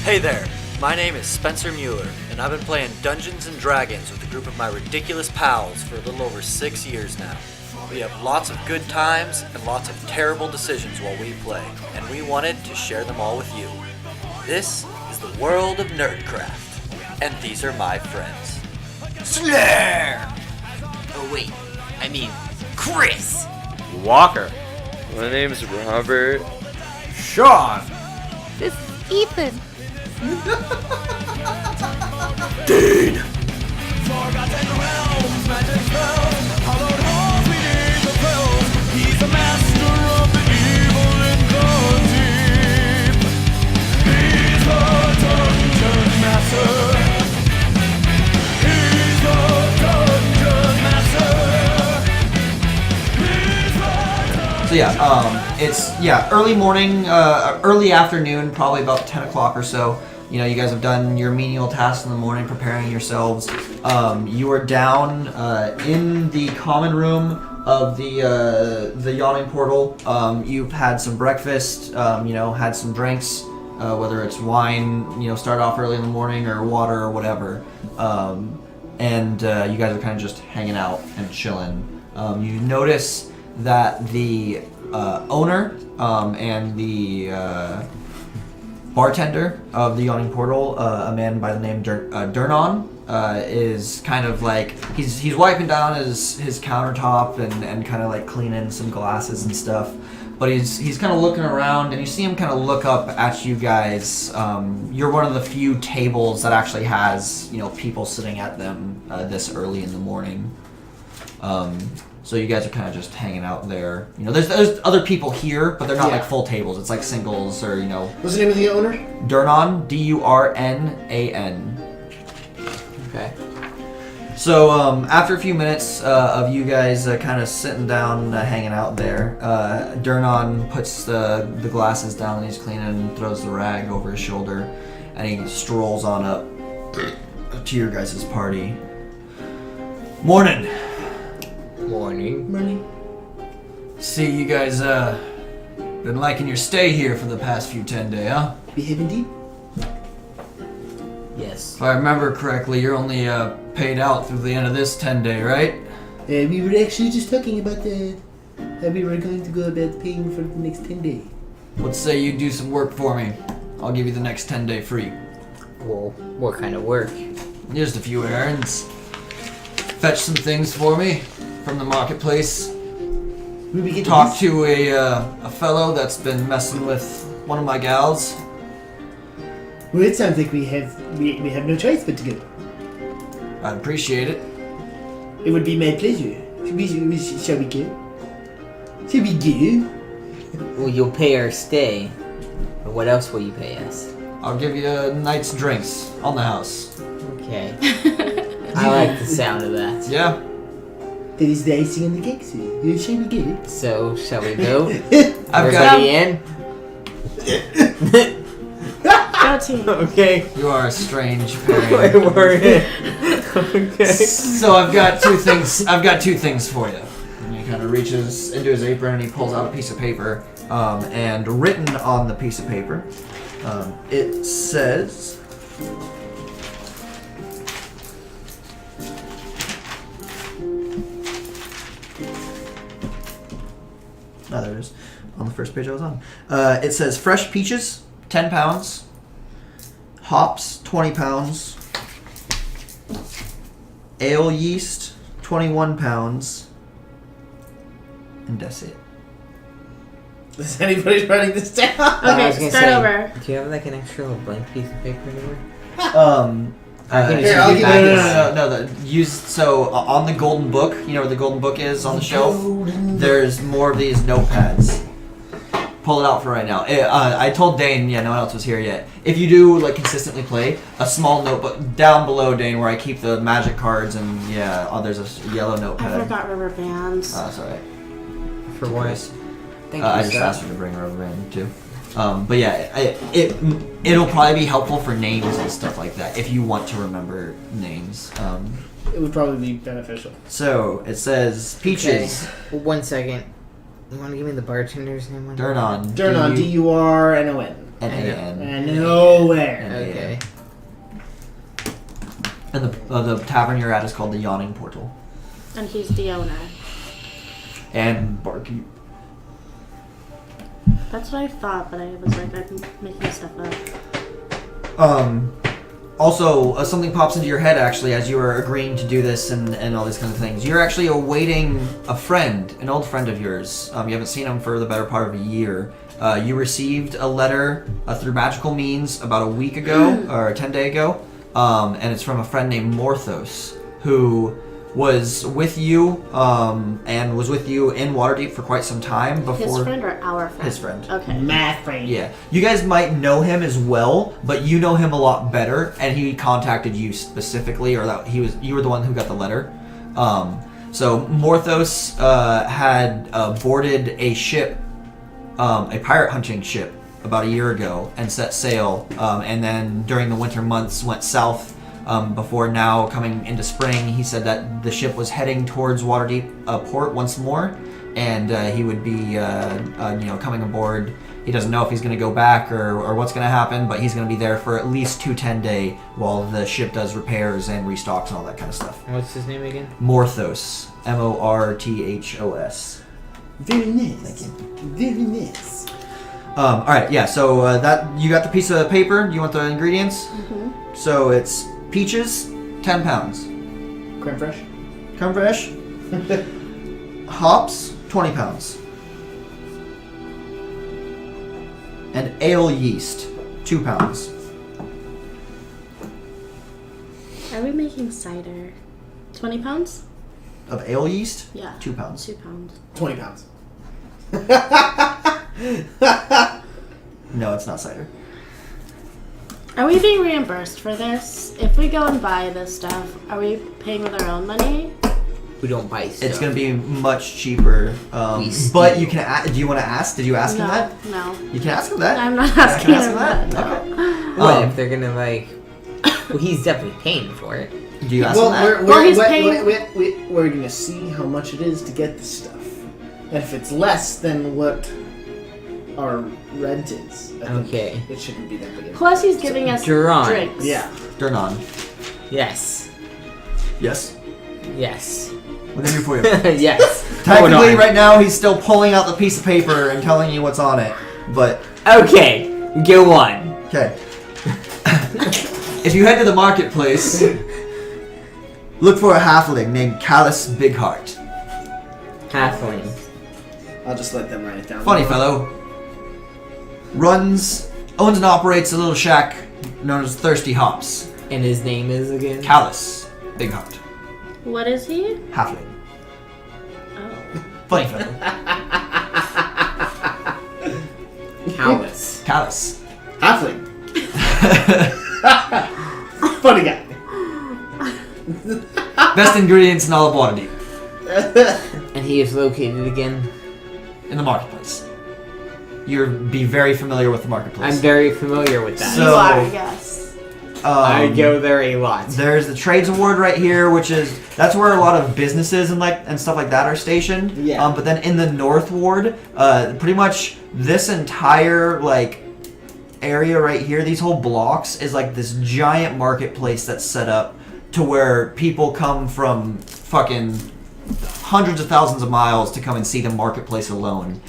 Hey there, my name is Spencer Mueller, and I've been playing Dungeons & Dragons with a group of my ridiculous pals for a little over 6 years now. We have lots of good times and lots of terrible decisions while we play, and we wanted to share them all with you. This is the world of Nerdcraft, and these are my friends. Slayer! Oh wait, I mean Chris! Walker. My name's Robert. Sean! This is Ethan. Dean! Forgotten realms, magic spells, hallowed halls beneath the fells. He's the master of the evil in the deep. He's the dungeon master. He's the dungeon master. So it's early morning, early afternoon, probably about 10 o'clock or so. You know, you guys have done your menial tasks in the morning, preparing yourselves. You are down in the common room of the yawning portal. You've had some breakfast, had some drinks, whether it's wine, start off early in the morning, or water or whatever. And you guys are kind of just hanging out and chilling. You notice that the owner and the bartender of the Yawning Portal, a man by the name Durnan, is kind of like he's wiping down his countertop and kind of like cleaning some glasses and stuff. But he's kind of looking around, and you see him kind of look up at you guys. You're one of the few tables that actually has people sitting at them this early in the morning. So you guys are kind of just hanging out there. There's other people here, but they're not like full tables. It's like singles or What's the name of the owner? Durnan, Durnan. Okay. So after a few minutes of you guys kind of sitting down, hanging out there, Durnan puts the glasses down that he's cleaning, throws the rag over his shoulder, and he strolls on up to your guys' party. Morning. Morning. See, you guys been liking your stay here for the past few 10 days, huh? We have indeed. Yes. If I remember correctly, you're only paid out through the end of this 10-day, right? We were actually just talking about how we were going to go about paying for the next 10 days. Let's say you do some work for me. I'll give you the next 10-day free. Well, what kind of work? Just a few errands. Fetch some things for me from the marketplace. Talk to a fellow that's been messing with one of my gals. Well, it sounds like we have no choice but to go. I'd appreciate it. It would be my pleasure. Shall we go? Shall we go? Well, you'll pay our stay. But what else will you pay us? I'll give you a night's drinks on the house. Okay. I like the sound of that. Yeah. That is the icing on the cake, so shall we go? So, shall we go? I've got Everybody in? Go team. Okay. You are a strange pairing. We're in. Okay. So I've got two things for you. And he kind of reaches into his apron and he pulls out a piece of paper. And written on the piece of paper, it says, there it is, on the first page I was on. It says fresh peaches, 10 pounds, hops, 20 pounds, ale yeast, 21 pounds, and that's it. Is anybody writing this down? I was Okay, gonna start say, over. Do you have like an extra little blank piece of paper anywhere? Here, Here, I'll I'll give give you so on the golden book, you know where the golden book is on the shelf? There's more of these notepads. Pull it out for right now. I told Dane, no one else was here yet. If you do consistently play, a small notebook down below Dane where I keep the magic cards and there's a yellow notepad. I forgot rubber bands. That's alright. For what? Thank you, I just asked her to bring a rubber band too. But it'll probably be helpful for names and stuff like that if you want to remember names. It would probably be beneficial. So it says peaches. Okay. Well, 1 second. You want to give me the bartender's name? Durnan. Durnan, Durnan. N-A-N. And nowhere. Okay. And the tavern you're at is called the Yawning Portal. And he's the owner. And Barkeep. That's what I thought, but I was like, I'm making stuff up. Also, something pops into your head actually as you are agreeing to do this and all these kinds of things. You're actually awaiting a friend, an old friend of yours. You haven't seen him for the better part of a year. You received a letter through magical means about a week ago, or 10 days ago, and it's from a friend named Morthos, who was with you, and was with you in Waterdeep for quite some time before... His friend or our friend? His friend. Okay. My friend. Yeah. You guys might know him as well, but you know him a lot better, and he contacted you specifically, or that you were the one who got the letter. So Morthos had boarded a ship, a pirate hunting ship, about a year ago, and set sail, and then during the winter months went south. Before now coming into spring, he said that the ship was heading towards Waterdeep port once more, and he would be, coming aboard. He doesn't know if he's going to go back or what's going to happen, but he's going to be there for at least 2 10-day while the ship does repairs and restocks and all that kind of stuff. What's his name again? Morthos, Morthos. Very nice. Thank you. Very nice. All right, yeah. So that you got the piece of paper. Do you want the ingredients? Mm-hmm. So it's peaches, 10 pounds. Creme fresh. Creme fraiche. Hops, 20 pounds. And ale yeast, 2 pounds. Are we making cider? 20 pounds? Of ale yeast? Yeah. 2 pounds. 2 pounds. 20 pounds. No, it's not cider. Are we being reimbursed for this? If we go and buy this stuff, are we paying with our own money? We don't buy stuff. It's going to be much cheaper. But you can. Do you want to ask? Did you ask him that? No. You can ask him that. I'm not Yeah, I asking can ask him him that. No. Okay. What if they're gonna like? Well, he's definitely paying for it. Do you ask Well, him that? we're going to see how much it is to get the stuff. And if it's less than what our rent is, I think Okay. it shouldn't be that big. Plus, he's giving us Duran. drinks. Yeah. Durnan. Yes. Yes. Yes. What can I do for you? Yes. Technically, Hold on. right now, he's still pulling out the piece of paper and telling you what's on it. But, Okay. Go on. okay. If you head to the marketplace, look for a halfling named Callus Bigheart. Halfling. I'll just let them write it down. Funny fellow. Owns and operates a little shack known as Thirsty Hops. And his name is again? Callus Bigheart. What is he? Halfling. Oh. Funny fellow. Callus. Callus. Halfling. Funny guy. Best ingredients in all of Waterdeep. And he is located again? In the marketplace. You'd be very familiar with the marketplace. I'm very familiar with that. So- You are, I guess. I go there a lot. There's the Trades Award right here, that's where a lot of businesses and stuff like that are stationed. Yeah. But then in the North Ward, pretty much this entire area right here, these whole blocks is like this giant marketplace that's set up to where people come from fucking hundreds of thousands of miles to come and see the marketplace alone.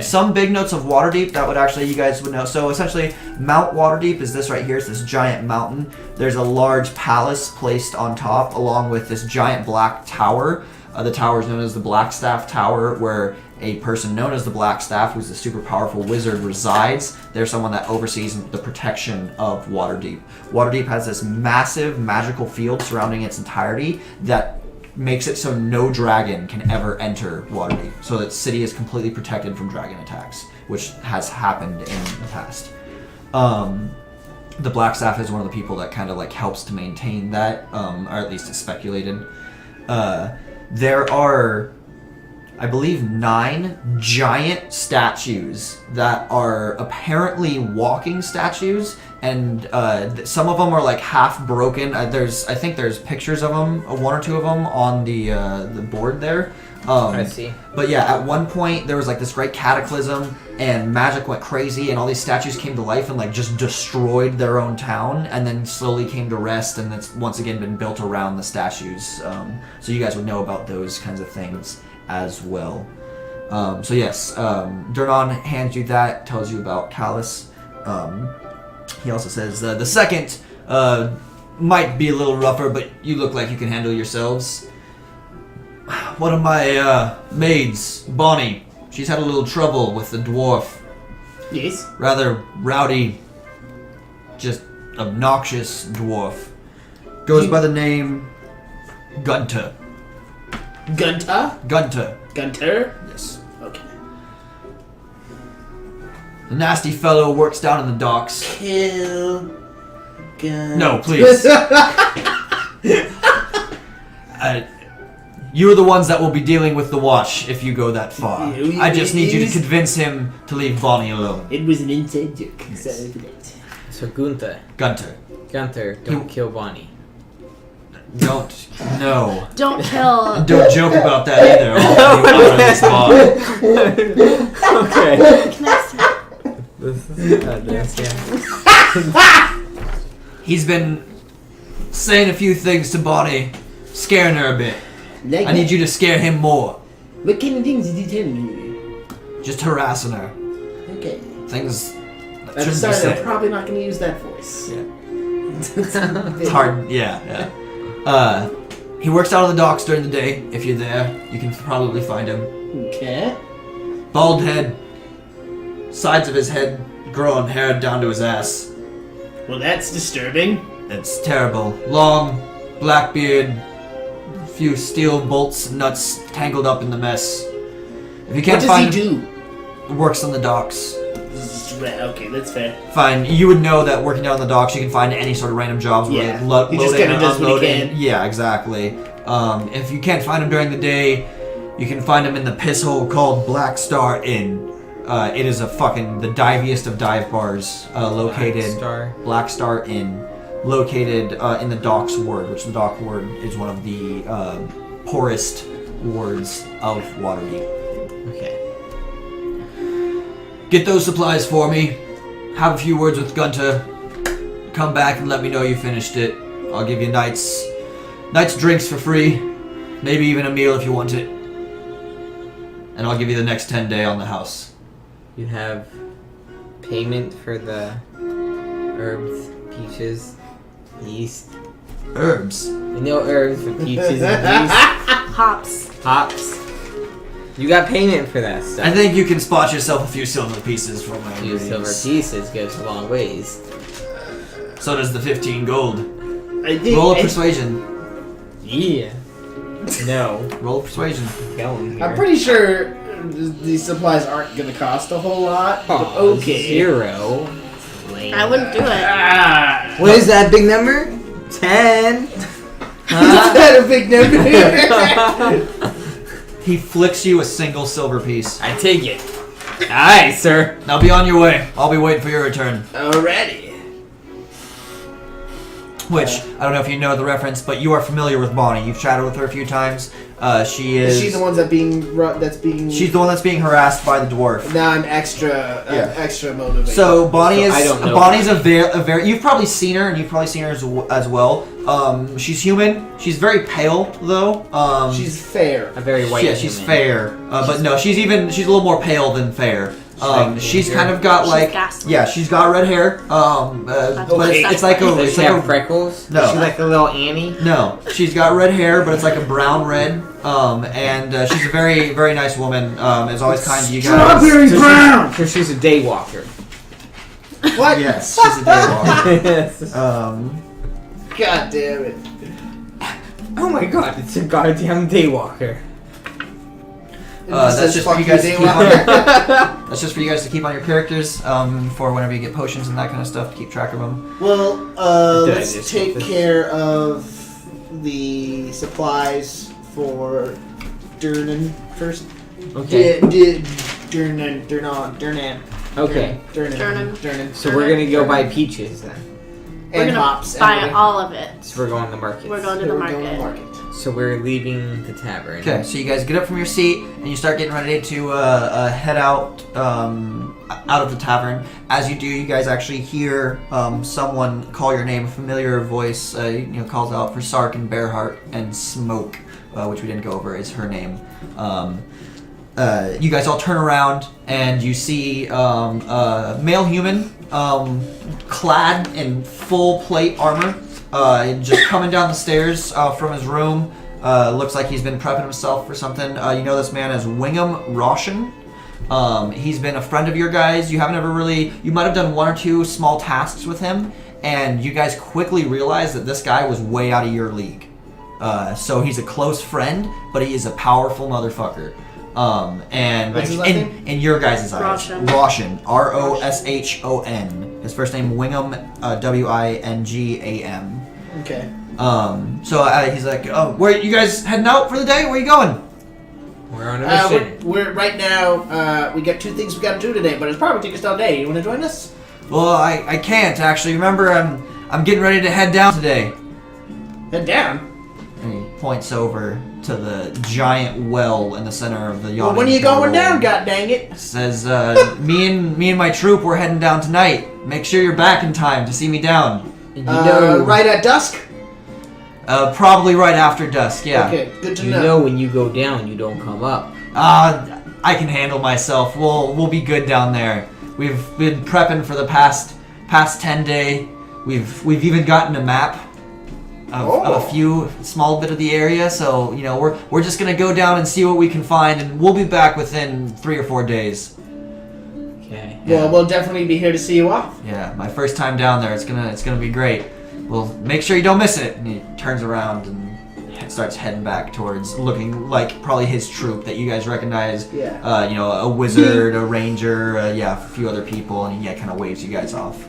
Some big notes of Waterdeep that would actually you guys would know. So essentially, Mount Waterdeep is this right here. It's this giant mountain. There's a large palace placed on top, along with this giant black tower. The tower is known as the Blackstaff Tower, where a person known as the Blackstaff, who's a super powerful wizard, resides. They're someone that oversees the protection of Waterdeep. Waterdeep has this massive magical field surrounding its entirety that makes it so no dragon can ever enter Waterdeep. So that city is completely protected from dragon attacks, which has happened in the past. The Blackstaff is one of the people that kind of helps to maintain that, or at least it's speculated. There are, I believe, 9 giant statues that are apparently walking statues, and some of them are half broken. I think there's pictures of them, 1 or 2 of them on the board there. I see. But yeah, at one point there was like this great cataclysm, and magic went crazy, and all these statues came to life and like just destroyed their own town, and then slowly came to rest, and it's once again been built around the statues. So you guys would know about those kinds of things as well. So yes, Durnan hands you that, tells you about Callus. He also says the second might be a little rougher, but you look like you can handle yourselves. One of my maids, Bonnie, she's had a little trouble with the dwarf. Yes. Rather rowdy, just obnoxious dwarf. Goes by the name Gunter. Gunter? Gunter. Gunter? Yes. Okay. The nasty fellow works down in the docks. Kill. Gun. No, please. You are the ones that will be dealing with the watch if you go that far. I just need you to convince him to leave Bonnie alone. It was an inside joke. Yes. Sorry for that. So Gunther, don't kill Bonnie. Don't. No. Don't kill. Don't joke about that either. I'll put you on the spot. Okay. Can I see? He's been saying a few things to Bonnie, scaring her a bit. Like I need you to scare him more. What kind of things is he telling you? Just harassing her. Okay. Things that I'm shouldn't be sorry, I'm said. probably not going to use that voice. Yeah. It's hard. Yeah. He works out on the docks during the day. If you're there, you can probably find him. Okay. Bald head. Sides of his head growing hair down to his ass. Well, that's disturbing. It's terrible. Long, black beard, a few steel bolts and nuts tangled up in the mess. If you can't What find does he him, works on the docks. Right, okay, that's fair. Fine. You would know that working down on the docks, you can find any sort of random jobs. Yeah. Where He just loading kinda or does what he unloading. can. Yeah, exactly. If you can't find him during the day, you can find him in the piss hole called Black Star Inn. It is the diviest of dive bars, located Black Star Inn, located in the docks ward, which the dock ward is one of the poorest wards of Waterdeep. Okay. Get those supplies for me. Have a few words with Gunter. Come back and let me know you finished it. I'll give you night's drinks for free. Maybe even a meal if you want it. And I'll give you the next 10 day on the house. You have payment for the herbs, peaches, yeast. Herbs. You know herbs for peaches and yeast. Hops. Hops. You got payment for that stuff. I think you can spot yourself a few silver pieces from my A few silver ingredients. pieces goes a long ways. So does the 15 gold. I think. Roll a persuasion. Yeah. No. Roll a persuasion. Going I'm pretty sure these supplies aren't going to cost a whole lot. But okay. 0. I wouldn't do it. Ah. What is that big number? 10. Is that a big number? He flicks you a single silver piece. I take it. Aye, sir. Now be on your way. I'll be waiting for your return. Alrighty. Which, I don't know if you know the reference, but you are familiar with Bonnie. You've chatted with her a few times. She is... Is she the one that's being... She's the one that's being harassed by the dwarf. Now I'm extra motivated. So Bonnie is... I don't know Bonnie's a very... You've probably seen her, and you've probably seen her as well. She's human. She's very pale, though. She's fair. A very white Yeah, she's human. fair. But no, she's a little more pale than fair. She's kind of got like... ghastly. Yeah, she's got red hair. But it's like a... Does It's she like have a freckles? No. Is she like a little Annie? No, she's got red hair, but it's like a brown red. And she's a very, very nice woman. Is always kind to you guys. Strawberry brown! So she's a day walker. What? Yes, she's a daywalker. Yes. God damn it. Oh my god, it's a goddamn day walker. That's just for you guys to keep on your, that's just for you guys to keep on your characters for whenever you get potions and that kind of stuff to keep track of them. Well, Did I let's just take get this? care of the supplies for Durnan first. Okay. Durnan. Okay. Durnan. So we're gonna go buy peaches then. We're And gonna hops. buy and all of it. So we're going to the market. We're going to the We're going to the market. market. So we're leaving the tavern. Okay, so you guys get up from your seat and you start getting ready to head out of the tavern. As you do, you guys actually hear someone call your name. A familiar voice, calls out for Sark and Bearheart, and Smoke, which we didn't go over, is her name. You guys all turn around and you see a male human clad in full plate armor, just coming down the stairs from his room. Looks like he's been prepping himself for something. You know this man as Wingham Roshan. He's been a friend of your guys. You haven't ever really... You might have done one or two small tasks with him, and you guys quickly realized that this guy was way out of your league. So he's a close friend, but he is a powerful motherfucker. What's his last name? In your guys' eyes, Roshan. Roshan, Roshon. His first name Wingham, Wingam. Okay. So he's like, "Oh, where you guys heading out for the day? Where you going?" We're on a mission. We're right now. We got 2 things we got to do today, but it's probably take us all day. You want to join us? Well, I can't actually. Remember, I'm getting ready to head down today. Head down. And he points over to the giant well in the center of the yawning Well, when are you going portal. down? God dang it! Says, me and my troop, we're heading down tonight. Make sure you're back in time to see me down. And you know, right at dusk. Probably right after dusk. Yeah. Okay, good to you know. know when you go down, you don't come up. I can handle myself. We'll be good down there. We've been prepping for the past 10 day. We've even gotten a map of a few small bit of the area. So we're just gonna go down and see what we can find, and we'll be back within 3 or 4 days. Okay. Well, we'll definitely be here to see you off. Yeah, my first time down there. It's gonna be great. Well, make sure you don't miss it. And he turns around and starts heading back towards looking like probably his troop that you guys recognize. Yeah. A wizard, a ranger, a few other people, and he kind of waves you guys off.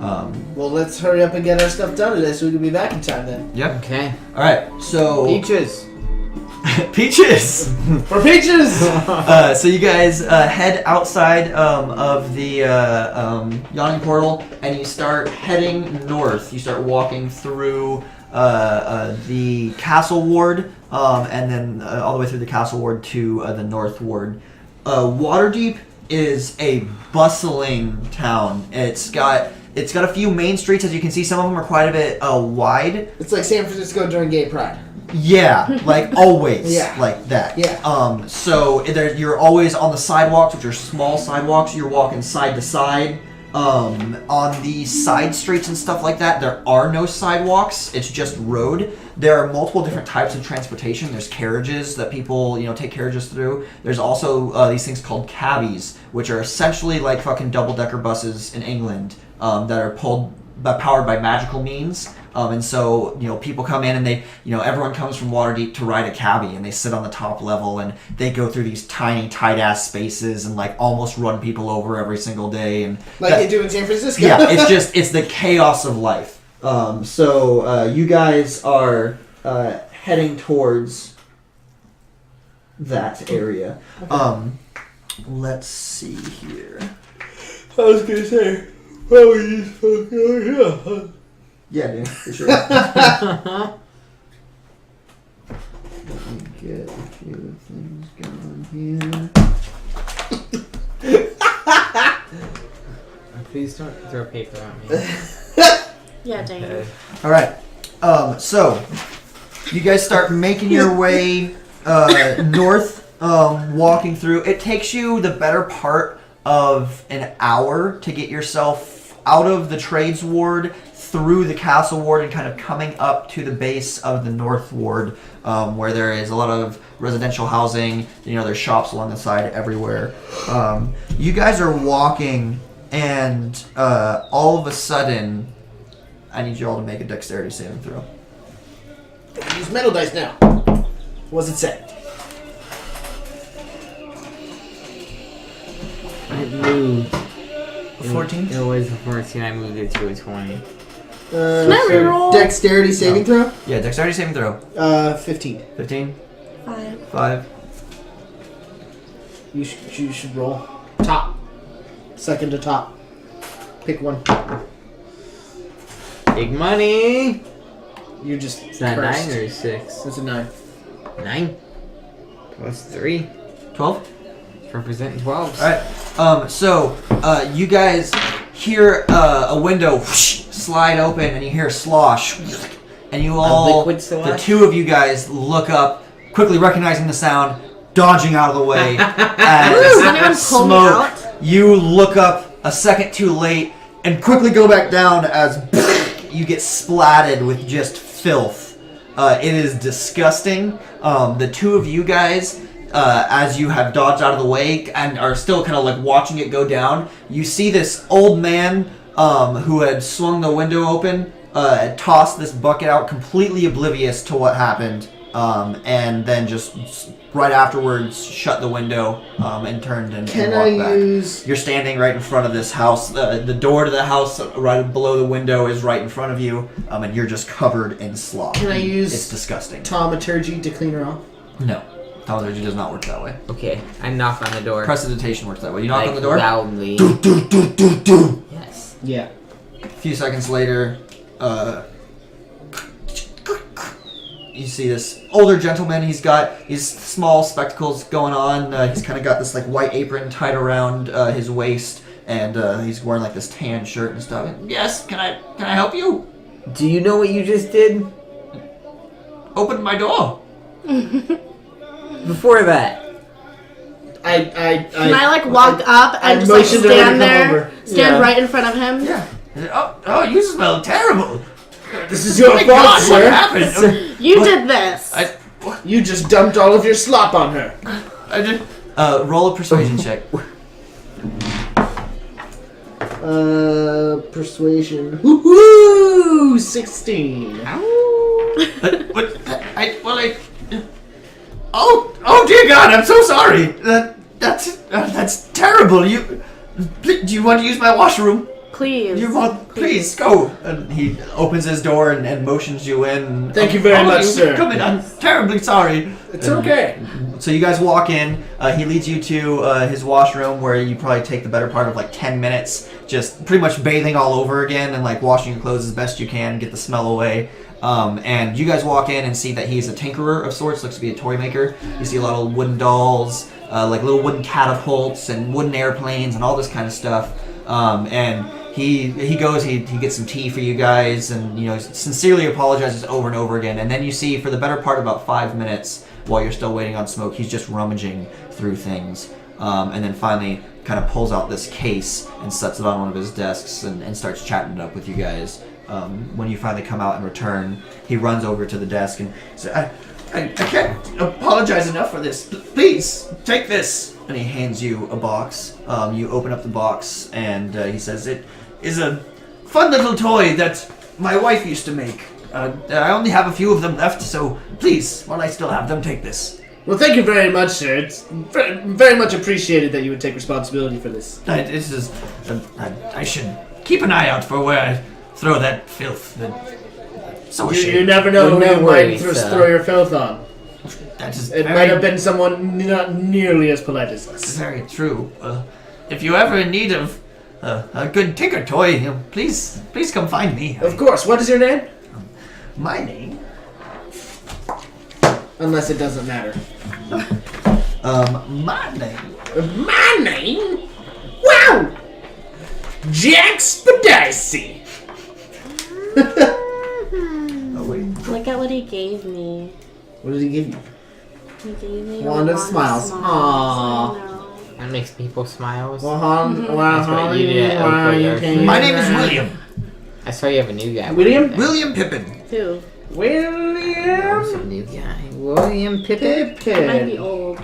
Well, let's hurry up and get our stuff done today so we can be back in time then. Yep. Okay. All right. So Peaches. peaches. For peaches! So you guys head outside of the yawning portal, and you start heading north. You start walking through the castle ward, and then all the way through the castle ward to the north ward. WaterDeep is a bustling town. It's got a few main streets, as you can see. Some of them are quite a bit wide. It's like San Francisco during Gay Pride. Yeah, like always, Yeah. like that. Yeah. So you're always on the sidewalks, which are small sidewalks. You're walking side to side. On the side streets and stuff like that, there are no sidewalks. It's just road. There are multiple different types of transportation. There's carriages that people, take carriages through. There's also these things called cabbies, which are essentially like fucking double-decker buses in England that are powered by magical means. And so, people come in and they, everyone comes from Waterdeep to ride a cabbie, and they sit on the top level and they go through these tiny, tight-ass spaces and like almost run people over every single day. And Like they do in San Francisco. yeah, it's the chaos of life. So you guys are heading towards that area. Let's see here. I was gonna say, how are you fucking Yeah, dude, for sure. Let me get a few things going here. Please don't throw paper at me. Yeah, dang it. All right. So you guys start making your way north, walking through. It takes you the better part of an hour to get yourself out of the trades ward, through the castle ward, and kind of coming up to the base of the north ward, where there is a lot of residential housing. There's shops along the side everywhere. You guys are walking, and all of a sudden, I need you all to make a dexterity saving throw. Use metal dice now. What's it say? It moved. 14? It was a 14. I moved it to a 20. Can I reroll? Dexterity saving throw? Yeah, dexterity saving throw. 15. 15? 5. 5. You should roll. Top. Second to top. Pick one. Big money. You're just Is that cursed. 9 or 6? That's a 9. 9 plus 3. 12? Representing 12. Alright, so you guys hear a window whoosh, slide open, and you hear a slosh. And you all, liquid slosh? the two of you guys, look up, quickly recognizing the sound, dodging out of the way. Does anyone pull me out? You look up a second too late and quickly go back down as you get splatted with just filth. It is disgusting. The two of you guys, as you have dodged out of the way and are still kind of like watching it go down, you see this old man who had swung the window open, tossed this bucket out completely oblivious to what happened, and then just right afterwards shut the window and turned and Can walked I back. use... You're standing right in front of this house. The door to the house right below the window is right in front of you, and you're just covered in slop. Can I use... It's disgusting. Taumaturgy to clean her off? No. Thaumaturgy does not work that way. Okay, I knock on the door. Prestidigitation works that way. You knock like, on the door? loudly. Do. Yes. Yeah. A few seconds later, you see this older gentleman. He's got his small spectacles going on. He's kind of got this like white apron tied around his waist, and he's wearing like this tan shirt and stuff. Yes, can I help you? Do you know what you just did? Open my door. Before that. Can I like walk up and just like motioned her to come stand there, over. stand Yeah. right in front of him? Yeah. Oh, you smell terrible. This is your Oh my fault, God, what sir. happened? You did this. You just dumped all of your slop on her. I just roll a persuasion check. Persuasion. Woohoo! 16. Oh dear God! I'm so sorry. That's terrible. Do you want to use my washroom? Please. Please go. And he opens his door and motions you in. Thank you very much, sir. Come in. I'm terribly sorry. It's okay. So you guys walk in. He leads you to his washroom, where you probably take the better part of like 10 minutes, just pretty much bathing all over again and like washing your clothes as best you can, get the smell away. And you guys walk in and see that he's a tinkerer of sorts, looks to be a toy maker. You see a lot of wooden dolls, like little wooden catapults and wooden airplanes and all this kind of stuff. And he goes, he gets some tea for you guys, and sincerely apologizes over and over again. And then you see for the better part of about 5 minutes, while you're still waiting on smoke, he's just rummaging through things. And then finally kind of pulls out this case and sets it on one of his desks and starts chatting it up with you guys. When you finally come out and return, he runs over to the desk and says, I can't apologize enough for this. Please, take this. And he hands you a box. You open up the box, and he says, it is a fun little toy that my wife used to make. I only have a few of them left, so please, while I still have them, take this. Well, thank you very much, sir. It's very much appreciated that you would take responsibility for this. I should keep an eye out for where I throw that filth. So You never know who you might throw your filth on. That is It might have been someone not nearly as polite as us. very true. If you're ever in need of a good tinker toy, please come find me. Of course. What is your name? My name? Unless it doesn't matter. My name? My name? Wow! Jack Spadicy! Oh wait. Look at what he gave me. What did he give you? He gave me Wand a of smiles. I Aww. know. That makes people smiles. That's what you did at Oakwood. My name is William. I saw you have a new guy. William? William Pippin. Who? Who's a William new guy? William Pippin? He might be Pippin. old.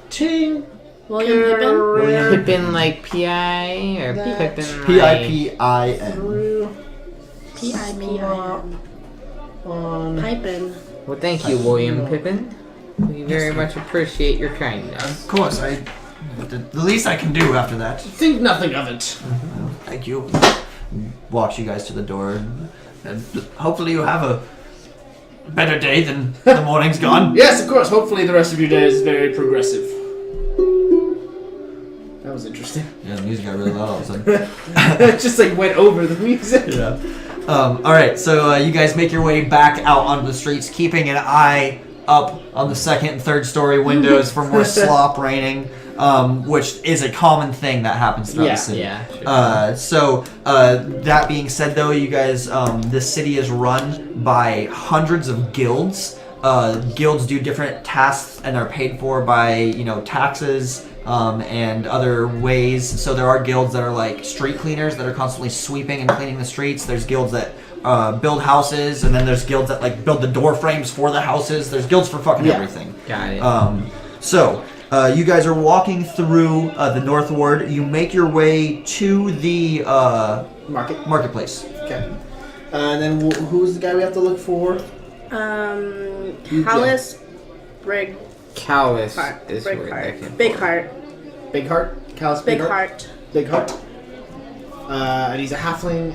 Ting. William Pippin? Pippin like P.I. or Pippin like... P-I-P-I-N. P-I-P-I-N. On. Pipin. Well, thank you, William Pippin. We very much appreciate your kindness. Of course, the least I can do after that. Think nothing of it. Thank you. Walks you guys to the door, and hopefully you have a better day than the morning's gone. Yes, of course. Hopefully the rest of your day is very progressive. That was interesting. Yeah, the music got really loud all of a sudden. It just like went over the music. Yeah. All right, so you guys make your way back out onto the streets, keeping an eye up on the second and third story windows for more slop raining, which is a common thing that happens throughout the city. Yeah. So that being said, though, you guys, this city is run by hundreds of guilds. Guilds do different tasks and are paid for by taxes. And other ways. So there are guilds that are like street cleaners that are constantly sweeping and cleaning the streets. There's guilds that build houses, and then there's guilds that like build the door frames for the houses. There's guilds for fucking everything. Got it. So you guys are walking through the North Ward. You make your way to the marketplace. Okay. And then who's the guy we have to look for? Callus Brig Callus Heart. is Big where Heart. they can. Big Heart. Big Heart? Callus Big Heart. Big Heart. And he's a halfling.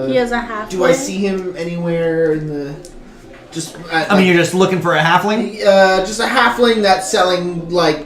He is a halfling. Do I see him anywhere in the... Just... I mean, you're just looking for a halfling? Just a halfling that's selling, like,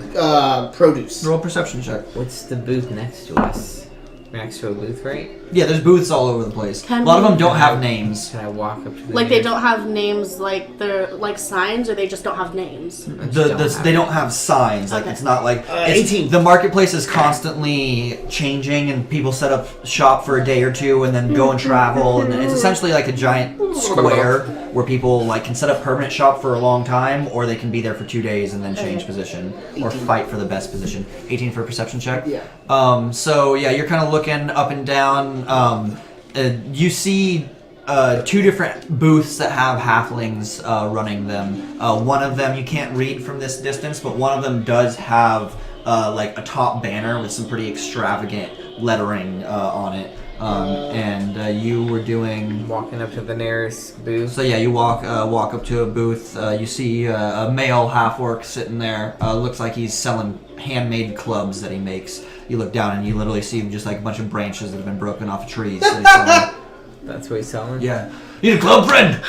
produce. Roll a perception check. What's the booth next to us? Next to a booth, right? Yeah, there's booths all over the place. Can a lot of we- them don't have names. Can I walk up to the Like they nearest- don't have names, like they're like signs, or they just don't have names. They don't have signs. Like Okay. it's not like it's, 18. The marketplace is constantly changing, and people set up shop for a day or two, and then go and travel. And it's essentially like a giant square where people like can set up permanent shop for a long time, or they can be there for 2 days and then change position or 18. fight for the best position. 18 for a perception check. Yeah. So yeah, you're kind of looking up and down. You see two different booths that have halflings running them. One of them you can't read from this distance, but one of them does have like a top banner with some pretty extravagant lettering on it. And you were doing... Walking up to the nearest booth. So yeah, you walk up to a booth. You see a male half-orc sitting there. Looks like he's selling handmade clubs that he makes. You look down and you literally see just like a bunch of branches that have been broken off of trees. that he's selling. That's what he's selling? Yeah. You need a club, friend?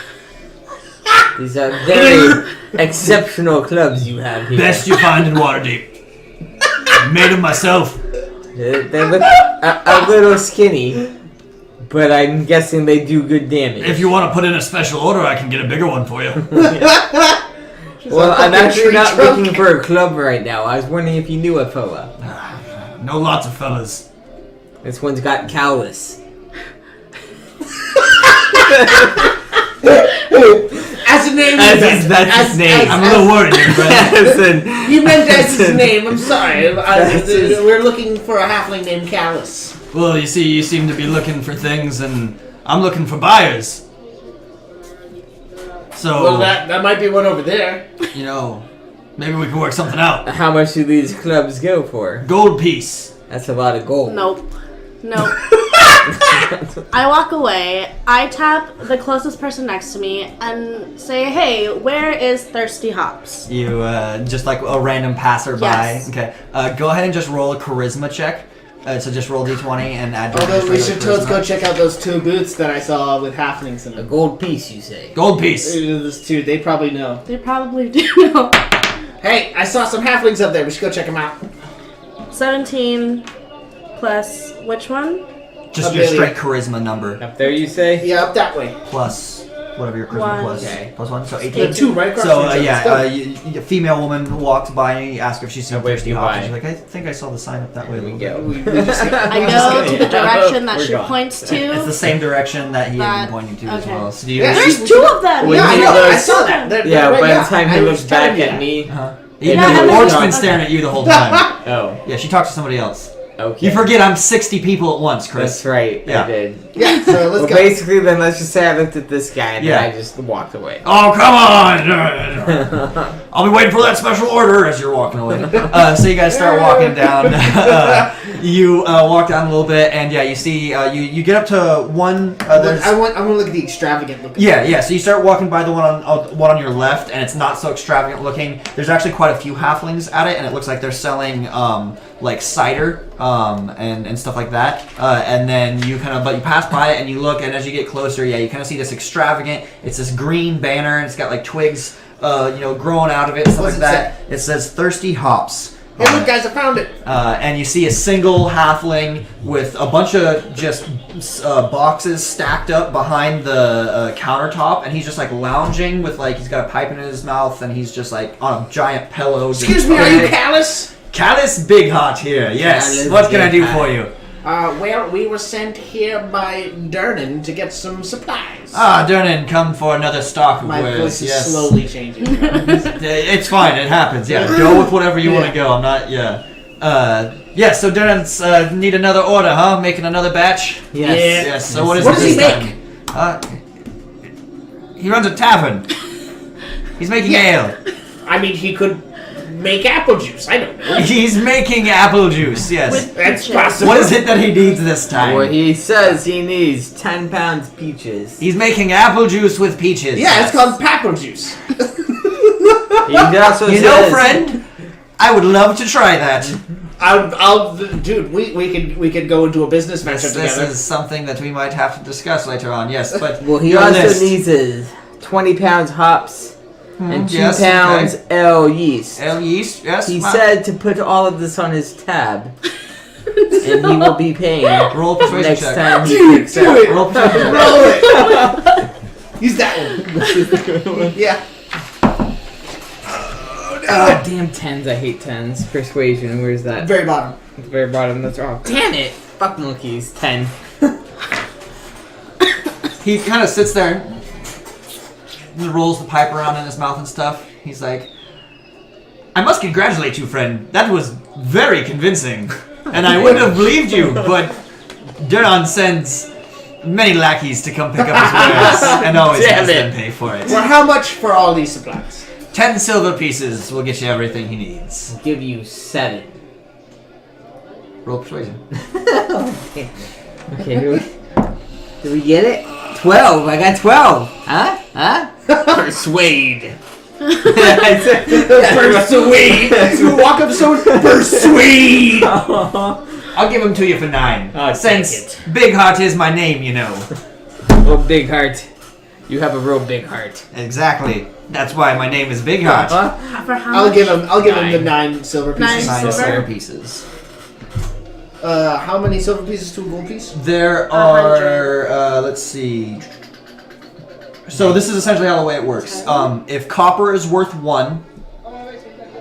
These are very exceptional clubs you have here. Best you find in WaterDeep. Made them myself. They look a little skinny, but I'm guessing they do good damage. If you want to put in a special order, I can get a bigger one for you. Well, I'm actually not looking for a club right now. I was wondering if you knew a fella. Know lots of fellas. This one's got callus. As a name, That's his name. I'm a little worried here, friend. You meant as his name. I'm sorry. We're looking for a halfling named Callus. Well, you see, you seem to be looking for things, and I'm looking for buyers. So, Well, that might be one over there. maybe we can work something out. How much do these clubs go for? Gold piece. That's a lot of gold. Nope. I walk away. I tap the closest person next to me and say, "Hey, where is Thirsty Hops?" You, just like a random passerby. Yes. Okay. Go ahead and just roll a charisma check. So just roll d20 and add your Although we just should regular totes go charisma. check out those two booths that I saw with halflings in A them. gold piece, you say? Gold piece. Those two, they probably know. They probably do know. Hey, I saw some halflings up there. We should go check them out. 17 plus which one? Just A your billion. straight charisma number. Up there, you say? Yeah, up that way. Plus whatever your charisma One. plus. Okay. Plus 1, so 18. The two right across So from each yeah, other. a female woman walks by and you ask her if she's seen And where Thirsty do you Hops. buy? And she's like, I think I saw the sign up that way. a There we little go. bit." We just I just go to the direction that We're she gone. points to. It's the same direction that he had That- been pointing to as okay. well. So do you? Yeah, There's two of them. When Yeah, I he know. I looks- saw that. They're Yeah, right, by yeah. the time I he was looks telling back you at that. me. Even Yeah, the I orc's know. been staring at you the whole time. Oh, Yeah, she talked to somebody else. okay. You forget I'm 60 people at once, Chris. That's right, Yeah. I did. Yeah, so let's Well, go. basically, then let's just say I looked at this guy and Yeah. then I just walked away. Oh, come on! I'll be waiting for that special order as you're walking away. So you guys start walking down. You walk down a little bit, and yeah, you see, you get up to one. There's, I want to look at the extravagant looking. yeah. So you start walking by the one on your left, and it's not so extravagant looking. There's actually quite a few halflings at it, and it looks like they're selling like cider and stuff like that. And then you pass by it and you look, and as you get closer, yeah, you kind of see this extravagant. It's this green banner, and it's got like twigs, growing out of it and stuff What's like it that. It says Thirsty Hops. Hey, look, guys, I found it. And you see a single halfling with a bunch of just boxes stacked up behind the countertop, and he's just like lounging with like he's got a pipe in his mouth, and he's just like on a giant pillow. Excuse me, are you Callus? Callus Big Hot here. Yes. Callus What can I do Big for Hot. you? Well, we were sent here by Durnan to get some supplies. Ah, Durnan, come for another stock of My wares. voice is Yes. slowly changing. It's fine. It happens. Yeah. Go with whatever you want to go. I'm not. Yeah. Yeah. So Durnan's need another order, huh? Making another batch. Yes. Yes. So what is What it does he this make? time? He runs a tavern. He's making ale. I mean, he could make apple juice. I don't know. He's making apple juice. Yes. With That's peaches. possible. What is it that he needs this time? Well, he says he needs 10 pounds peaches. He's making apple juice with peaches. Yeah, it's called apple juice. He also You says, know, friend, I would love to try that. Dude, we could go into a business venture This together. is something that we might have to discuss later on. Yes, but Well, he your also list. needs his 20 pounds hops and 2 yes, pounds ale yeast. Ale yeast. Yes. He ma- said to put all of this on his tab, and he will be paying Roll a persuasion next check. time he Dude, picks do up. it. Roll a persuasion check. Roll it. Use that one. Yeah. Oh, damn 10s. I hate 10s. Persuasion, where's that? Very bottom. At the very bottom, that's wrong. Damn it! Fuck monkeys. 10. He kind of sits there, and rolls the pipe around in his mouth and stuff. He's like, "I must congratulate you, friend. That was very convincing, and I wouldn't have believed you. But Duran sends many lackeys to come pick up his wares, and always Damn has it. them pay for it. Well, how much for all these supplies? 10 silver pieces will get you everything he needs. I'll give you 7. Roll persuasion." Okay, do we get it? 12. I got 12. Huh? Huh? Persuade. Persuade. You walk up to someone. Persuade. I'll give him to you for 9. Oh, since take Big Heart is my name, you know. Oh, big heart. You have a real big heart. Exactly. That's why my name is Big Heart. For how I'll much? give him the 9. 9 silver pieces. 9 9 silver? silver pieces. How many silver pieces to a gold piece? There are, let's see. So this is essentially how the way it works. If copper is worth 1,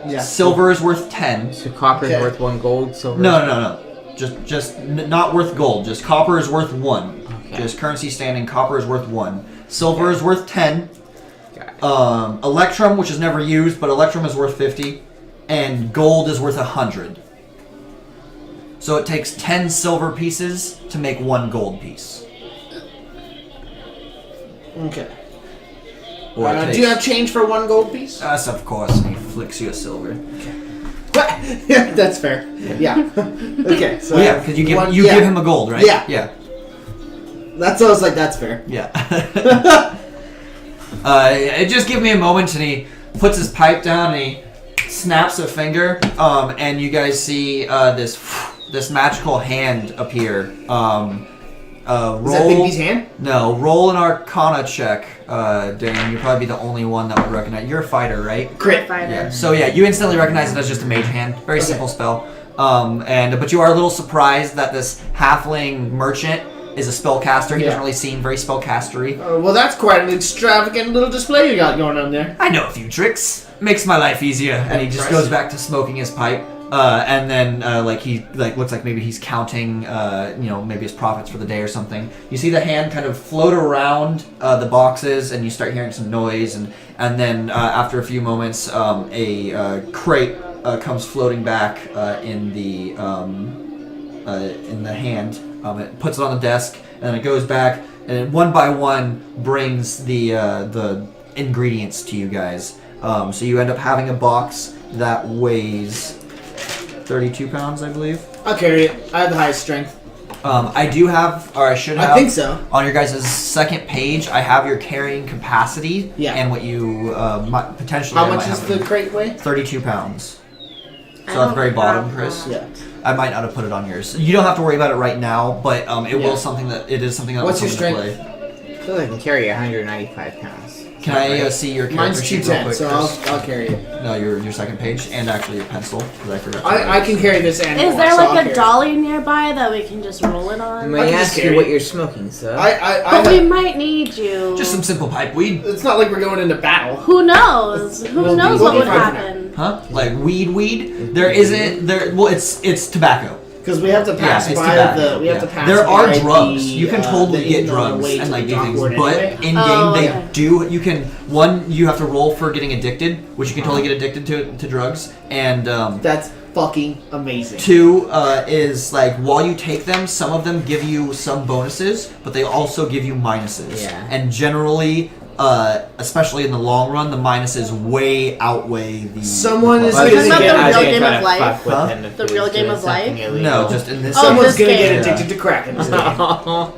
Yeah. silver is worth 10. So copper is Okay. worth 1 gold, silver. No. Not worth gold. Just copper is worth 1. Okay. Just currency standing, copper is worth 1. Silver is worth 10. Got it. Electrum, which is never used, but Electrum is worth 50. And gold is worth 100. So it takes 10 silver pieces to make 1 gold piece. Okay. Or it Do you takes- have change for 1 gold piece? Yes, of course. And he flicks you a silver. What? Yeah, that's fair. Yeah. Okay. So Well, yeah, because you give one- give him a gold, right? Yeah. Yeah. That's what I was like. That's fair. Yeah. Just give me a moment, and he puts his pipe down, and he snaps a finger, and you guys see this magical hand appear. Roll. Is that Bigby's hand? No, roll an Arcana check, Dan. You'll probably be the only one that would recognize. You're a fighter, right? Crit. Fighter. Yeah. So yeah, you instantly recognize it as just a mage hand. Very simple spell. But you are a little surprised that this halfling merchant is a spellcaster. He Yeah. doesn't really seem very spellcastery. Well, that's quite an extravagant little display you got going on there. I know a few tricks. Makes my life easier. And he just goes back to smoking his pipe. And then he looks like maybe he's counting maybe his profits for the day or something. You see the hand kind of float around the boxes, and you start hearing some noise, and then after a few moments a crate comes floating back in the hand. It puts it on the desk, and then it goes back, and it, one by one brings the ingredients to you guys. So you end up having a box that weighs 32 pounds, I believe. I'll carry it. I have the highest strength. I do have, or I should have. I think so. On your guys' second page, I have your carrying capacity. Yeah. And what you might, potentially. How I much might is have the it. crate weigh? 32 pounds. I So at the don't very bottom, have Chris. that. Yeah. I might not have put it on yours. You don't have to worry about it right now, but it Yeah. is something that What's will your come into strength? play. I feel like I can carry 195 pounds. Can I see your character Mine's sheet real 210, quick? so Chris? I'll carry it. No, your second page, and actually your pencil, because I forgot. I can carry this animal. Is there so I'll like carry a it. dolly nearby that we can just roll it on? May I can just ask you carry what it. you're smoking, sir? But we might need you. Just some simple pipe weed. It's not like we're going into battle. Who knows? Who We'll knows be what would fine for happen? Huh? Like weed? There isn't there. Well, it's tobacco. Because we have to pass it's by tobacco. the. We have to pass. There are by drugs. the, You can totally the get inn on the drugs way and to like the do things, dock but anyway. in game Oh, they okay. do. You can you have to roll for getting addicted, which you can totally get addicted to drugs, and That's fucking amazing. 2 is like while you take them, some of them give you some bonuses, but they also give you minuses. Yeah. And generally, especially in the long run, the minuses way outweigh the. Someone is Well, gonna isn't that get. the I was real gonna game try of to life? fuck with Huh? him if The he was real game doing of life? something illegal. No, just in this. Oh, Someone's this gonna game. get addicted to crack in this game.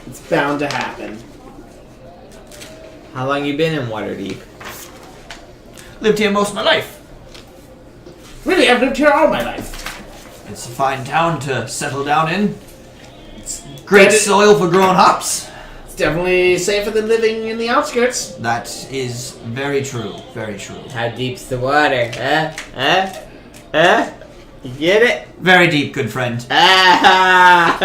It's bound to happen. How long you been in Waterdeep? Lived here most of my life. Really, I've lived here all my life. It's a fine town to settle down in. It's great But it- soil for growing hops. It's definitely safer than living in the outskirts. That is very true. Very true. How deep's the water? You get it? Very deep, good friend. Ah!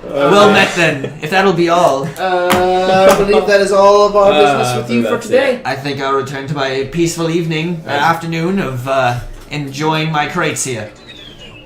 Well met then. If that'll be all, I believe that is all of our business with you for that's today. I think I'll return to my peaceful evening, afternoon of enjoying my crates here.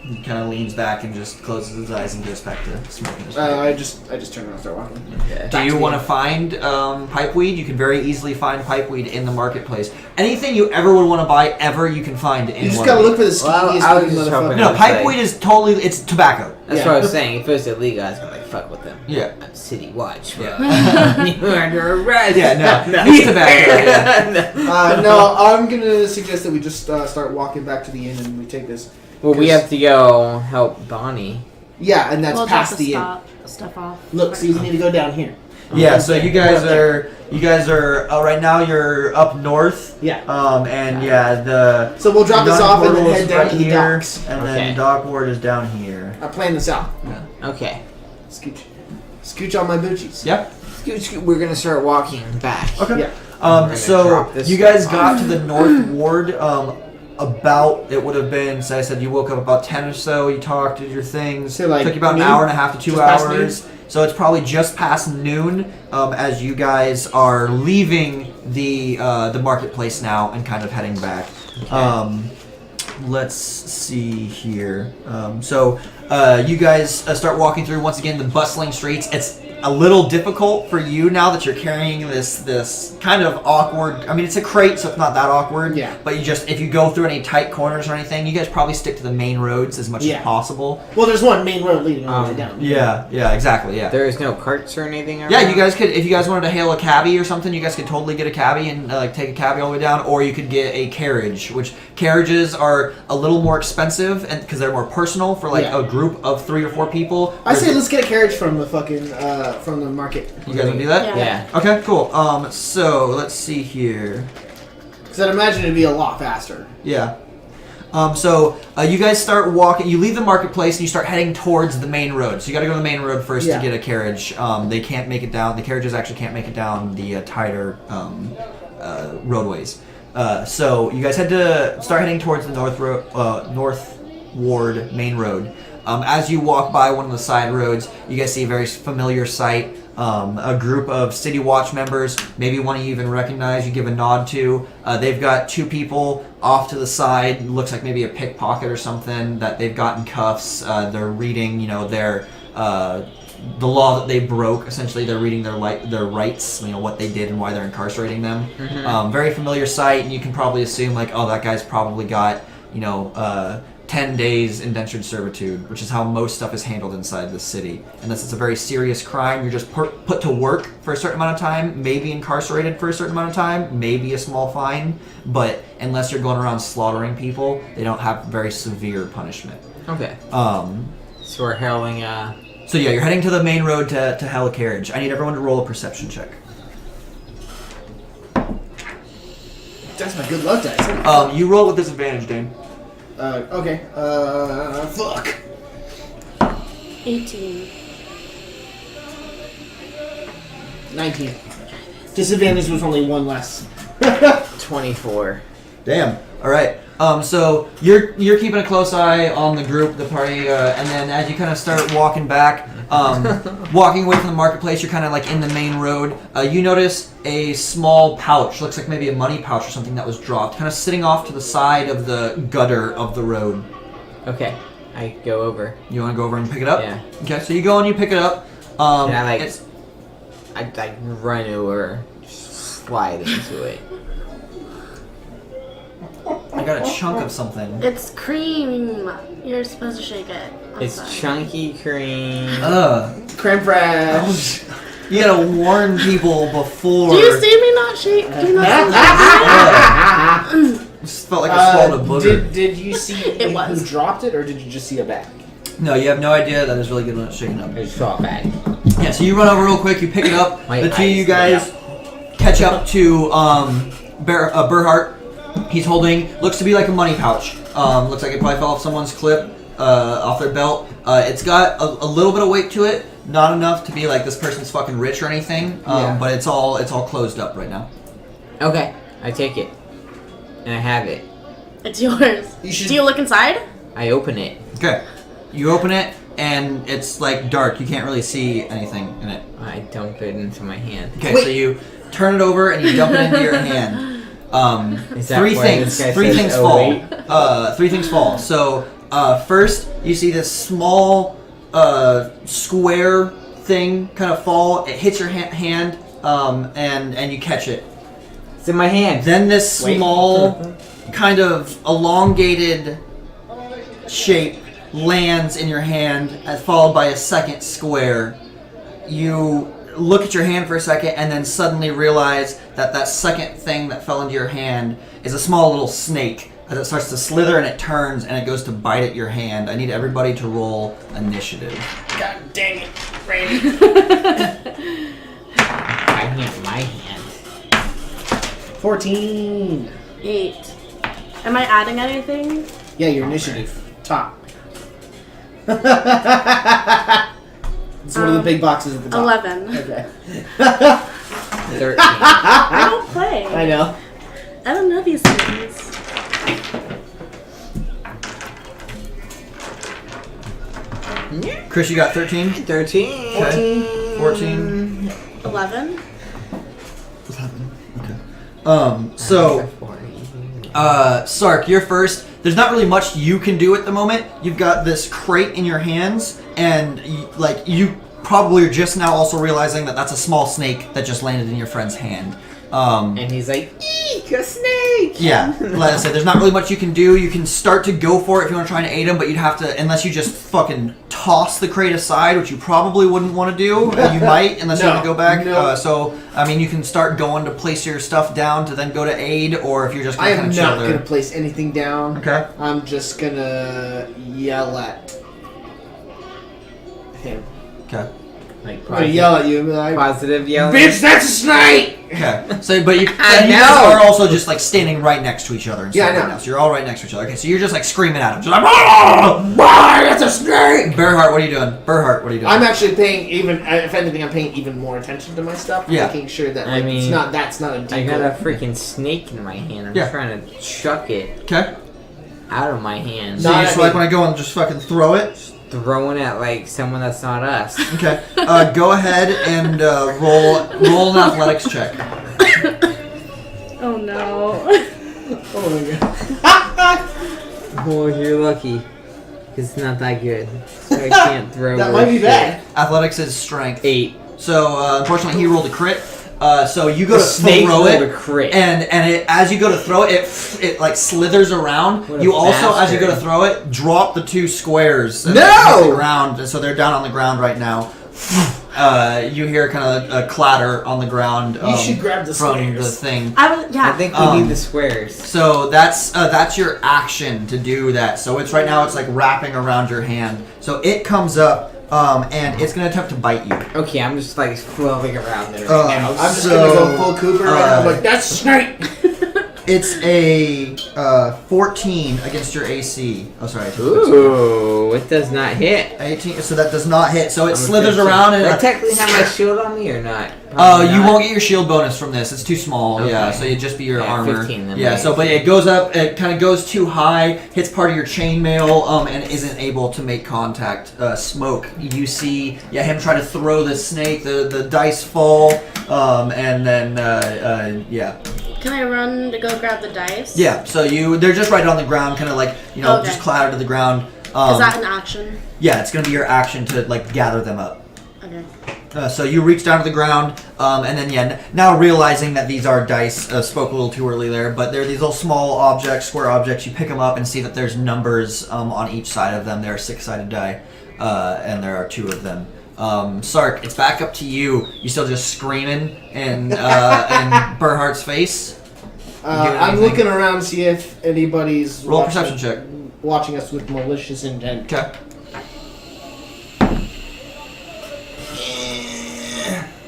He kind of leans back and just closes his eyes and goes back to smoking his pipe. I just turn around and start walking. Okay. Do you want to find pipeweed? You can very easily find pipeweed in the marketplace. Anything you ever would want to buy, you can find in. You just Waterdeep. gotta look for the Well, skinniest I was looking just hoping- motherfucker. No, It's pipeweed like- is totally it's tobacco. That's Yeah. what I was saying. If it was illegal, I was gonna like fuck with them. Yeah. I'm City Watch. Yeah. You are under arrest. Yeah, no, it's tobacco. Yeah. No, I'm gonna suggest that we just start walking back to the inn and we take this. Well, we have to go help Bonnie. Yeah, and that's We'll drop past the the inn. stuff off. Look, see, we need to go down here. Yeah, so you guys are right now you're up north. Yeah. And yeah, the So we'll drop this gun off and then portal is head down right to the here, docks. and Okay. then dock ward is down here. I plan this out. Okay. Scooch on my boochies. Yep. We're gonna start walking back. Okay. Yeah. gonna So drop this you guys stuff got to the north ward. About it would have been. So I said you woke up about 10 or so. You talked, did your things. So, like, took you about an noon? hour and a half to 2 Just past hours. So it's probably just past noon as you guys are leaving the marketplace now and kind of heading back. Let's see here. So you guys start walking through once again the bustling streets. It's a little difficult for you now that you're carrying this kind of awkward. I mean, it's a crate, so it's not that awkward. Yeah. But if you go through any tight corners or anything, you guys probably stick to the main roads as much Yeah. as possible. Well, there's one main road leading all the way down. Yeah, exactly. Yeah. There is no carts or anything around? Yeah, you guys could, if you guys wanted to hail a cabbie or something, you guys could totally get a cabbie and take a cabbie all the way down, or you could get a carriage, which carriages are a little more expensive and because they're more personal for like Yeah. a group of 3 or 4 people. I say let's get a carriage from the fucking from the market. You guys want to do that? Yeah. Yeah. Okay, cool. So let's see here. Because I'd imagine it'd be a lot faster. Yeah. So you guys start walking. You leave the marketplace and you start heading towards the main road. So you got to go to the main road first Yeah. to get a carriage. They can't make it down. The carriages actually can't make it down the tighter roadways. So you guys start heading towards the north ward main road. As you walk by one of the side roads, you guys see a very familiar sight. A group of City Watch members, maybe one you even recognize, you give a nod to. They've got 2 people off to the side, looks like maybe a pickpocket or something, that they've got in cuffs. They're reading, their the law that they broke. Essentially, they're reading their rights, what they did and why they're incarcerating them. Very familiar sight, and you can probably assume that guy's probably got 10 days indentured servitude, which is how most stuff is handled inside the city. Unless it's a very serious crime, you're just put to work for a certain amount of time, maybe incarcerated for a certain amount of time, maybe a small fine, but unless you're going around slaughtering people, they don't have very severe punishment. Okay. So we're hailing So yeah, you're heading to the main road to hail a carriage. I need everyone to roll a perception check. That's my good luck dice. You roll with disadvantage, Dane. Okay. Fuck. 18. 19. Disadvantage was only one less. 24. Damn. All right. So you're keeping a close eye on the group, the party, and then as you kind of start walking back, walking away from the marketplace, you're kind of like in the main road. You notice a small pouch, looks like maybe a money pouch or something that was dropped, kind of sitting off to the side of the gutter of the road. Okay, I go over. You want to go over and pick it up? Yeah. Okay, so you go and you pick it up. And I it's- run over, slide into it. I got a chunk of something. It's cream. You're supposed to shake it. I'm It's sorry. chunky cream. Creme fraiche. You gotta warn people before. Do you see me not shake? Do you not see me? Just felt like I swallowed a booger. Did you see It was. who dropped it, or did you just see a bag? No, you have no idea. That is really good when it's shaken up. It's shot back. Yeah, so you run over real quick, you pick it up. My The two of eyes you guys catch up to Berhart. He's holding, looks to be like a money pouch. Looks like it probably fell off someone's clip, off their belt. It's got a little bit of weight to it, not enough to be like this person's fucking rich or anything. Yeah. But it's all closed up right now. Okay, I take it. And I have it. It's yours. You should- Do you look inside? I open it. Okay, you open it and it's like dark. You can't really see anything in it. I dump it into my hand. Okay, Wait. so you turn it over and you dump it into your hand. Is that Three why things. this guy Three says, things "Oh, fall. wait"? Three things fall. So first, you see this small square thing kind of fall. It hits your hand, and you catch it. It's in my hand. Then this Wait. small, kind of elongated shape lands in your hand, followed by a second square. You look at your hand for a second and then suddenly realize that second thing that fell into your hand is a small little snake. As it starts to slither and it turns and it goes to bite at your hand. I need everybody to roll initiative. God dang it, Randy. I hit my hand. 14. 8. Am I adding anything? Yeah, your initiative. Top. It's one of the big boxes at the top. 11. Okay. 13. I don't play. I know. I don't know these things. Chris, you got 13? 13. Okay. 14. 11. Sark, you're first. There's not really much you can do at the moment. You've got this crate in your hands, and you probably are just now also realizing that that's a small snake that just landed in your friend's hand. And he's like, eek, a snake! Yeah, like I said, there's not really much you can do. You can start to go for it if you want to try and aid him, but you'd have to, unless you just fucking toss the crate aside, which you probably wouldn't want to do. You might, unless you want to go back. No. So, I mean, you can start going to place your stuff down to then go to aid, or if you're just I going to am kind of not chill going there. to place anything down. Okay. I'm just going to yell at him. Okay. Like, I'm going to yell at you and be like, positive yelling. bitch, that's a snake! Okay. So, but you, I and you know. guys are also just like standing right next to each other. And Yeah, stuff I right know. now. So you're all right next to each other. Okay. So you're just like screaming at him, just like, "Ah! That's a snake! Berhart, what are you doing? Berhart, what are you doing? I'm actually paying if anything, I'm paying even more attention to my stuff. Yeah. Making sure that I mean, that's not a decoy. I got a freaking snake in my hand. I'm Yeah. trying to chuck it Okay. out of my hand. So Not you just at like me. want to go and just fucking throw it. Throwing at like someone that's not us. Okay. Go ahead and roll an athletics check. Oh no. Oh my god. Oh, you're lucky. 'Cause it's not that good. So I can't throw. That worth might be shit. bad. Athletics is strength. 8. So unfortunately, he rolled a crit. So you go The to snake throw rolled it, a crit. and as you go to throw it, it like slithers around. What a You also, as you go to bastard. throw it, drop the 2 squares. And No! they hit the ground, and so they're down on the ground right now. You hear kind of a clatter on the ground. You should grab the from squares. the thing. I think we Um, need the squares. So that's your action to do that. So it's right now it's like wrapping around your hand. So it comes up and it's gonna attempt to bite you. Okay, I'm just like floating around there Um, right now. I'm just gonna go full Cooper and I'm like, that's a snake! It's a 14 against your AC. Oh sorry. Ooh, it does not hit. 18. So that does not hit. So it I'm slithers gonna- around and Do I technically have my shield on me or not? Oh, you won't get your shield bonus from this. It's too small. Okay. Yeah, so it'd just be your armor. 15 then, yeah, right. so but it goes up. It kind of goes too high, hits part of your chainmail, and isn't able to make contact. Smoke. You see, him try to throw the snake. The dice fall, and then yeah. Can I run to go grab the dice? Yeah. So they're just right on the ground, kind of like Okay. just clattered to the ground. Is that an action? Yeah, it's gonna be your action to like gather them up. Okay. So you reach down to the ground, and then now realizing that these are dice, spoke a little too early there, but they're these little small objects, square objects. You pick them up and see that there's numbers on each side of them. There are 6-sided die, and there are 2 of them. Sark, it's back up to you. You still just screaming in Berhart's face. I'm looking around to see if anybody's Roll a perception check. watching us with malicious intent. Okay.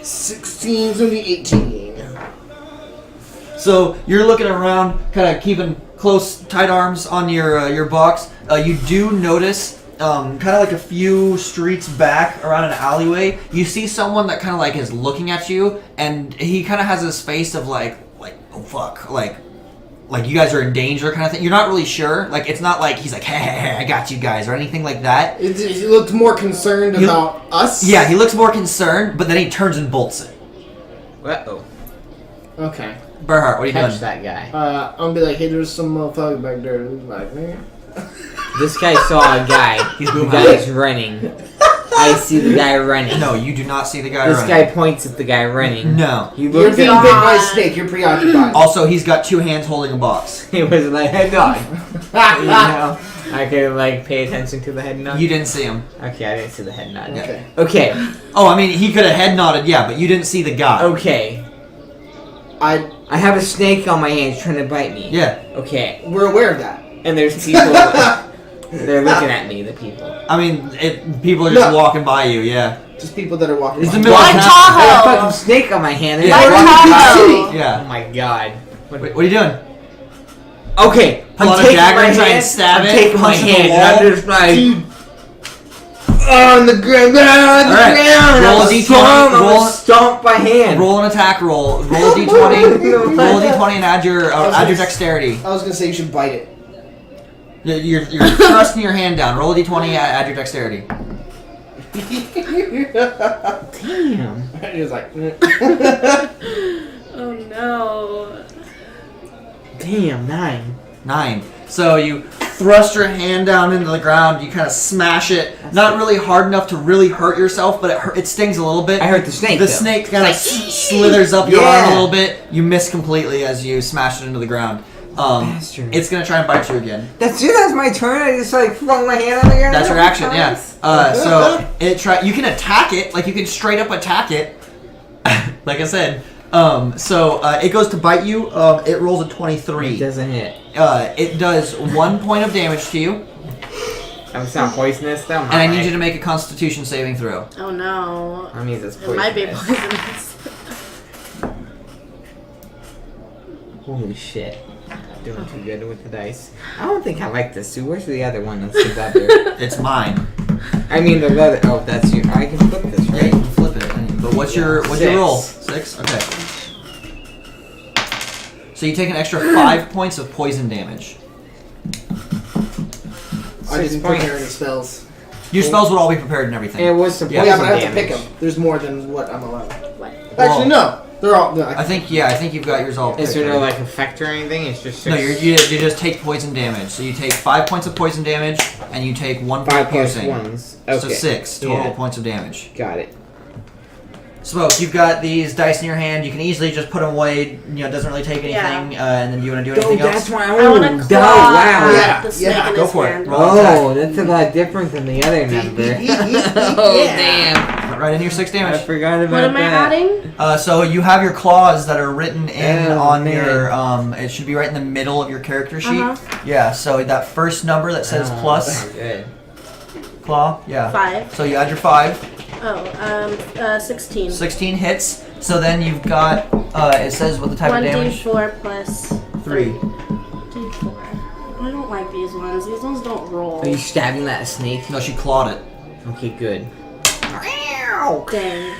16's gonna be 18. So you're looking around, kind of keeping close, tight arms on your box. You do notice, kind of like a few streets back around an alleyway, you see someone that kind of like is looking at you, and he kind of has this face of like oh fuck, like you guys are in danger kind of thing. You're not really sure. Like it's not like he's like hey, I got you guys or anything like that. He looked more concerned about us. Yeah, he looks more concerned, but then he turns and bolts it. Uh-oh. Okay. Berhart, what are you Catch doing? that guy. I'm gonna be like, hey, there's some motherfucker back there who's like, man. This guy saw a guy. He's The booming. guy's running. I see the guy running. No, you do not see the guy This running. guy points at the guy running. No. He You're looked being at bit by a snake. You're preoccupied. Also, he's got 2 hands holding a box. He was like, head nod. You know, I could like pay attention to the head nod. You didn't see him. Okay, I didn't see the head nod. Okay. Okay. Oh, I mean, he could have head nodded, yeah, but you didn't see the guy. Okay. I. I have a snake on my hands trying to bite me. Yeah. Okay. We're aware of that. And there's people. They're looking at me, the people. I mean, people are just No. walking by you, yeah. Just people that are walking. It's by. the middle of White town. I have a Tahoe! fucking snake on my hand. Yeah. They're We're in a walking big by. city. Oh Yeah. my god. What are you doing? Okay. Pull I'm out a taking dagger my and try and hand. stab I'm it, taking my punch the hand. And wall. I'm just like. Dude, On the ground. On the Alright, ground. roll a I'm D20, strong, I'm roll- gonna stomp my hand. Roll an attack roll. Roll a d20. Roll a d20 and add your dexterity. I was gonna say you should bite it. You're thrusting your hand down. Roll a d20, add your dexterity. Damn. He was like, Oh no. Damn, 9. 9. So you thrust your hand down into the ground. You kind of smash it. Not really hard enough to really hurt yourself, but it stings a little bit. I hurt the snake. The though. snake kind of slithers up your arm Yeah. a little bit. You miss completely as you smash it into the ground. Bastard. It's gonna try and bite you again. That's it. That's my turn. I just like flung my hand on the ground. That's your a couple action, yeah. times. So you can attack it, like you can straight up attack it. Like I said. So it goes to bite you. It rolls a It 23. doesn't hit. It does 1 point of damage to you, It's not poisonous though. and I need you to make a Constitution saving throw. Oh no. I mean, it's It might be poisonous. poisonous. Holy shit. Doing too good with the dice. I don't think I like this. So where's the other one? That's the leather. It's mine. I mean the leather. Oh, that's your. I can flip this, Yeah, you right? can flip it. But what's your Six. roll? 6. Okay. So you take an extra 5 points of poison damage. I didn't 6 prepare any points. spells. Your spells would all be prepared and everything. It was some Yeah. Yeah, poison but I have to damage. pick them. There's more than what I'm allowed. What? Actually, no. They're all. No, I think you've got yours all. Is picked, there no right? like effect or anything? It's just 6. No, you just take poison damage. So you take 5 points of poison damage, and you take 1 point 5 plus piercing. 1s. Okay. So 6 total Yeah. points of damage. Got it. Smoke, you've got these dice in your hand. You can easily just put them away. You know, it doesn't really take anything. And then do you want to do anything else? why I want to claw wow. Yeah, the snake yeah, in go his for it. hand. Roll. Oh, that's a lot different than the other number. Oh, damn. Right into your 6 I damage. forgot about What am I that. adding? So you have your claws that are written in Oh, on man. your. It should be right in the middle of your character sheet. Uh-huh. Yeah. So that first number that says Oh, plus that's good. claw. Yeah. 5. So you add your 5. 16. 16 hits. So then you've got. It says what the type of damage. 1d4 plus 3. d4. I don't like these ones. These ones don't roll. Are you stabbing that snake? No, she clawed it. Okay, good. Dang.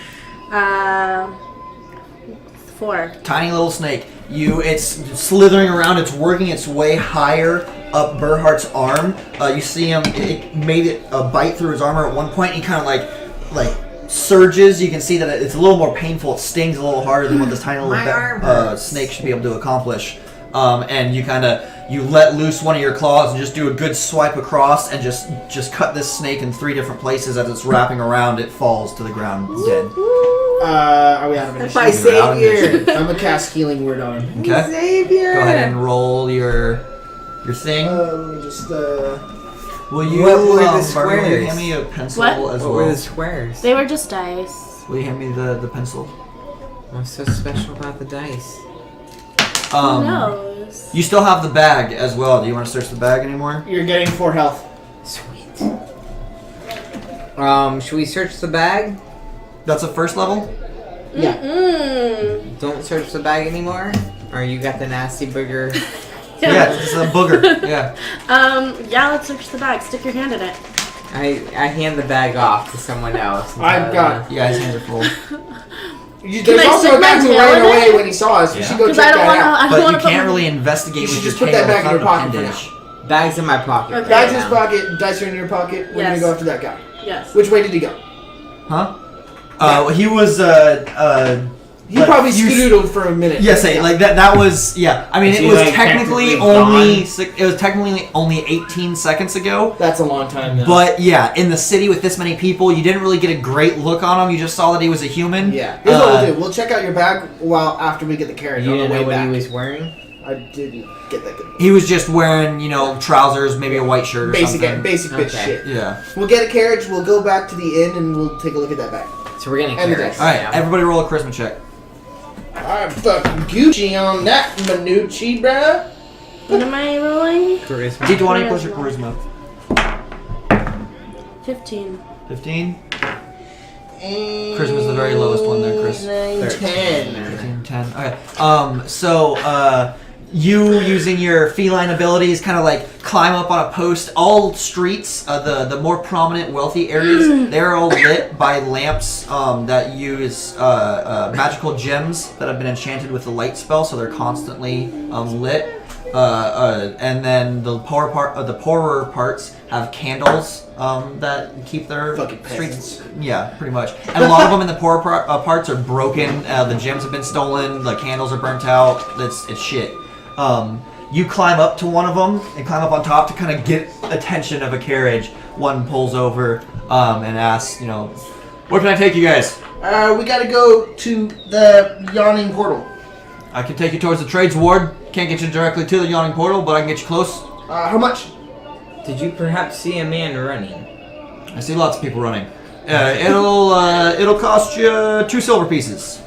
4. Tiny little snake. It's slithering around. It's working its way higher up Berhart's arm. You see him. It made it a bite through his armor at one point. He kind of like surges. You can see that it's a little more painful. It stings a little harder than what this tiny little snake should be able to accomplish. And you let loose one of your claws and just do a good swipe across and just cut this snake in 3 different places. As it's wrapping around, it falls to the ground dead. Are we out of initiative? My savior. I'm gonna cast healing word on him. Okay. Savior. Go ahead and roll your thing. Let me just Will you, What were the Barbara, will you squares? hand me a pencil What? as What well? were the squares? They were just dice. Will you hand me the pencil? What's so special about the dice? Who knows? You still have the bag as well. Do you want to search the bag anymore? You're getting 4 health. Sweet. Should we search the bag? That's a first level? Yeah. Don't search the bag anymore? Or you got the nasty booger? Yeah, it's a booger. Yeah. Yeah, let's search the bag. Stick your hand in it. I hand the bag off to someone else. I've got. You guys hands are full. There's I also stick a my guy who tail ran in away it? when he saw us. We Yeah. should go Because check I don't that want to. out. I don't But want you to put can't my- really investigate You with should your just put tail. that back in It's your not pocket for appendage. Bag's in my pocket. Okay. Bags in right his now. pocket, dice are in your pocket. We're Yes. gonna go after that guy. Yes. Which way did he go? Huh? He was He like, probably you- skedoodled for a minute. Yes, like that was yeah. I mean, Is it he, was like, technically technically only 18 seconds ago. That's a long time now. But yeah, in the city with this many people, you didn't really get a great look on him. You just saw that he was a human. Yeah. Here's what we'll do. We'll check out your bag after we get the carriage You on the didn't way know what back. he was wearing? I didn't get that good. He was just wearing, trousers, maybe a white shirt or Basic something. bitch Okay. shit. Yeah. We'll get a carriage, we'll go back to the inn, and we'll take a look at that bag. So we're getting And the carrots. dice. All right, everybody roll a charisma check. I'm fucking Gucci on that, Manucci, bruh. What am I rolling? Charisma. D20 plus your charisma. 15. 15. Charisma's the very lowest one there, Chris. 10. 15, 10. Okay. You using your feline abilities, kind of like climb up on a post. All streets, the more prominent, wealthy areas, they're all lit by lamps that use magical gems that have been enchanted with the light spell, so they're constantly lit. And then the poorer parts have candles that keep their Fucking streets. Yeah, pretty much. And a lot of them in the poorer parts are broken. The gems have been stolen. The candles are burnt out. It's shit. You climb up to one of them and climb up on top to kind of get attention of a carriage. One pulls over and asks, where can I take you guys? We gotta go to the yawning portal. I can take you towards the trades ward. Can't get you directly to the yawning portal, but I can get you close. How much? Did you perhaps see a man running? I see lots of people running. It'll cost you 2 silver pieces.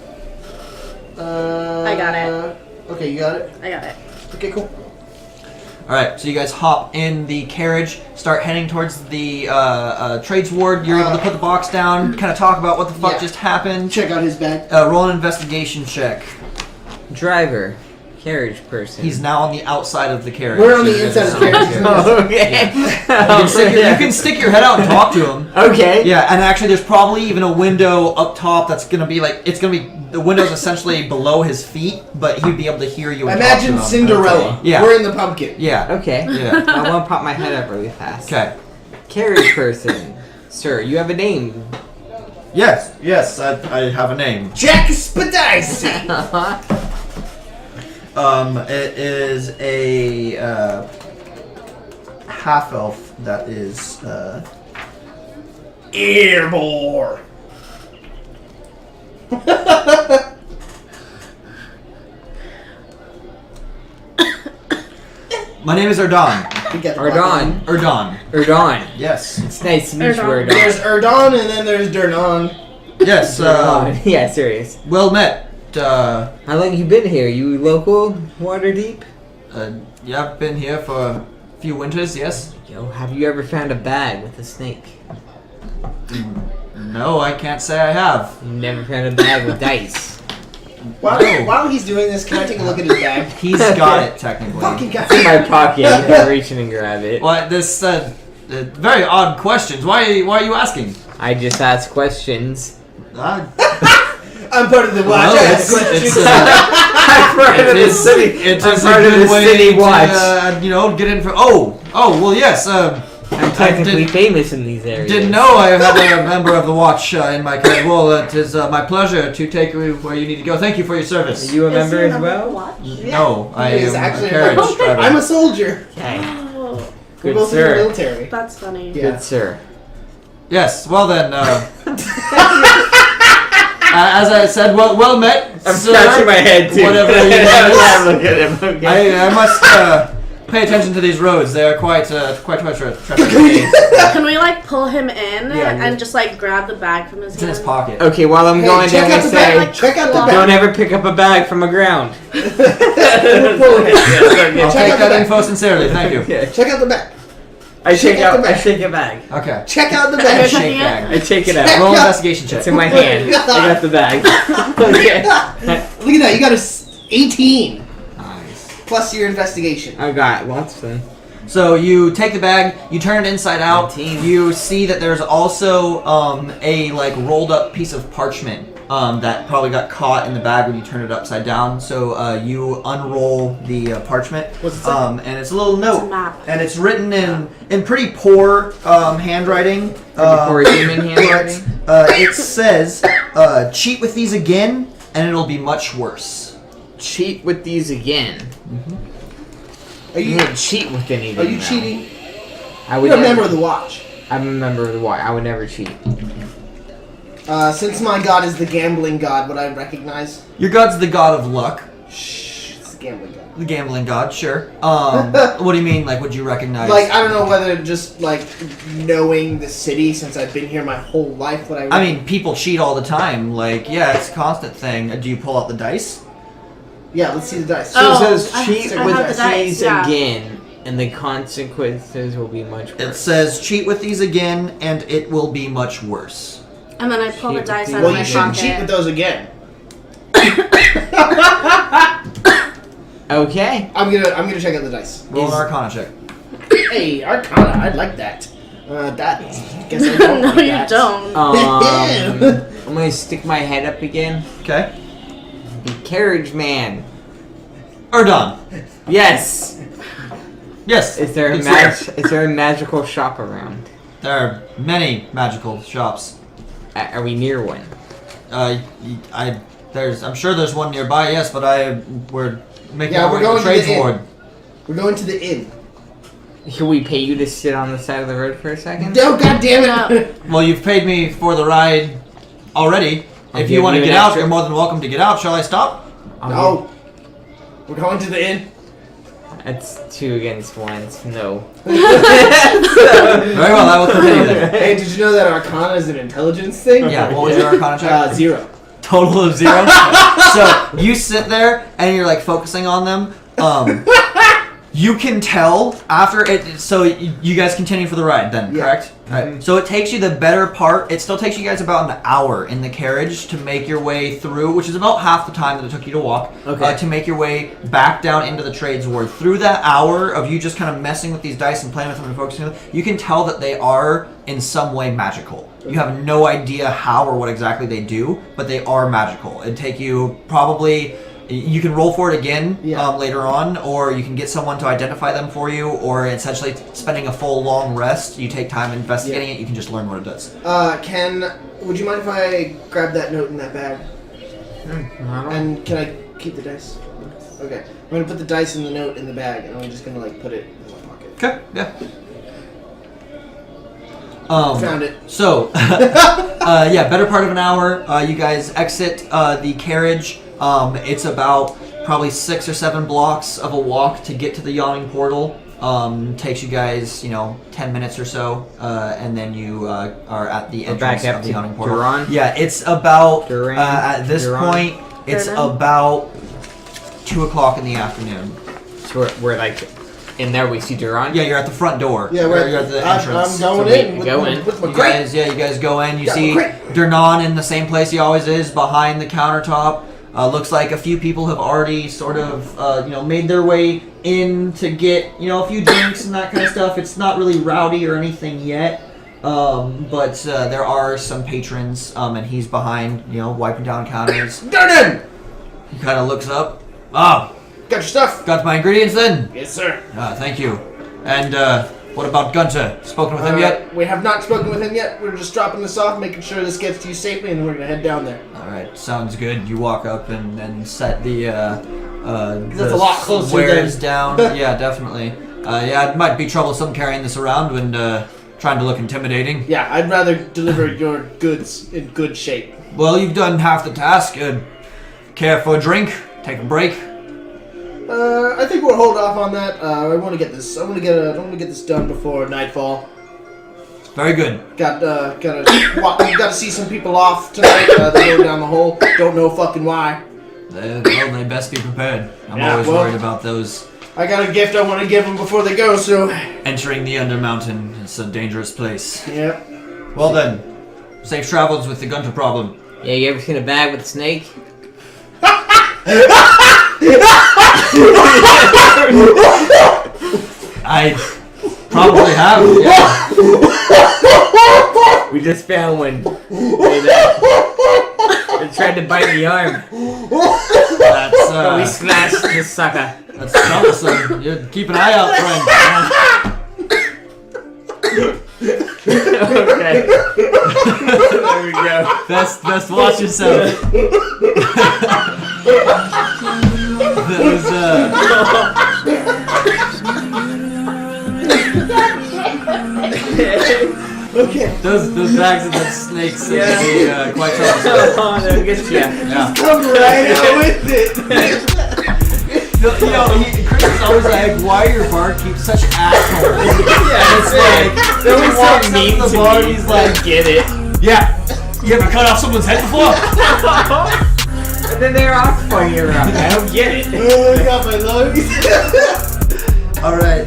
I got it. Okay, you got it? I got it. Okay, cool. Alright, so you guys hop in the carriage, start heading towards the trades ward. You're able to put the box down, kind of talk about what the fuck Yeah. just happened. Check out his bag. Roll an investigation check. Driver. Carriage person. He's now on the outside of the carriage. We're on the You guys inside of the are carriage. Okay. You can stick your head out and talk to him. Okay. Yeah, and actually there's probably even a window up top that's gonna be the window's essentially below his feet, but he'd be able to hear you and Imagine talk to him. Cinderella. Okay. Yeah. We're in the pumpkin. Yeah. Okay. Yeah. I want to pop my head up really fast. Okay. Carriage person. Sir, you have a name. Yes, I have a name. Jack Spadice! It is a half elf that is Earbore. My name is Erdon. We got the Ardon. Erdon. Erdon. Yes. It's nice to meet you, Erdon. Erdon. There's Erdon and then there's Dernon. Yes. Erdon. Yeah, serious. Well met. How long you been here? You local? WaterDeep? Yeah, I've been here for a few winters. Yes. Yo, have you ever found a bag with a snake? No, I can't say I have. You never found a bag with dice. While he's doing this, can I take a look at his bag? He's got it technically. Fucking guy. It's in my pocket. You can reach in and grab it. Well, this very odd questions. Why are you asking? I just ask questions. I'm part of the watch. Well, I ask questions. I'm part of the city. It's I'm a part of good the way city to, watch. get in for. Oh, well, yes. I'm technically famous in these areas. Didn't know I had a member of the watch in my carriage. Well, it is my pleasure to take you where you need to go. Thank you for your service. Are you a Is member he a as member of the well? watch? No, I He is am actually a carriage a- driver. I'm a soldier. Okay. Oh, We're Good both in sir. the military. that's funny. Yeah. Good sir. Yes, well then, as I said, well met, I'm sir. scratching my head too. Whatever you I'm want. looking at him. Okay. I must pay attention to these roads. They are quite treacherous. Can we like pull him in Yeah, and just like grab the bag from his It's in his hand? pocket. Okay, while I'm Hey, going check down, out I the bag. say, Check out the Don't bag. don't ever pick up a bag from the ground. We're pulling it. I'll Check take out that the bag. info sincerely. Thank you. Okay. Check out the bag. I Check take out out. the I bag. shake a bag. Okay. Check out the You're bag. Shake taking it? bag. I take it out. Roll Yeah. investigation check. It's in my hand. I got the bag. Okay. Look at that. You got a 18 Nice. plus your investigation. I got lots of them. So you take the bag, you turn it inside out. 19. You see that there's also a like rolled up piece of parchment that probably got caught in the bag when you turn it upside down. So you unroll the parchment, What's it say? and it's a little note, a map. and it's written in pretty poor handwriting. Before human handwriting. It says, "Cheat with these again, and it'll be much worse." Cheat with these again. Are You you can't cheat with anything. are you now. cheating? I would You're a never. member of the watch. I'm a member of the watch. I would never cheat. Since my god is the gambling god, would I recognize? Your god's the god of luck, Shh, it's the gambling god. the gambling god. Sure. What do you mean? Like, would you recognize? Like, I don't know whether just like knowing the city since I've been here my whole life, would I? I mean, people cheat all the time. Like, yeah, it's a constant thing. Do you pull out the dice? yeah. Let's see the dice. Oh, So it says I- cheat I with have the dice, these yeah. again, and the consequences will be much worse. It says cheat with these again, and it will be much worse. And then I pull the Cheat dice with out well, of my you shouldn't pocket. cheat with those again. Okay. I'm gonna check out the dice. Roll an Arcana check. Hey, Arcana, I'd like that. That guess I don't No, like you that. don't. I'm gonna stick my head up again. Okay. The carriage man. Erdon. Yes. Yes. Is there a good sir. is there a magical shop around? There are many magical shops. Are we near one? I'm sure there's one nearby. Yes, but we're making Yeah, our we're way to going the to the trades inn. ward. We're going to the inn. Can we pay you to sit on the side of the road for a second? Oh, god damn it! Well, you've paid me for the ride already. I'll If give you want to you get an out, extra- you're more than welcome to get out. Shall I stop? No. We're going to the inn. That's 2 against 1. No. Very well, I will continue then. Hey, did you know that Arcana is an intelligence thing? Yeah, what was your Arcana check? 0. Total of 0. So you sit there and you're like focusing on them. You can tell after it. So you guys continue for the ride then, Yeah. correct? Right. So it takes you the better part. It still takes you guys about an hour in the carriage to make your way through, which is about half the time that it took you to walk. Okay. To make your way back down into the trades ward. Through that hour of you just kind of messing with these dice and playing with them and focusing on them, you can tell that they are in some way magical. You have no idea how or what exactly they do, but they are magical. It'd take you probably. You can roll for it again later on, or you can get someone to identify them for you, or essentially spending a full long rest. You take time investigating it, you can just learn what it does. Would you mind if I grab that note in that bag? Hmm, And can I keep the dice? Okay. I'm gonna put the dice in the note in the bag, and I'm just gonna like put it in my pocket. Okay, yeah. Found it. So, yeah, better part of an hour. You guys exit the carriage. It's about probably 6 or 7 blocks of a walk to get to the yawning portal. Takes you guys, 10 minutes or so, and then you are at the entrance back up of the to yawning portal. Duran? Yeah, it's about Duran? at this Duran? point. It's Duran? about 2 o'clock in the afternoon. So we're like in there. We see Duran. Yeah, you're at the front door. Yeah, you're at the entrance. I'm going So we in. With, go my, in. with my You crate. guys, you guys go in. You Yeah, see great. Dernan in the same place he always is, behind the countertop. Looks like a few people have already sort of, made their way in to get, a few drinks and that kind of stuff. It's not really rowdy or anything yet. But there are some patrons, and he's behind, wiping down counters. Durden! He kind of looks up. Ah, Got your stuff? got my ingredients then? Yes, sir. Thank you. And what about Gunter? Spoken with him yet? We have not spoken with him yet. We're just dropping this off, making sure this gets to you safely, and we're gonna head down there. All right, sounds good. You walk up and set the That's a lot closer wares than- down. Yeah, definitely. Yeah, it might be troublesome carrying this around when trying to look intimidating. Yeah, I'd rather deliver your goods in good shape. Well, you've done half the task. Care for a drink? Take a break? I think we'll hold off on that. I want to get this. I want to get this done before nightfall. Very good. Gotta see some people off tonight. They're going down the hole. Don't know fucking why. Well, they best be prepared. I'm Yeah, always well- worried about those I got a gift I want to give them before they go. So. entering the Undermountain. It's a dangerous place. Yep. Well then, safe travels with the Gunter problem. Yeah, you ever seen a bag with a snake? I probably have. Yeah. We just found one. They tried to bite the arm. That's We slashed the sucker. that's troublesome. You keep an eye out, friend. Okay. There we go. Best watch yourself. That was Okay. those bags of that snakes seem to be quite troublesome. Oh, they'll get you. Yeah. Come right out with it. Chris is always like, "Why your barkeep such assholes?" Yeah, It's like they're he always walks so up mean to the to bar, me. he's like, Get it. "Yeah, you ever cut off someone's head before?" And then they're off pointing around. I don't get it. Oh, I got my lungs. All right.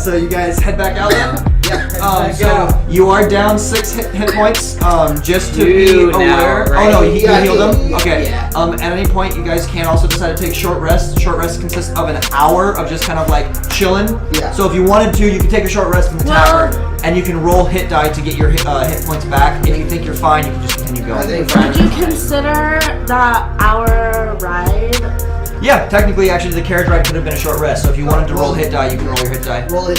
So you guys head back out then. Yeah. So you are down 6 hit points. Just to You be now, aware. right? Oh no, he Yeah, healed them. yeah. Okay. Yeah. At any point, you guys can also decide to take short rest. Short rest consists of an hour of just kind of like chilling. Yeah. So if you wanted to, you can take a short rest from the Well- tavern, and you can roll hit die to get your hit points back. If you think you're fine, you can just continue going. I think Would you consider the hour ride? Yeah, technically, actually, the carriage ride could have been a short rest. So if you wanted to roll hit die, you can roll your hit die. roll it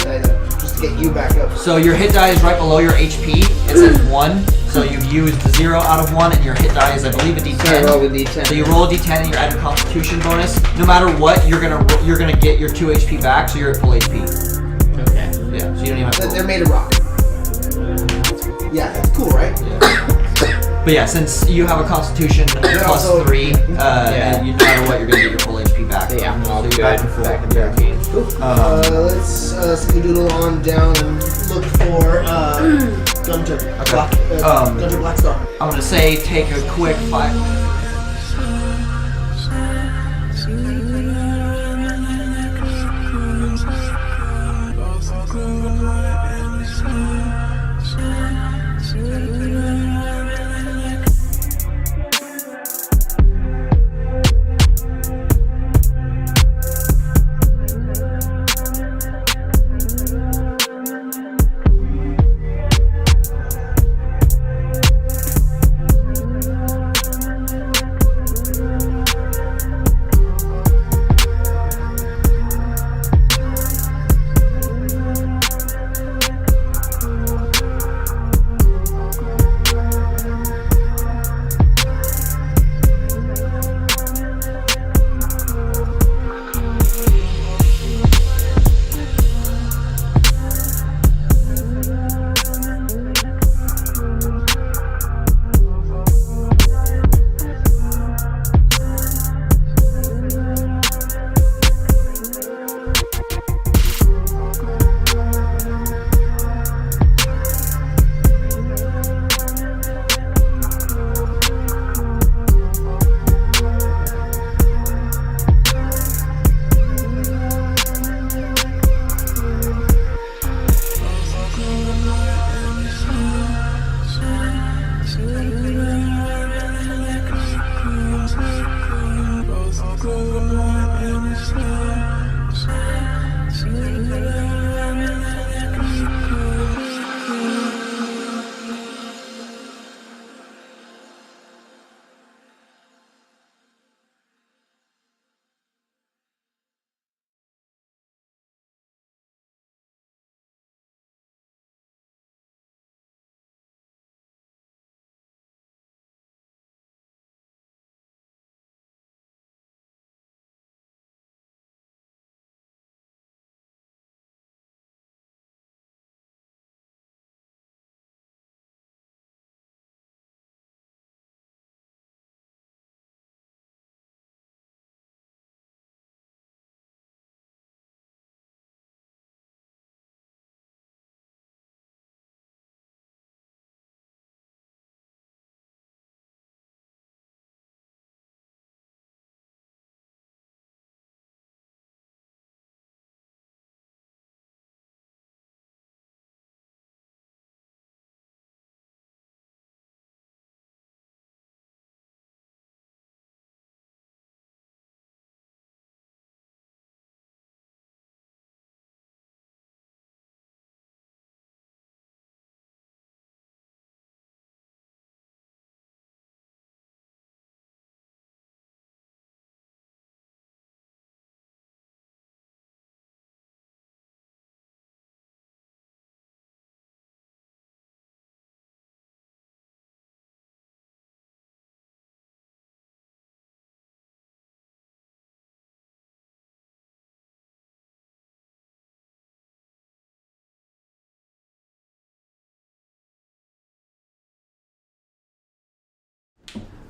just to get you back up. So your hit die is right below your HP. It says 1. So you've used 0 out of 1, and your hit die is, I believe, a D10. So I roll with D10. So you roll a D10 and you're adding Constitution bonus. No matter what, you're gonna get your 2 HP back, so you're at full HP. Okay. Yeah. So you don't even have to roll. They're made of rock. Yeah, that's cool, right? But yeah, since you have a Constitution plus also- 3, and no matter what, you're gonna get your full HP back. Yeah, I'm all So good. you're back to full. Back in 13. Let's skedadoodle on down and look for Gunter. Gunter Blackstar. I'm gonna say take a quick 5.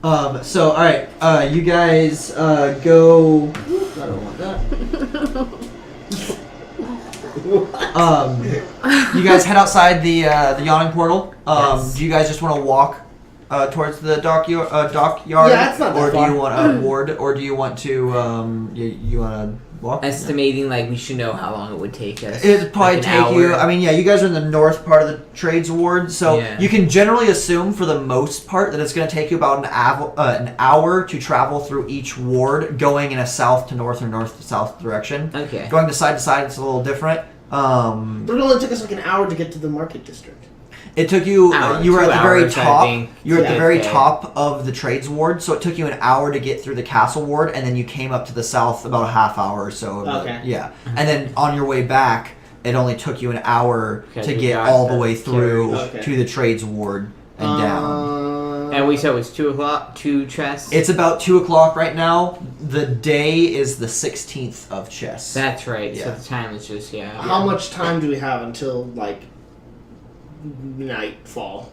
So, all right, you guys go. I don't want that. You guys head outside the yawning portal. Yes. Do you guys just want to walk towards the dockyard? Yeah, it's not that or do far. you want a ward? Or do you want to you want to walk? Estimating like we should know how long it would take us. It'd probably like take an you. hour. I mean, yeah, you guys are in the north part of the trades ward, so Yeah. you can generally assume for the most part that it's going to take you about an hour to travel through each ward, going in a south to north or north to south direction. Okay. Going to side, it's a little different. But it only took us like an hour to get to the market district. It took you. Hour, You were at 2 the very hours, I top. think. You were at the Yeah. very Okay. top of the trades ward, so it took you an hour to get through the castle ward, and then you came up to the south about a half hour or so. Okay. Yeah, and then on your way back, it only took you an hour Okay, to we get got all the the way through Okay. to the trades ward and down. And we said it was 2 o'clock, 2 chests. It's about 2 o'clock right now. The day is the 16th of chess. That's right. Yeah. So the time is just How much time do we have until like nightfall?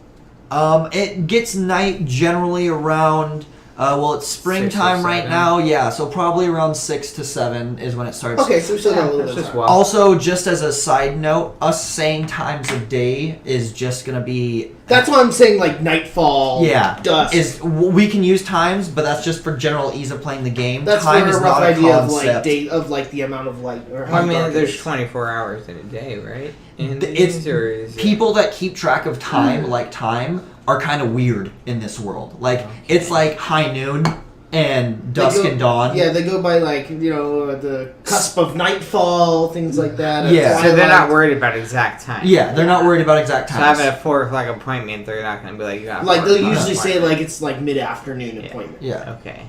It gets night generally around. It's springtime 6 or right 7. now. Yeah, so probably around 6 to 7 is when it starts. Okay, so we still got a little That's bit of just time. wild. Also, just as a side note, us saying times of day is just gonna be. That's why I'm saying like nightfall. Yeah, Dusk. we can use times, but that's just for general ease of playing the game. That's Time for is a rough not a idea of like concept. date of like the amount of light or how Well, I mean, dark it there's is. 24 hours in a day, right? In It's these, or is it- People that keep track of time, like time, are kind of weird in this world. Like it's like high noon and They dusk go- and dawn. Yeah, they go by like the cusp of nightfall, things like that. Yeah. So they're not twilight. worried about exact time. Yeah, they're not worried about exact So times. having a 4 o'clock appointment, they're not going to be like, you got a Like 4 they'll o'clock usually say appointment. like it's like mid-afternoon appointment. Yeah. Okay.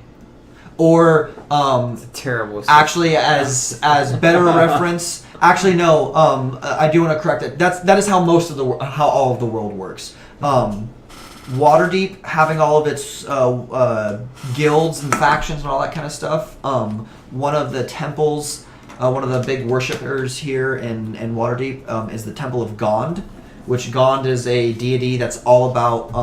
Or It's a terrible. actually as better a reference. Actually, no. I do want to correct it. That is how most of how all of the world works. WaterDeep having all of its guilds and factions and all that kind of stuff. One of the temples, one of the big worshippers here in WaterDeep is the Temple of Gond, which Gond is a deity that's all about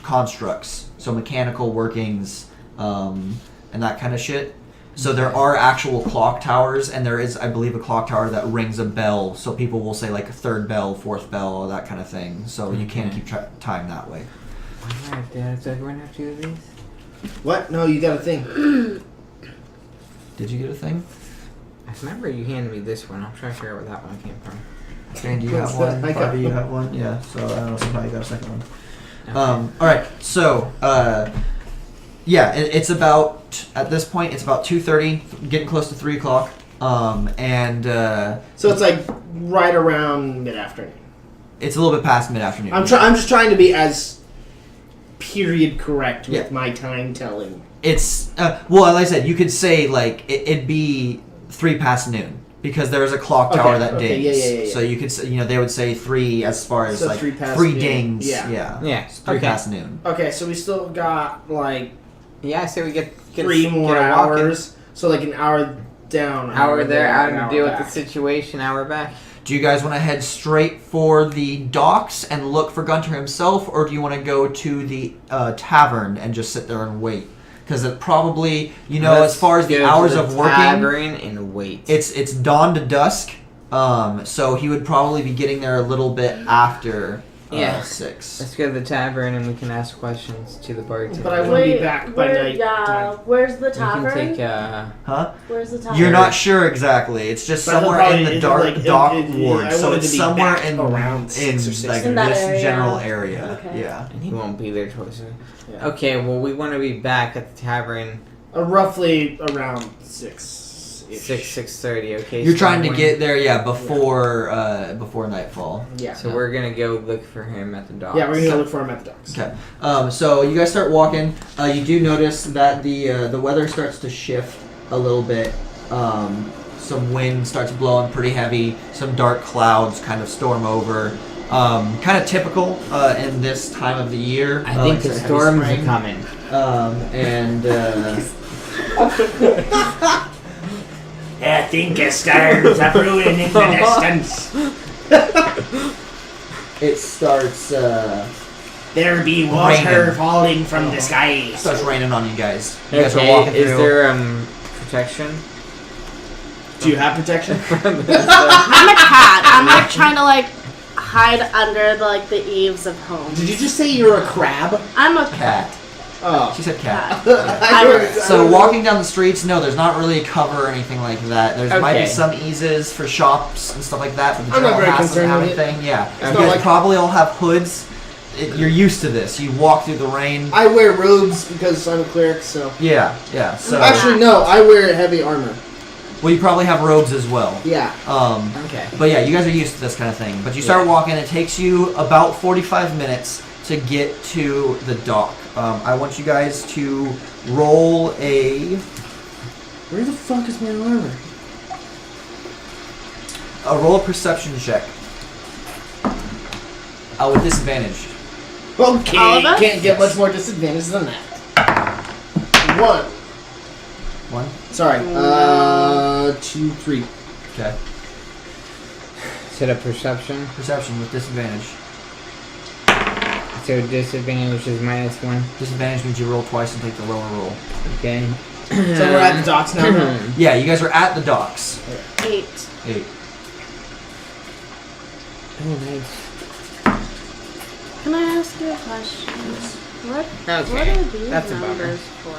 constructs, so mechanical workings and that kind of shit. So there are actual clock towers, and there is, I believe, a clock tower that rings a bell. So people will say like a third bell, fourth bell, that kind of thing. So you can keep time that way. Alright, does everyone have to do these? What? No, you got a thing. Did you get a thing? I remember you handed me this one. I'm trying to figure out where that one came from. Shane, do you What's have one? that? I got Bobby, you one. have one? Yeah, so I don't know, somehow you got a second one. Okay. Alright, so, yeah, it's about, at this point, it's about 2:30, getting close to 3 o'clock, and So it's like right around mid-afternoon. it's a little bit past mid-afternoon. I'm just trying to be as period correct with Yeah. my time telling. It's, well, like I said, you could say, like, it'd be 3 past noon. Because there is a clock Okay, tower that okay, dings. yeah. So you could say, they would say 3 as far as So like 3 past 3 noon. dings. Yeah. Yeah, 3 okay. past noon. Okay, so we still got like Yeah, I say we get 3 more get a walk-in. hours. So like an hour down, Hour there, an hour hour to deal back. with the situation, hour back. Do you guys want to head straight for the docks and look for Gunter himself, or do you want to go to the tavern and just sit there and wait? Because it probably, as far as the hours of working, tavern and wait. it's dawn to dusk. So he would probably be getting there a little bit after Yeah. 6. Let's go to the tavern and we can ask questions to the bartender. But I wanna be back by night time. Where's the We can tavern? take Huh? Where's the tavern? You're not sure exactly. It's just But he'll somewhere probably- in the it's dark like- dock I ward. So wanted it's to be somewhere back in around 6 or 6. like In that this area. general area. Okay. Yeah. and he won't be there till soon. Yeah. Okay, well we want to be back at the tavern Roughly around 6. 6:30. Okay. You're so trying to when- get there, before nightfall. Yeah. So we're gonna go look for him at the docks. Yeah, we're gonna look for him at the docks. Okay. So you guys start walking. You do notice that the weather starts to shift a little bit. Some wind starts blowing pretty heavy. Some dark clouds kind of storm over. Kind of typical in this time of the year. I think the it's a heavy storms are spring. coming. I think the stars are brewing in the distance. It starts There be Raining. water falling from the sky. It starts raining on you guys. You guys are Okay, walking is through. there protection? Do you have protection? I'm a cat. I'm like trying to like hide under the eaves of home. Did you just say you're a crab? I'm a cat. Oh. She said cat. So walking down the streets, no, there's not really a cover or anything like that. There's might be Okay. some eases for shops and stuff like that, but the I'm not general very house doesn't concerned have with it. anything. Yeah, It's you not guys like- probably all have hoods. You're used to this. You walk through the rain. I wear robes because I'm a cleric, so. Yeah. So Actually, no, I wear heavy armor. well, you probably have robes as well. Yeah. Okay. But yeah, you guys are used to this kind of thing. But you start walking. It takes you about 45 minutes to get to the dock. I want you guys to roll a Where the fuck is my armor? roll a perception check. With disadvantage. Okay, All of us? can't get much more disadvantage than that. 1. 1. Sorry. 2, 3. Okay. Set up perception. Perception with disadvantage. So disadvantage is -1. Disadvantage means you roll twice and take the lower roll. Okay. So we're at the docks now. Yeah, you guys are at the docks. 8. 8. Oh, nice. Can I ask you a question? What Okay, are these that's a bummer. numbers for?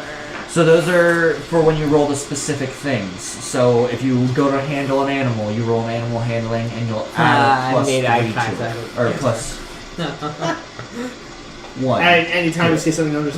So those are for when you roll the specific things. So if you go to handle an animal, you roll an animal handling, and you'll add I plus made 3 eye to it. contact. Or plus 1. Anytime you say something numbers.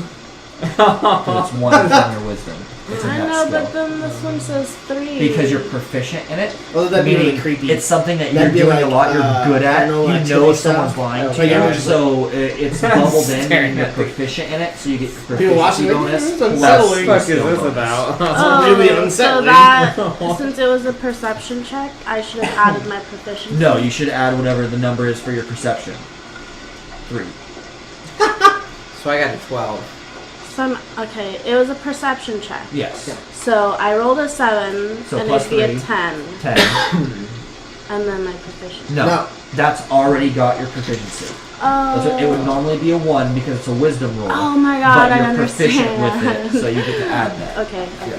Because it's 1 from your wisdom. It's a I net know, skill. but then this one says 3. Because you're proficient in it. Well, that'd be meaning really creepy. It's something that you're That'd be doing like, a lot. You're good at. I don't know, You activity know if stuff. someone's lying Oh, to yeah, you. I'm just So it's bubbled in, Staring and you're at the- proficient in it. So you get your People watching proficiency like, bonus. "This is plus unsettling." your What the fuck is skill this bonus. about? Oh, really so unsettling. that since it was a perception check, I should have added my proficiency. No, you should add whatever the number is for your perception. 3. So I got a 12. Okay, it was a perception check. Yes. So I rolled a 7, So and plus it'd be a 3. 10, 10. and then my proficiency. No, No. that's already got your proficiency. Oh. It would normally be a 1 because it's a wisdom roll. Oh my god, but I you're understand. proficient with it, so you get to add that. Okay. Yeah.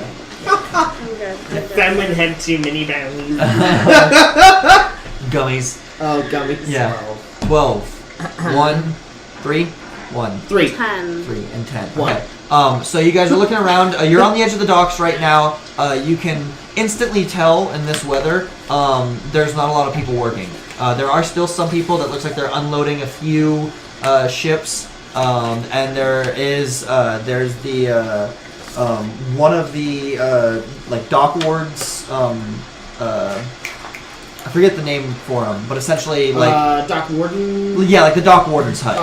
I'm good. I'm good. Femin had too many bounties. Gummies. Oh, gummies. Yeah. 12. 1, 3, 1. 3. 10. 3 and 10. One. Okay. So you guys are looking around. You're on the edge of the docks right now. You can instantly tell in this weather there's not a lot of people working. There are still some people that looks like they're unloading a few ships, and there's the one of the like dock wards. I forget the name for them, but essentially like Doc Warden. yeah, like the dock warden's hut.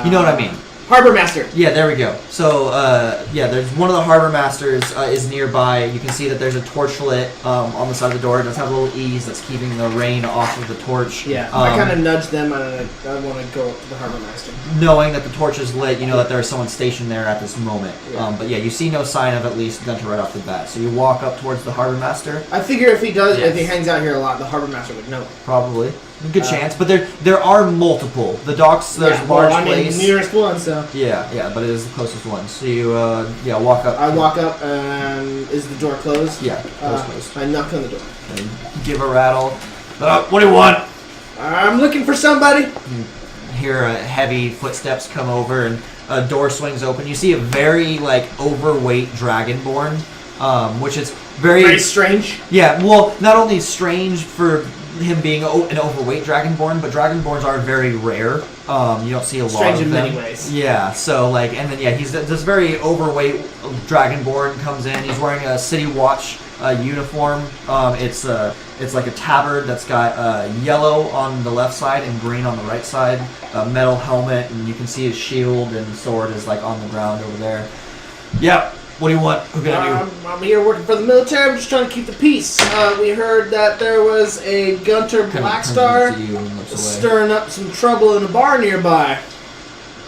You know what I mean? Harbor Master. Yeah, there we go. So, yeah, there's one of the harbor masters is nearby. You can see that there's a torch lit on the side of the door. It does have a little ease that's keeping the rain off of the torch. Yeah, I kind of nudged them. I want to go up to the Harbor Master. Knowing that the torch is lit, you know that there's someone stationed there at this moment. Yeah. But yeah, you see no sign of at least Gunter right off the bat. So you walk up towards the harbor master. I figure if he does, if he Yes. hangs out here a lot, the Harbor Master would know. Probably. Good chance. But there are multiple. The docks, there's yeah, large well, I'm in place. the nearest one, so. Yeah, but it is the closest one. So you, yeah, walk up. I walk up, and is the door closed? Yeah, closed. I knock on the door. And give a rattle. What do you want? I'm looking for somebody. You hear heavy footsteps come over, and a door swings open. You see a very overweight dragonborn, which is Very strange. Yeah, well, not only strange for him being an overweight dragonborn, but dragonborns are very rare. You don't see a lot Strange of in them. many ways. Yeah, so and then he's this very overweight dragonborn comes in. He's wearing a city watch uniform. It's like a tabard that's got yellow on the left side and green on the right side. A metal helmet, and you can see his shield and sword is on the ground over there. Yeah. What do you want? Who can I do? I'm here working for the military. I'm just trying to keep the peace. We heard that there was a Gunter Kind of Blackstar turns to you and looks away. stirring up some trouble in a bar nearby.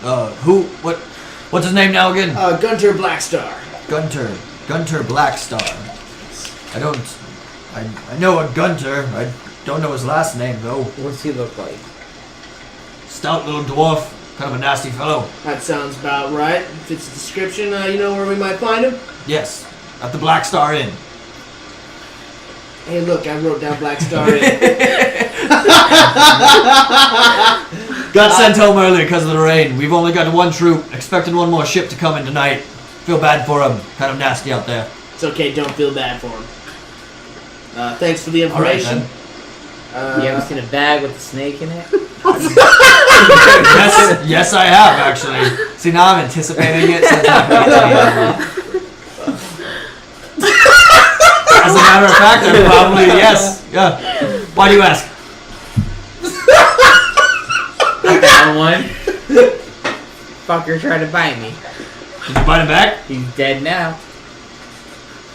What's his name now again? Gunter Blackstar. Gunter Blackstar. I know a Gunter. I don't know his last name though. What's he look like? Stout little dwarf. Kind of a nasty fellow. That sounds about right. Fits the description. You know where we might find him? Yes. At the Black Star Inn. Hey, look, I wrote down Black Star Inn. Got sent home early because of the rain. We've only got one troop. Expecting one more ship to come in tonight. Feel bad for him. Kind of nasty out there. It's okay, don't feel bad for him. Thanks for the information. You ever seen a bag with a snake in it? yes, I have actually. See, now I'm anticipating it. So it's not gonna be As a matter of fact, I'm probably yes. Yeah. Why do you ask? I got one. Fucker tried to bite me. Did you bite him back? He's dead now.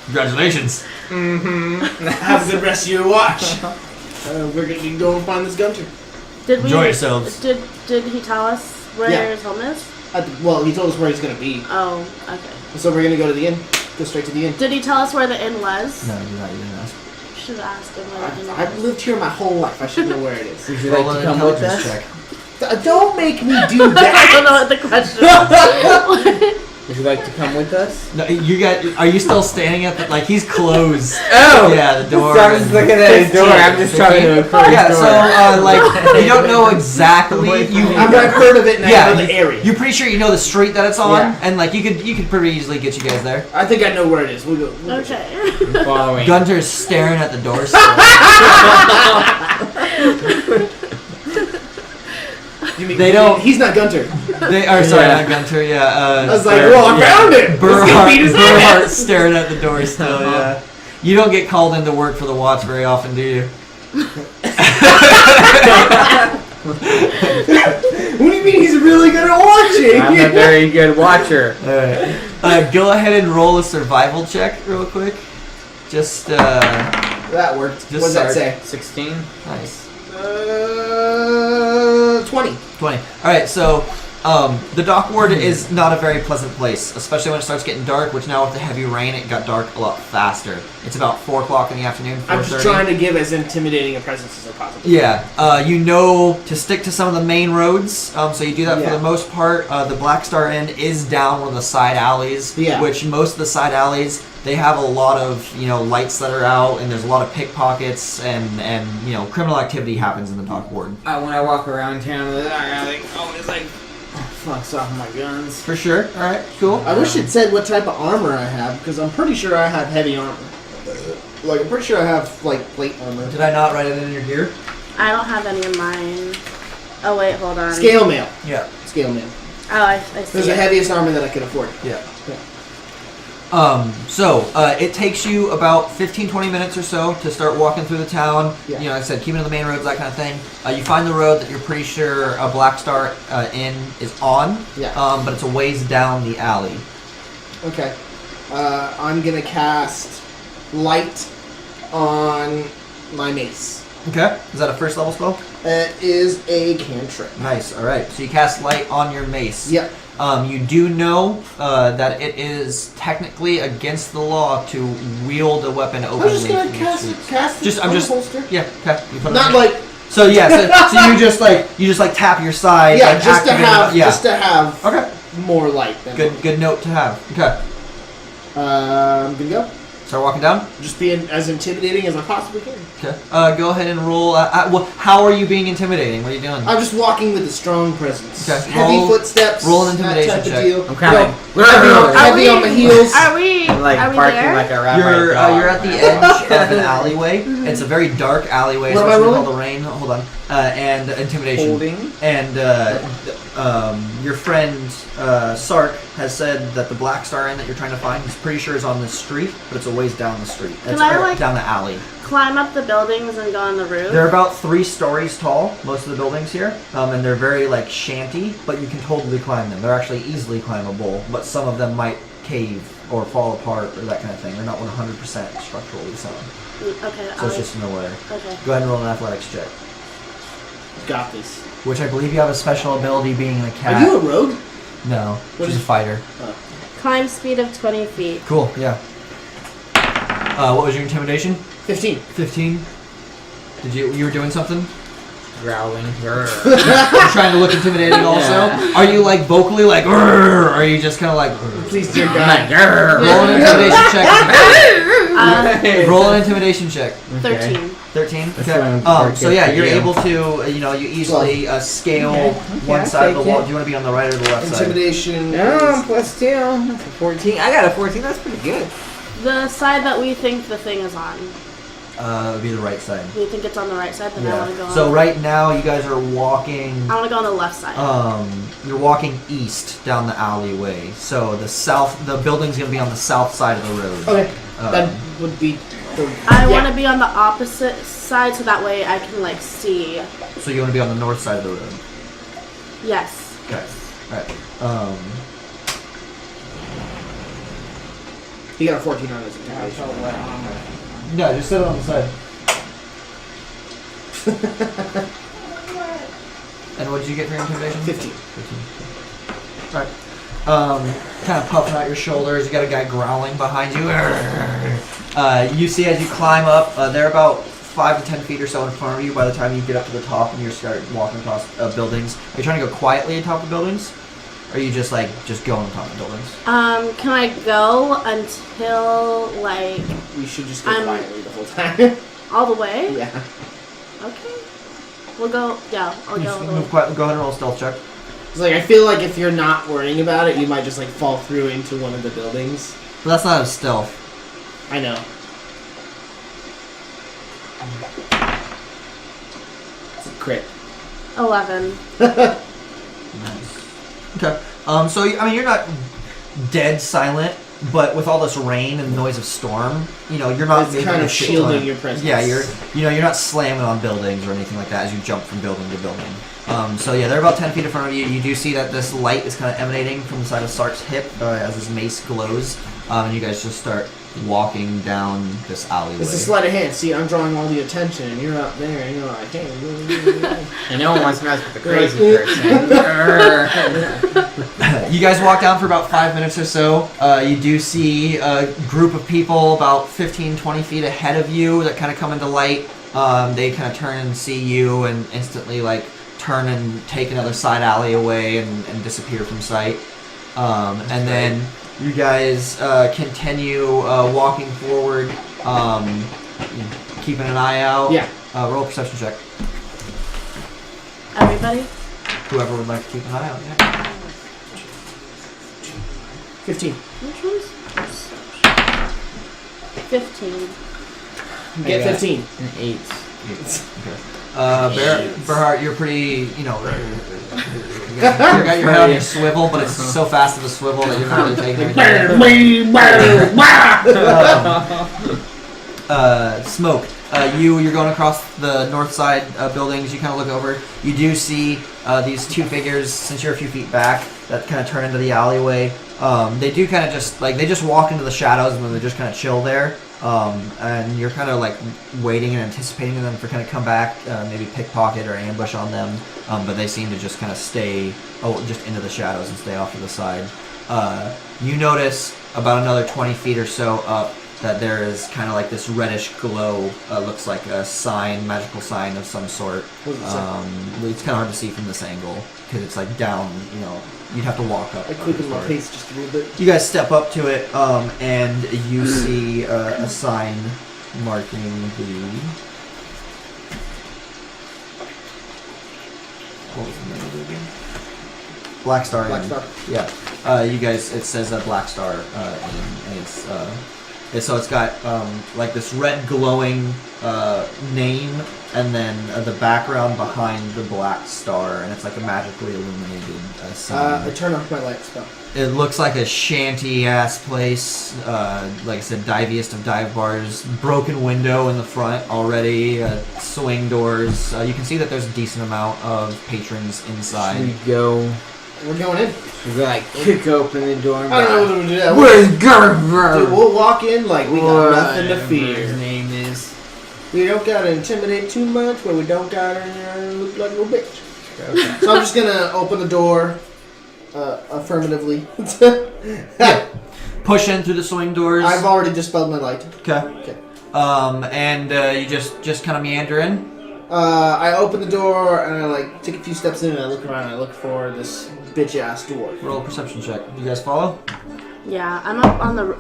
Congratulations. Have a good rest of your watch. We're gonna be going find this Gunter. Did we? Enjoy yourselves. Did he tell us where Yeah. his home is? Well, he told us where he's gonna be. Oh, okay. So we're gonna go to the inn. Go straight to the inn. Did he tell us where the inn was? No, you're not. You didn't ask. Should have asked him where the inn I've was. lived here my whole life. I should know where it is. Would you like Roll to an come with intelligence us? check. Don't make me do I don't that. know what the question is. Would you like to come with us? No, you got. Are you still standing at the? Like he's closed. Oh! Yeah, the door. So I'm just looking at his door. I'm just trying to approach Yeah, his so door. like you don't know exactly. I've heard of it and I know the area. You're pretty sure you know the street that it's on, Yeah. and like you could pretty easily get you guys there. I think I know where it is. We'll go. Okay. I'm following. Gunter's staring at the door still. You mean, They don't- He's not Gunter. They are sorry, Yeah. not Gunter. Yeah. I was like, well, I found it. Let's go beat his Burhart's ass. staring at the door still. Yeah. You don't get called into work for the Watch very often, do you? What do you mean he's really good at watching? I'm a very good watcher. All right. Go ahead and roll a survival check real quick. Just That worked. Just What does that start. say? 16. nice. 20. 20. Alright, so the dock ward is not a very pleasant place, especially when it starts getting dark, which now with the heavy rain, it got dark a lot faster. It's about 4 o'clock in the afternoon, 4:30. I'm just trying to give as intimidating a presence as I possibly Yeah, you know to stick to some of the main roads, so you do that for Yeah. the most part. The Black Star Inn is down one of the side alleys, Yeah. which most of the side alleys, they have a lot of, lights that are out, and there's a lot of pickpockets, and criminal activity happens in the dock ward. When I walk around town, I like always like, oh, fucks off my guns. For sure. Alright, cool. I wish it said what type of armor I have, because I'm pretty sure I have heavy armor. Like, I'm pretty sure I have, like, plate armor. Did I not write it in your gear? I don't have any of mine. Oh wait, hold on. Scale mail. Yeah. Scale mail. Oh, I see. There's the it. heaviest armor that I could afford. Yeah. It takes you about 15-20 minutes or so to start walking through the town. Yeah. Like I said, keeping to the main roads, that kind of thing. You find the road that you're pretty sure a Black Star Inn is on. Yeah. But it's a ways down the alley. Okay. I'm gonna cast light on my mace. Okay. Is that a first level spell? It is a cantrip. Nice. All right. So you cast light on your mace. Yep. You do know that it is technically against the law to wield a weapon I'm openly. just gonna in the streets. cast it I'm on just. the holster. Yeah. Okay. You put it Not on. like So yeah, so you just tap your side. yeah, like, just to activate have it. Yeah. just to have Okay. more light. Than Good note to have. Okay. I'm gonna go. Start walking down. Just being as intimidating as I possibly can. Okay. Go ahead and roll. Well, how are you being intimidating? What are you doing? I'm just walking with a strong presence. Okay, Heavy roll- footsteps. roll an intimidation that type check. of deal. I'm coming. Heavy on my heels. Are we? Like are we barking there? like a rabbi. You're at the edge of an alleyway. Mm-hmm. It's a very dark alleyway, What am I especially with all rolling? the rain. Hold on. And intimidation. Holding. And your friend Sark has said that the Black Star Inn that you're trying to find, he's pretty sure is on this street, but it's a ways down the street. It's I, or like- down the alley. Climb up the buildings and go on the roof. They're about 3 stories tall, most of the buildings here, and they're very shanty, but you can totally climb them. They're actually easily climbable, but some of them might cave or fall apart or that kind of thing. They're not 100% structurally sound, Okay. so it's just nowhere. Okay. Go ahead and roll an athletics check, Got this. which I believe you have a special ability being a cat. Are you a rogue? No, What she's a is- fighter. Climb speed of 20 feet. Cool, yeah. What was your intimidation? 15. 15. You were doing something? growling. You're trying to look intimidating also. Yeah. Are you like vocally like, "Grr," or are you just kind of like, Please, dear God. roll an intimidation check? Roll an intimidation check. 13. 13? That's Okay. what I'm So yeah, you're for you. able to, you easily scale one I'll side of the take wall. it. Do you want to be on the right or the left side? Intimidation. Oh, +2. That's a 14. I got a 14. That's pretty good. The side that we think the thing is on. It would be the right side. We think it's on the right side, then I want to go on. So right now you guys are walking. I want to go on the left side. You're walking east down the alleyway. So the building's gonna be on the south side of the road. Okay, that would be. I want to be on the opposite side so that way I can like see. So you want to be on the north side of the road. Yes. Okay. All right. He got a 14 on his intimidation. No, just sit it on the side. And what did you get for your intimidation? 15. 15. Right. Kind of puffing out your shoulders. You got a guy growling behind you. You see as you climb up, they're about 5 to 10 feet or so in front of you by the time you get up to the top and you start walking across buildings. Are you trying to go quietly atop the buildings? Or are you just going atop the buildings? Can I go until like We should just go I'm- quietly the whole time. all the way? Yeah. Okay. We'll go. Yeah, I'll You go. just all the move way. quietly. Go ahead and roll a stealth check. It's like I feel like if you're not worrying about it, you might just like fall through into one of the buildings. But that's not a stealth. I know. It's a crit. 11. Okay. So you're not dead silent, but with all this rain and noise of storm, you're not It's making kind a of shit shielding ton. your presence. Yeah, you're not slamming on buildings or anything like that as you jump from building to building. So yeah, they're about 10 feet in front of you. You do see that this light is kind of emanating from the side of Sark's hip as his mace glows, and you guys just start walking down this alleyway. It's a sleight of hand. See, I'm drawing all the attention, and you're up there, and you're like, hey. And no one wants to mess with the crazy person. You guys walk down for about 5 minutes or so. You do see a group of people about 15, 20 feet ahead of you that kind of come into light. They kind of turn and see you and instantly turn and take another side alley away and disappear from sight. And then you guys continue walking forward, keeping an eye out. Yeah. Roll a perception check. Everybody? Whoever would like to keep an eye out, yeah. 15. Which one's? 15. Get 15. An 8. Berhart, you're pretty, you got your head on your swivel, but it's so fast of a swivel that you're not really taking it. Smoke. You're going across the north side buildings. You kind of look over. You do see these two figures, since you're a few feet back, that kind of turn into the alleyway. They do kind of just they just walk into the shadows and then they just kind of chill there. And you're kind of waiting and anticipating them for kind of come back, maybe pickpocket or ambush on them. But they seem to just kind of stay just into the shadows and stay off to the side. You notice about another 20 feet or so up that there is kind of this reddish glow. Looks like a magical sign of some sort. It's kind of hard to see from this angle because it's down. You'd have to walk up. I quickened my pace just a little bit. You guys step up to it, and you see a sign marking the. What was the name of it again? Black Star Black Inn. Star. Yeah. You guys, it says Black Star Inn, and so it's got this red glowing name, and then the background behind the black star, and it's a magically illuminated sign. I turn off my light spell. It looks like a shanty-ass place. Like I said, diviest of dive bars. Broken window in the front already. Swing doors. You can see that there's a decent amount of patrons inside. Should we go? We're going in. Should we kick open the door? And I don't know what to do that. Where's Gerber? Dude, we'll walk in like we got nothing to fear. His name is. We don't gotta intimidate too much, but we don't gotta look like a bitch. Okay. So I'm just gonna open the door affirmatively. Yeah. Push in through the swing doors. I've already dispelled my light. Okay. Okay. And you just kind of meander in. I open the door and I like take a few steps in and I look around and I look for this bitch ass dwarf. Roll a perception check. Do you guys follow? Yeah, I'm up on the.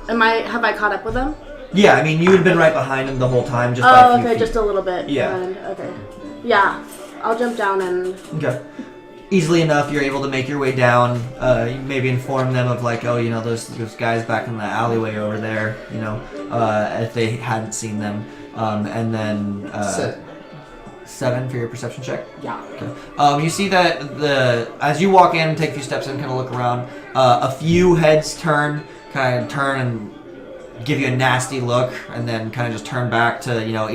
Have I caught up with him? Yeah, I mean, you had been right behind him the whole time, just by Oh, a few okay, feet. just a little bit. Yeah. behind. Okay. Yeah, I'll jump down and. Okay. Easily enough, you're able to make your way down. You maybe inform them of like, oh, you know, those guys back in the alleyway over there. You know, if they hadn't seen them, and then 7 for your perception check. Yeah. Okay. You see that as you walk in, take a few steps in, kind of look around. A few heads turn and give you a nasty look, and then kind of just turn back to, you know,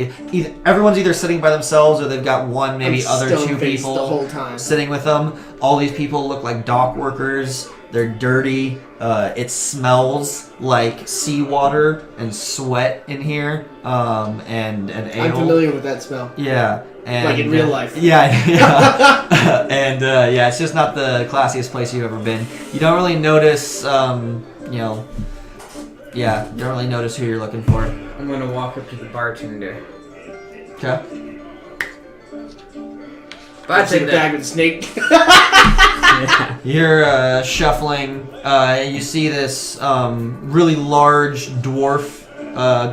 everyone's either sitting by themselves or they've got one, maybe other two stone-faced people the whole time. sitting with them. All these people look like dock workers. They're dirty. It smells like seawater and sweat in here, and ale. I'm familiar with that smell. Yeah. And, Like in real life. Yeah. And yeah, it's just not the classiest place you've ever been. You don't really notice, you know, yeah, don't really notice who you're looking for. I'm gonna walk up to the bartender. Okay. Take a Bartender. bag with a snake. You're shuffling. You see this really large dwarf,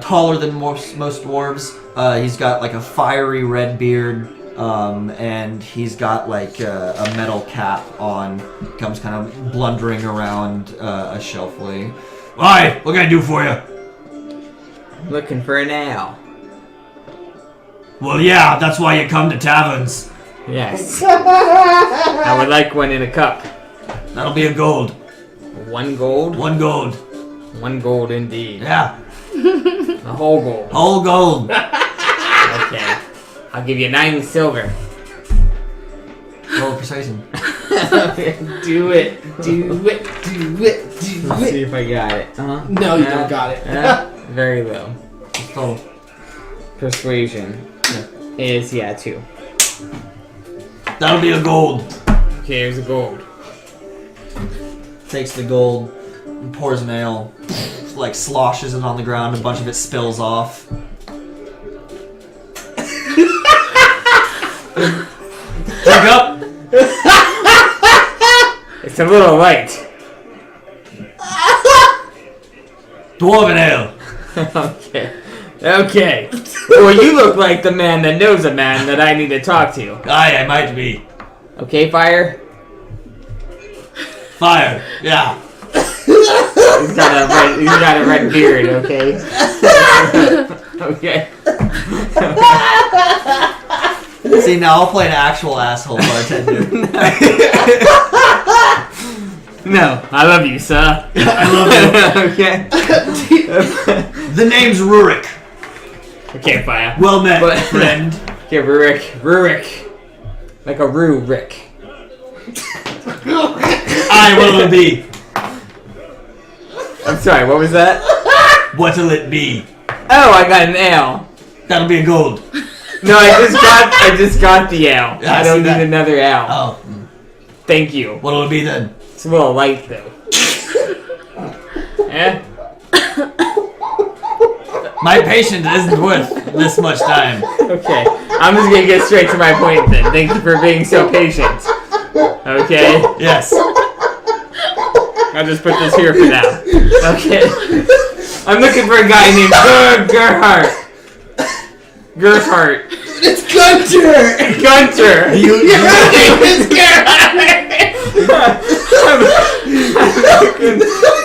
taller than most dwarves. He's got like a fiery red beard, and he's got like a metal cap on. Comes kind of blundering around a shelfway. Hi, what can I do for you? Looking for an ale. Well, yeah, that's why you come to taverns. Yes. I would like one in a cup. That'll be a gold. 1 gold? 1 gold. 1 gold indeed. Yeah, A whole gold. whole gold. Okay. I'll give you 9 silver. Roll persuasion. Do it. Do it. Do it. Do Let's see it. if I got it. Uh-huh. No, you don't got it. Very low. Total. Persuasion is, 2. That'll be a gold. Okay, here's a gold. Takes the gold, and pours an ale, like sloshes it on the ground, a bunch of it spills off. Drink up! It's a little light. Dwarven ale! Okay. Okay. Well, you look like the man that knows a man that I need to talk to. Aye, I might be. Okay, Fire? Fire, yeah. He's got a red beard, okay? Okay. See, now I'll play an actual asshole bartender. No, I love you, sir. I love you. Okay. The name's Rurik. Okay, Fire. Well met, But- friend. Okay, Rurik. Like a Rurik. Aye, what'll it be? I'm sorry, what was that? What'll it be? Oh, I got an ale. That'll be a gold. No, I just got the ale. Yeah, I I don't see need that. another ale. Oh, Thank you. what'll it be then? It's a little light though. Eh? My patient isn't worth this much time. Okay. I'm just gonna get straight to my point then. Thank you for being so patient. Okay? Yes. I'll just put this here for now. Okay. I'm looking for a guy named Gerhardt. Gerhardt. It's Gunter! Gunter! You It's Gerhardt!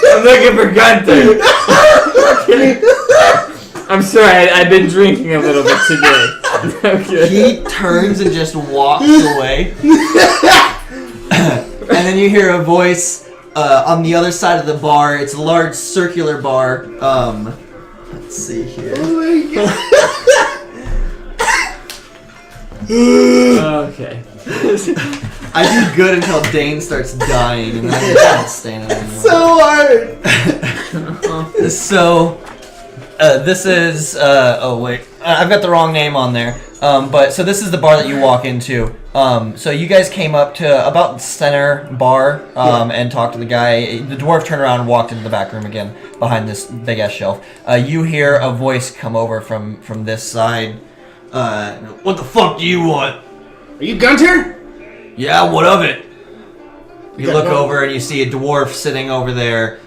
I'm looking for Gunter. Okay. I'm sorry, I've been drinking a little bit today. Okay. He turns and just walks away. And then you hear a voice on the other side of the bar. It's a large circular bar. Let's see here. Okay. I do good until Dane starts dying, and then I can't stand it anymore. So hard! So, this is, oh wait, I've got the wrong name on there. But, so this is the bar that you walk into. So you guys came up to about the center bar, and talked to the guy. The dwarf turned around and walked into the back room again, behind this big ass shelf. You hear a voice come over from this side. What the fuck do you want? Are you Gunter? Yeah, what of it? You got look one. over and you see a dwarf sitting over there,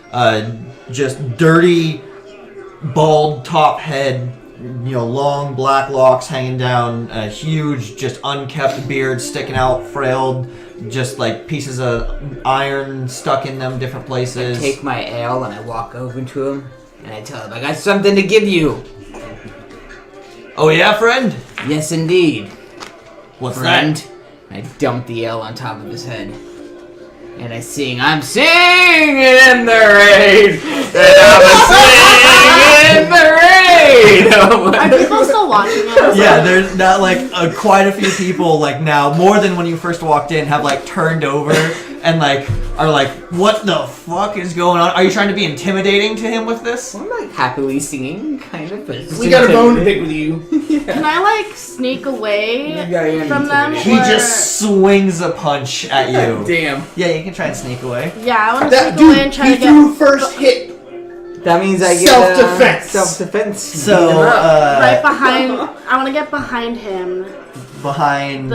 just dirty, bald top head, long black locks hanging down, a huge, just unkept beard sticking out, frailed, just like pieces of iron stuck in them different I places. take my ale and I walk over to him and I tell him, I got something to give you. Oh yeah, friend? Yes, indeed. What's Friend. that? I dump the ale on top of his head. And I sing, I'm singing in the rain. And I'm singing in the rain. Are people still watching us? Yeah, there's not like quite a few people like now, more than when you first walked in, have like turned over and like are like, what the fuck is going on? Are you trying to be intimidating to him with this? I'm like happily singing, kind of. But We got a bone to pick with you. Can I like sneak away Yeah, from them? He or- just swings a punch at you. Damn. Yeah, you can try and sneak away. Yeah, I want to That sneak away dude, and try he to threw get first hit. That means I get Self-defense. Self-defense. So, right behind. I want to get behind him. behind.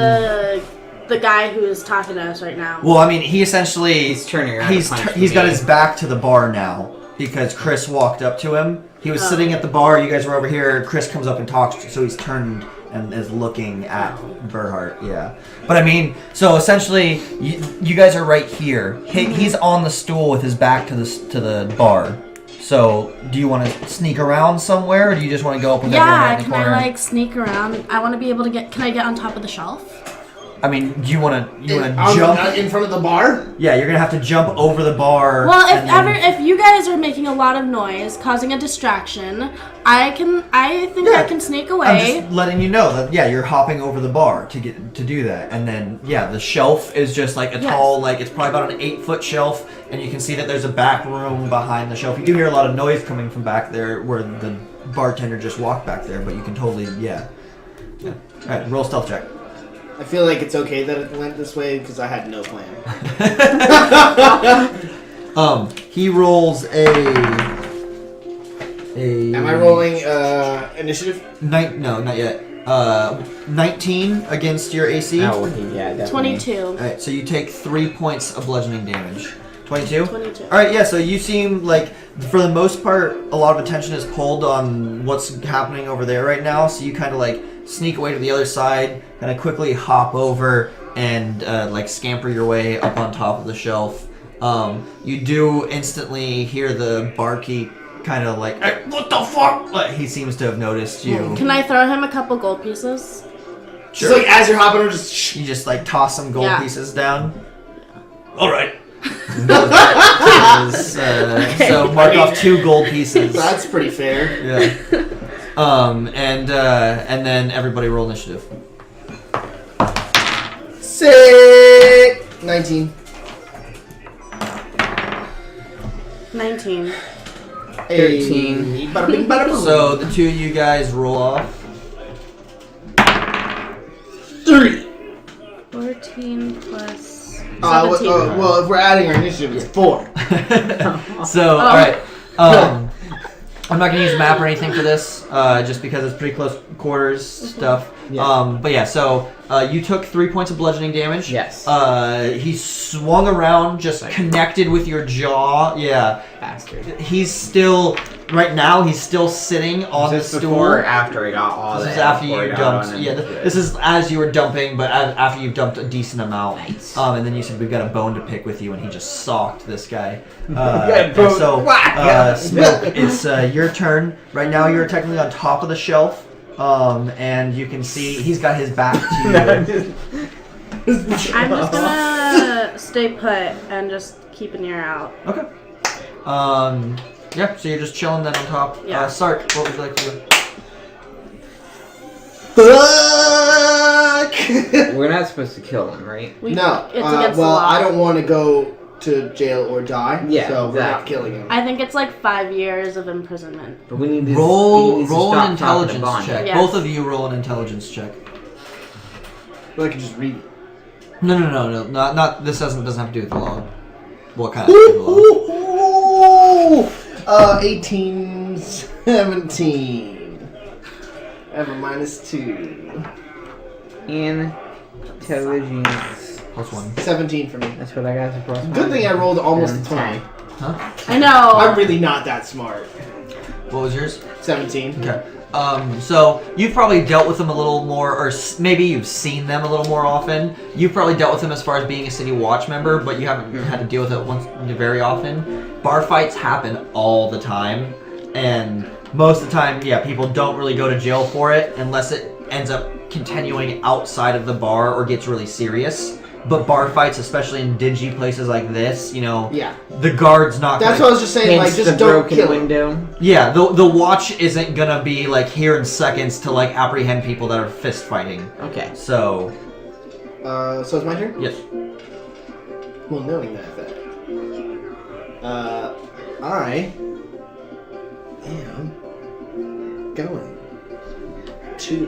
The guy who is talking to us right now. Well, I mean, he essentially He's turning around. he's to punch he's got me. his back to the bar now because Chris walked up to him. He was sitting at the bar. You guys were over here. Chris comes up and talks, so he's turned and is looking at Berhart. Yeah, but I mean, so essentially, you guys are right here. He's on the stool with his back to the bar. So, do you want to sneak around somewhere, or do you just want to go up with everyone right Yeah, in the can corner? I like sneak around? I want to be able to get. Can I get on top of the shelf? I mean, do you want to jump? In front of the bar? Yeah, you're gonna have to jump over the bar. Well, and then- if you guys are making a lot of noise, causing a distraction, I think I can sneak I'm away. just letting you know that you're hopping over the bar to do that, and then the shelf is just like a Yes. tall, like it's probably about an 8-foot shelf, and you can see that there's a back room behind the shelf. You do hear a lot of noise coming from back there, where the bartender just walked back there, but you can totally All right, roll stealth check. I feel like it's okay that it went this way because I had no plan. He rolls a. Am I rolling initiative? No, not yet. 19 against your AC. Oh, yeah, definitely. 22. Alright, so you take 3 points of bludgeoning damage. 22? 22. Alright, yeah, so you seem like, for the most part, a lot of attention is pulled on what's happening over there right now, so you kind of like sneak away to the other side, kind of quickly hop over and like scamper your way up on top of the shelf. You do instantly hear the barkeep kind of like, hey, what the fuck? Like, he seems to have noticed you. Can I throw him a couple gold pieces? Just like as you're hopping over, just shh. You just like toss some gold Yeah. pieces down. All right. So mark off 2 gold pieces. That's pretty fair. Yeah. And then everybody roll initiative. 19. 19. 13. Bada bing, bada boom. So the 2 of you guys roll off. 3. 14 plus 17. Well, if we're adding our initiative, it's 4. So all right. I'm not gonna use a map or anything for this, just because it's pretty close quarters stuff. Yeah. But yeah, so you took 3 points of bludgeoning damage. Yes. He swung around, just connected with your jaw. Yeah. Bastard. He's still he's still sitting on the stool. Before or after I got all This is that? after Before I you got dumped. on Yeah, into this it. is as you were dumping, but after you've dumped a decent amount. Nice. And then you said we've got a bone to pick with you, and he just socked this guy. Yeah, And bone. so, Whack. Smoke, it's your turn. Right now, you're technically on top of the shelf, and you can see he's got his back to you. I'm just gonna stay put and just keep an ear out. Okay. Yeah. So you're just chilling then on top. Yeah. Sark, what would you like to do? Fuck! We're not supposed to kill him, right? No. It's against the well, law. I don't want to go to jail or die. Yeah, So we're not exactly. killing him. I think it's like 5 years of imprisonment. But we need to Roll we need to an stop talking to intelligence Bonnie. check. Yes. Both of you roll an intelligence check. Well, I can just read. No. Not this doesn't have to do with the law. What kind of law? 18, 17. I have a -2. Intelligence. +1. 17 for me. That's what I got. Plus Good thing I rolled almost a 20. Huh? I know. I'm really not that smart. What was yours? 17. Okay. So you've probably dealt with them a little more, or maybe you've seen them a little more often. You've probably dealt with them as far as being a city watch member, but you haven't had to deal with it very often. Bar fights happen all the time, and most of the time, yeah, people don't really go to jail for it unless it ends up continuing outside of the bar or gets really serious. But bar fights, especially in dingy places like this, you know, Yeah. the guard's not. That's gonna, what I was just saying. Like, Hence just the don't broken kill him. window. Yeah, the watch isn't gonna be like here in seconds to like apprehend people that are fist fighting. Okay. So, So it's my turn? yes. Well, knowing that, I am going to.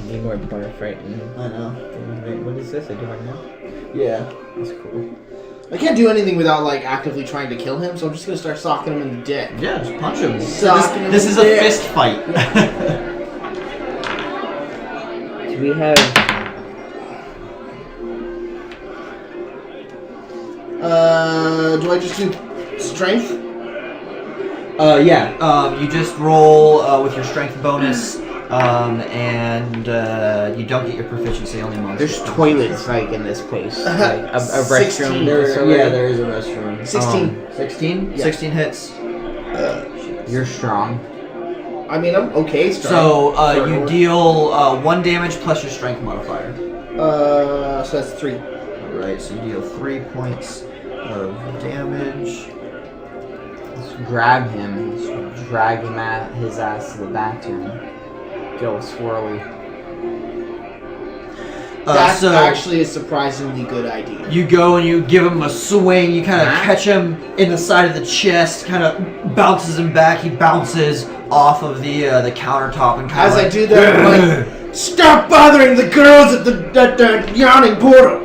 Need more bar fighting. I know. What is this? I do right now. Yeah. That's cool. I can't do anything without like actively trying to kill him, so I'm just gonna start socking him in the dick. Yeah, just punch him. Socking him This in is the a dick. fist fight. Do we have? Do I just do strength? Yeah. You just roll with your strength bonus, and you don't get your proficiency only months. There's toilets like in this place. Like a 16. restroom. There is a restroom. 16. 16? Yeah. 16 hits. You're strong. I mean, I'm okay strong. So For you a- deal 1 damage plus your strength modifier. So that's 3. Alright, so you deal 3 points of damage. Let's grab him. Let's drag him at his ass to the bathroom. Get all swirly. That's so actually a surprisingly good idea. you go and you give him a swing, you kind of Huh? catch him in the side of the chest, kind of bounces him back, he bounces off of the countertop and kind As of I do that, I'm like, stop bothering the girls at the yawning portal!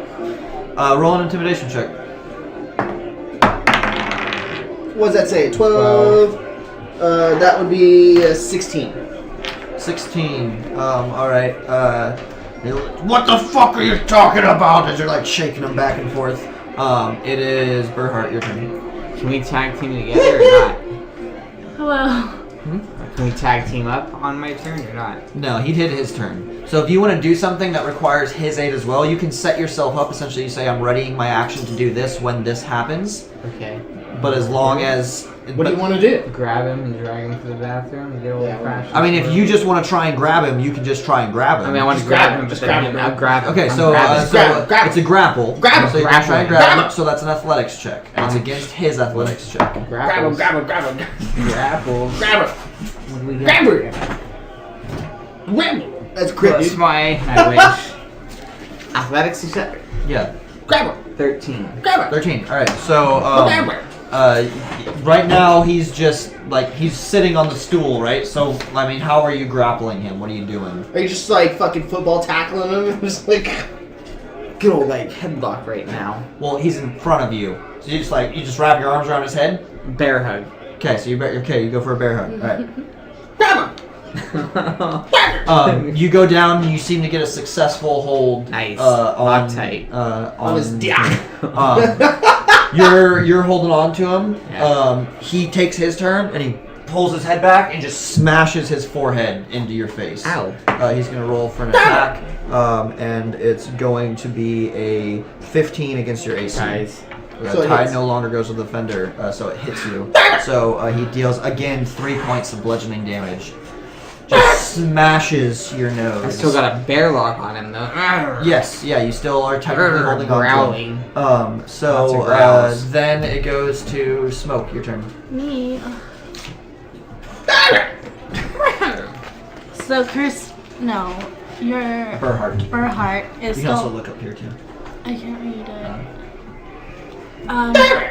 roll an intimidation check. What does that say? 12? That would be 16. 16. Alright. What the fuck are you talking about? As you're like shaking him back and forth. It is Berhart, your turn. Can we tag team together or not? Hello. Can we tag team up on my turn or not? No, he did his turn. So if you want to do something that requires his aid as well, you can set yourself up. Essentially, you say, I'm readying my action to do this when this happens. Okay. But as long as... What do you want to do? Grab him and drag him to the bathroom and get old fashioned. I mean, if you just want to try and grab him, you can just try and grab him. I mean, I want to Just grab grab him, him, but just then grab him. I'll grab him. Okay, I'm so, grabbing him. grab him. it's a grapple. Grab him. So you Grab can try and him. grab Grab him. him. So that's an athletics check. It's against his athletics check. Grab him, grab him, grab him. Grapple. Grab him. What do we got? Grab him. Grab him. That's crit, Plus dude. my, I wish. Athletics, you said? Yeah. Grab him. 13. Grab him. 13. Alright, so, Grab him. right now he's just, like, he's sitting on the stool, right? So, I mean, how are you grappling him? What are you doing? Are you just like fucking football tackling him? Just like. Good old like headlock right now. Well, he's in front of you. So you just, like, you just wrap your arms around his head? Bear hug. Okay, so you go for a bear hug. Alright. Grab him. You go down and you seem to get a successful hold. Nice. On tight. On his dick. You're holding on to him. Yeah. He takes his turn and he pulls his head back and just smashes his forehead into your face. Ow. He's gonna roll for an attack, and it's going to be a 15 against your AC. Guys. So it Tide hits. no longer goes with the fender, so it hits you. So he deals again 3 points of bludgeoning damage. Just smashes your nose. I still got a bear lock on him though. Yes, yeah, you still are technically holding on to growling. him. Lots So of growls. then it goes to Smoke. Your turn. Me. So Chris, no, your Berhart. Berhart is You can also still. look up here too. I can't read it.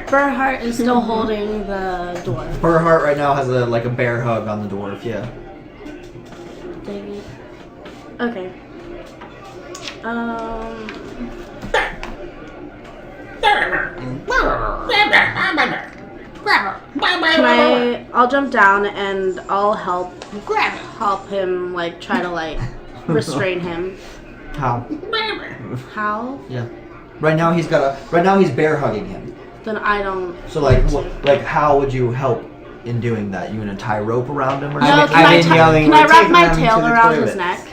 Berhart is still holding the door. Berhart right now has a bear hug on the dwarf. Yeah. Dang it. Okay. I'll jump down and I'll help him, like, try to, like, restrain him. How? How? Yeah. Right now he's bear hugging him. Then I don't. So like how would you help in doing that? You gonna tie rope around him or No, something? can I wrap my tail around his neck?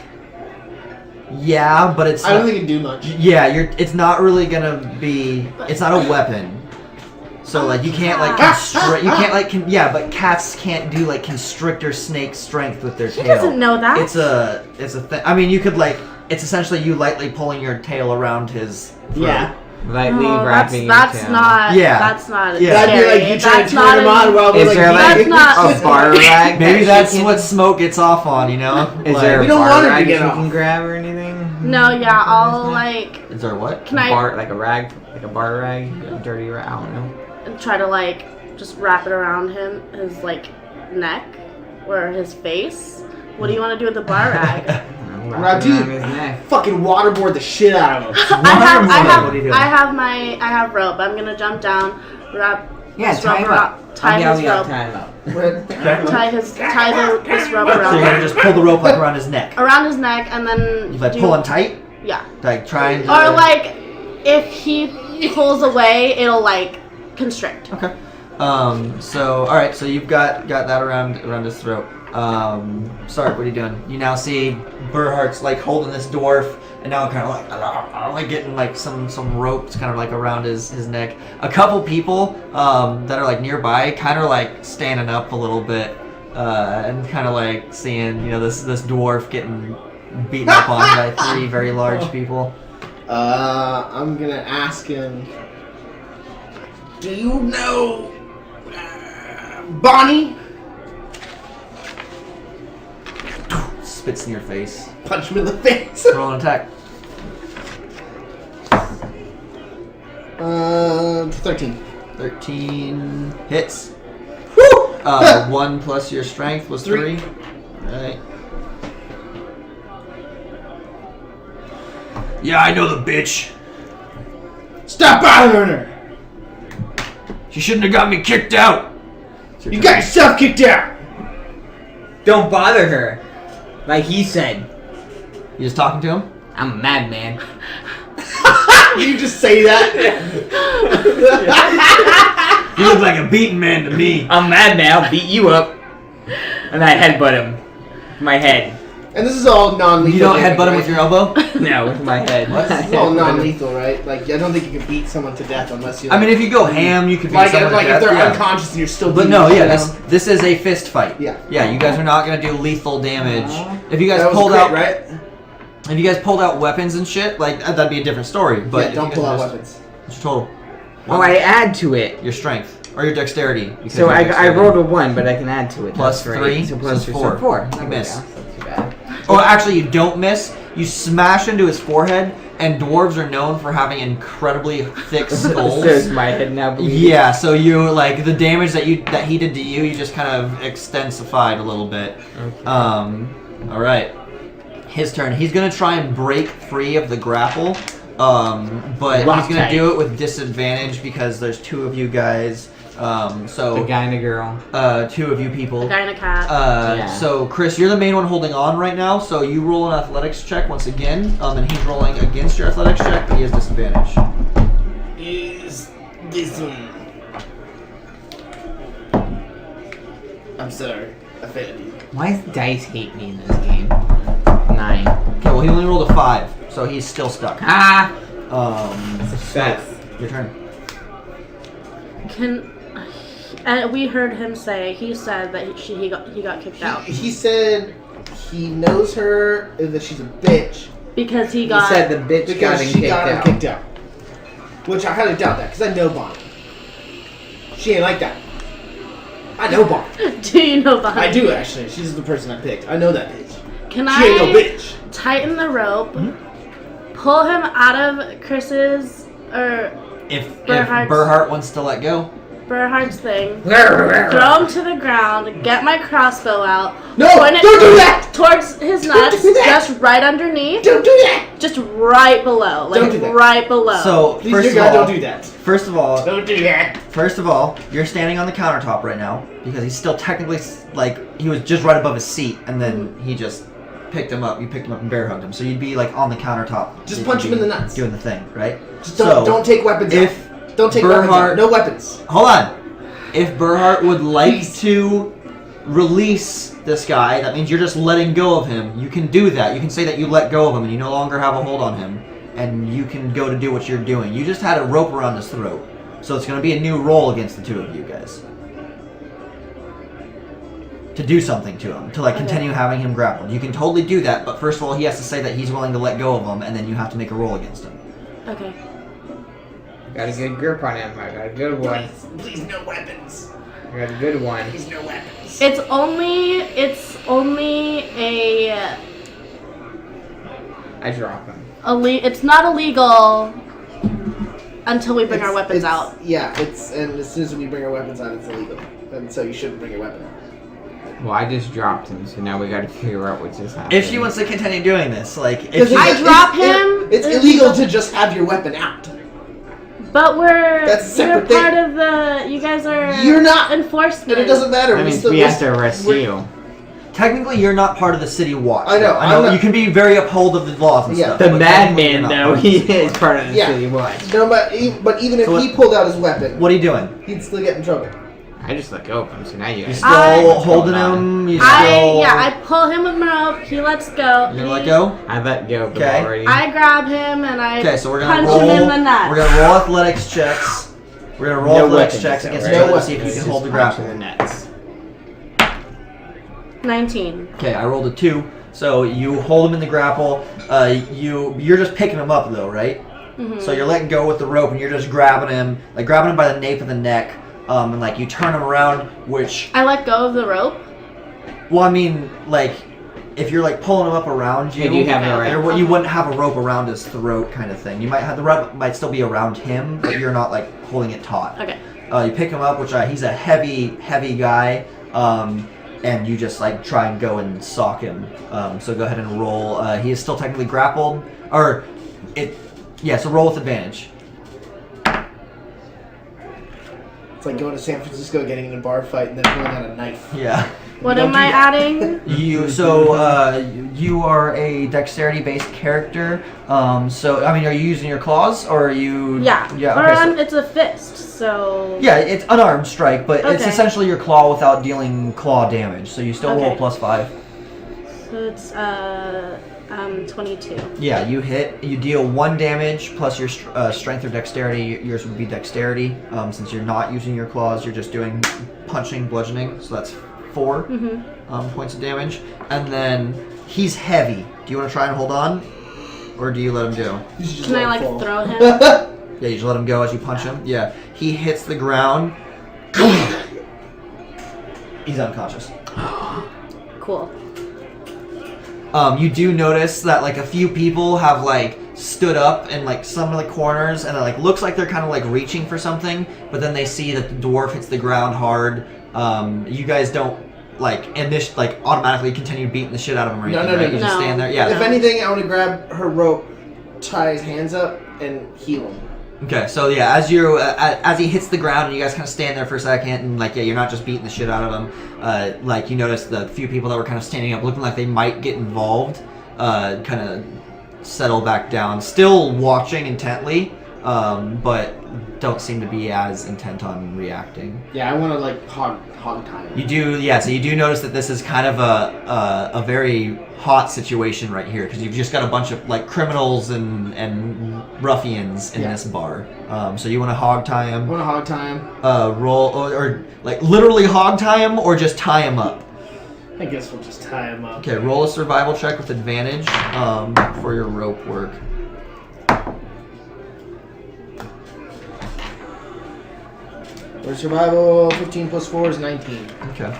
Yeah, but it's I don't think it'd do much. yeah, it's not really gonna be. It's not a weapon. So like you can't like constrict. You can't like yeah, but cats can't do like constrictor snake strength with their tail. He doesn't know that. It's a thing. I mean, you could like. It's essentially you lightly pulling your tail around his throat. Yeah. Lightly No, wrapping that's your tail. not. Yeah. That's not. Yeah. That'd be like you trying to turn him on while we're Is like, there That's like not- a bar rag? Maybe that that's she what can- Smoke gets off on, you know? Is Like- there a We don't bar want him to rag get you off. can grab or anything? No, yeah, I'll like. Is there what? Can I Bar, like a rag, like a bar rag, a dirty rag. I don't know. try to like just wrap it around his like neck or his face? What do you want to do with the bar rag? Wrap it Dude. around his neck. fucking waterboard the shit out of him. What are you doing? I have rope. I'm gonna jump down, wrap Yeah, this tie rope him around, up. tie I'll his be up, rope, tie him up. tie this rope So you're gonna around just pull the rope like around his neck. around his neck, and then You like pull him tight? Yeah. Like trying to Or like if he pulls away, it'll like constrict. Okay. So alright, so you've got that around his throat. Sorry, what are you doing? You now see Burhart's like holding this dwarf and now kind of like getting like some ropes kind of like around his neck. A couple people that are like nearby kind of like standing up a little bit and kind of like seeing, you know, this dwarf getting beaten up on by three very large people. I'm gonna ask him. Do you know Bonnie? Spits in your face. Punch him in the face. Roll an attack. 13. 13 hits. Woo! 1 plus your strength was 3. Three. Alright. Yeah, I know the bitch. Stop bothering her. She shouldn't have got me kicked out. You got yourself kicked out. Don't bother her. Like he said, You just talking to him? I'm a madman. You just say that. You look like a beaten man to me. I'm mad now. Beat you up. And I headbutt him. My head. And this is all non-lethal. You don't damage, headbutt him right? with your elbow? No, with my head. This is all non-lethal, right? Like I don't think you can beat someone to death unless you. I mean, if you go ham, you could beat like someone to if death, they're yeah. unconscious and you're still. But beating no, them, yeah, you know? this is a fist fight. Yeah. Yeah, you guys are not gonna do lethal damage. If you guys That was pulled great, out, right? if you guys pulled out weapons and shit, like that'd be a different story. But Yeah, if don't you pull guys out just- weapons. What's your total? Oh, I add to it. Your strength or your dexterity. because So your I dexterity. rolled a 1, but I can add to it. Plus That's 3, right. So plus so 3, 4. so 4. You There we miss. go. That's not too bad. Oh, actually, you don't miss. You smash into his forehead, and dwarves are known for having incredibly thick So skulls. is my head now bleeding? Yeah, so you like the damage that he did to you. You just kind of extensified a little bit. Okay. All right, his turn. He's gonna try and break free of the grapple, but Rock he's gonna tight. do it with disadvantage because there's 2 of you guys. So The guy and a girl. 2 of you people. A guy and a cat. Yeah. So Chris, you're the main one holding on right now. So you roll an athletics check once again, and he's rolling against your athletics check, but he has disadvantage. Is this one? I'm sorry, I failed you. Why does dice hate me in this game? 9. Okay, well he only rolled a 5, so he's still stuck. Ah! Success. Your turn. We heard him say. He said that he got kicked out He said he knows her and that she's a bitch because he He got. said the bitch got because him she kicked got him out. kicked out. Which I kind of doubt that because I know Bonnie. She ain't like that. I know Bonnie. Do you know behind? I do actually. She's the person I picked. I know that bitch. Can She ain't no I bitch. tighten the rope, pull him out of Chris's or If Burhart's- Burhart wants to let go, Berhardt's thing, throw him to the ground, get my crossbow out, No, point it don't do that! towards his nuts, do that! just right underneath, Don't do that! just right below, like Don't do that. right below. So Please, first dear of God, all, don't do that. first of all, Don't do that. First of all, you're standing on the countertop right now because he's still technically like he was just right above his seat, and then he just picked him up. You picked him up and bear hugged him, so you'd be like on the countertop. Just You'd punch him be in the nuts. doing the thing, right? Just don't take weapons if out. Don't take weapons Berhardt- out. No weapons. Hold on. If Berhardt would like Please. to release this guy, that means you're just letting go of him. You can do that. You can say that you let go of him and you no longer have a hold on him, and you can go to do what you're doing. You just had a rope around his throat. So it's going to be a new roll against the two of you guys. To do something to him. To like continue having him grappled. You can totally do that, but first of all he has to say that he's willing to let go of him, and then you have to make a roll against him. Okay. Got a good grip on him. I got a good one. Please, no weapons. I got a good one. Please, no weapons. It's only a I drop him. it's not illegal until we bring our weapons out. Yeah, and as soon as we bring our weapons out, it's illegal. And so you shouldn't bring your weapon out. Well, I just dropped him, so now we gotta figure out what just happened. If she wants to continue doing this, like if Because you, I drop him. It's illegal to just have your weapon out. But That's a separate thing. part of the. You guys are. You're not. enforcement. And it doesn't matter. That means still- we have to arrest we're- you. technically you're not part of the city watch. I know, I know I'm not- you can be very uphold of the laws and Yeah. stuff. The but technically you're madman, not though, part of he the city is watch. part of the Yeah. city watch. No, but even if So he pulled out his weapon, What are you doing? he'd still get in trouble. I just let go of him, so now you You guys still I- holding him? You still I pull him with my rope. He lets go. You gonna let go? I let go of him Okay. already. I grab him and I Okay, so we're gonna punch roll. him in the nuts. We're gonna roll athletics checks. We're gonna roll No athletics weapons, checks though, against right? each No other to see if you weapons. can Just hold the punch grapple. in the nuts. 19. Okay, I rolled a 2, so you hold him in the grapple. You're just picking him up though, right? Mm-hmm. So you're letting go with the rope and you're just grabbing him by the nape of the neck, and like you turn him around, which I let go of the rope. well, I mean, like if you're like pulling him up around you, Yeah, you have it around. you wouldn't have a rope around his throat, kind of thing. You might have the rope might still be around him, but you're not like holding it taut. Okay. You pick him up, which he's a heavy guy, and you just like try and go and sock him. So go ahead and roll. He is still technically grappled, so roll with advantage. It's like going to San Francisco, getting in a bar fight, and then pulling out a knife. Yeah. What Don't am do I that. adding? You are a dexterity-based character. So I mean, are you using your claws or are you? Yeah. Yeah. Or Okay. So, it's a fist, so. yeah, it's unarmed strike, but it's Okay. essentially your claw without dealing claw damage. So you still roll Okay. +5. So it's 22. Yeah, you hit. You deal 1 damage plus your strength or dexterity. Yours would be dexterity. Since you're not using your claws, you're just doing punching, bludgeoning. So that's 4 points of damage. And then he's heavy. Do you want to try and hold on, or do you let him go? You should just Can I let like him fall. throw him? Yeah, you just let him go as you punch him. Yeah, he hits the ground. He's unconscious. Cool. You do notice that like a few people have like stood up in like some of the corners, and it like looks like they're kind of like reaching for something, but then they see that the dwarf hits the ground hard. You guys don't like automatically continue beating the shit out of him or No, anything, no, right? no, You just no. stand there. Yeah. If anything, I want to grab her rope, tie his hands up, and heal him. Okay, so yeah, as he hits the ground and you guys kind of stand there for a second, and like you're not just beating the shit out of him. Like you notice the few people that were kind of standing up, looking like they might get involved, kind of settle back down, still watching intently, but don't seem to be as intent on reacting. Yeah, I want to like hog tie him. You do, yeah. So you do notice that this is kind of a very hot situation right here, because you've just got a bunch of like criminals and ruffians in Yeah. this bar. So you want to hog tie I him, want to hog tie him. roll or like literally hog tie him, or just tie him up. I guess we'll just tie him up. Okay, roll a survival check with advantage for your rope work. For survival, 15 plus 4 is 19. Okay.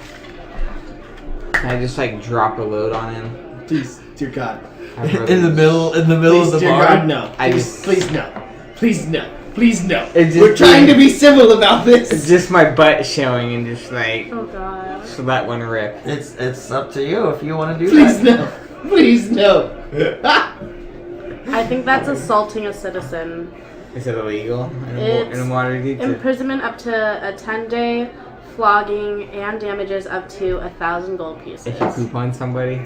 Can I just like drop a load on him? Please, dear God. I'd rather In the middle Please, of the dear bar. God, no. I Please, just- please no. Please no. Please no. It's just We're trying to being- be civil about this. It's just my butt showing and just like, Oh god. so that one rip. It's up to you if you want to do Please that. no. Please no. I think that's assaulting a citizen. Is it illegal in It's a WaterDeep? Imprisonment up to a 10-day, flogging, and damages up to 1,000 gold pieces. If you poop on somebody?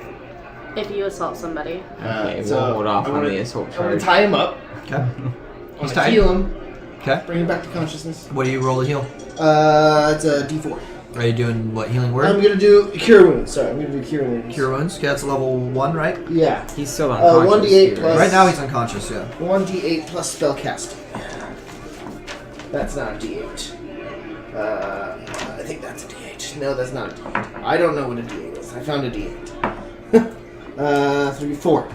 If you assault somebody. Okay, so we'll hold off I on wanna- the assault I'm gonna charge. tie him up. Okay. I'm He's gonna tied. heal him. Okay. Bring him back to consciousness. What do you roll to heal? It's a D4. Are you doing what, healing word? I'm gonna do cure wounds. Sorry, I'm gonna do cure wounds. Cure wounds? Okay, that's level 1, right? Yeah. He's still unconscious. 1d8 too, plus- Right now he's unconscious, yeah. 1d8 plus spell casting. That's not a d8. I think that's a d8. No, that's not a d8. I don't know what a d8 is. I found a d8. 3, 4.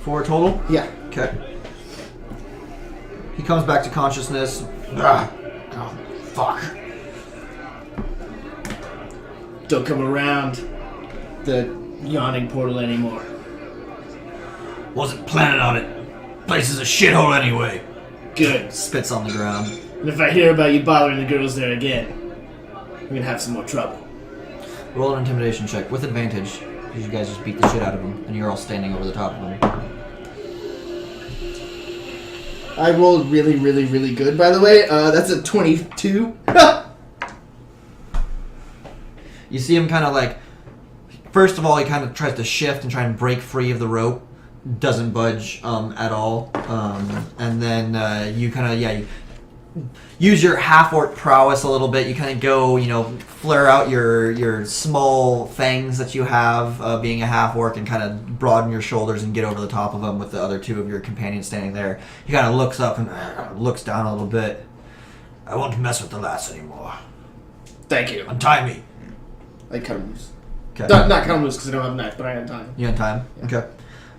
4 total? Yeah. Okay. He comes back to consciousness. Ah. Oh, fuck. Don't come around the yawning portal anymore. Wasn't planning on it. Place is a shithole anyway. Good. Spits on the ground. And if I hear about you bothering the girls there again, I'm gonna have some more trouble. Roll an intimidation check with advantage, because you guys just beat the shit out of him, and you're all standing over the top of him. I rolled really, really, really good, by the way. That's a 22. You see him kind of like, first of all, he kind of tries to shift and try and break free of the rope. Doesn't budge at all. And then you kind of, you use your half-orc prowess a little bit. You kind of go, flare out your small fangs that you have, being a half-orc, and kind of broaden your shoulders and get over the top of him with the other two of your companions standing there. He kind of looks up and looks down a little bit. I won't mess with the lass anymore. Thank you. Untie me. I cut him loose. Okay. Not cut him loose because I don't have a knife, but I untie him. You on time? Okay.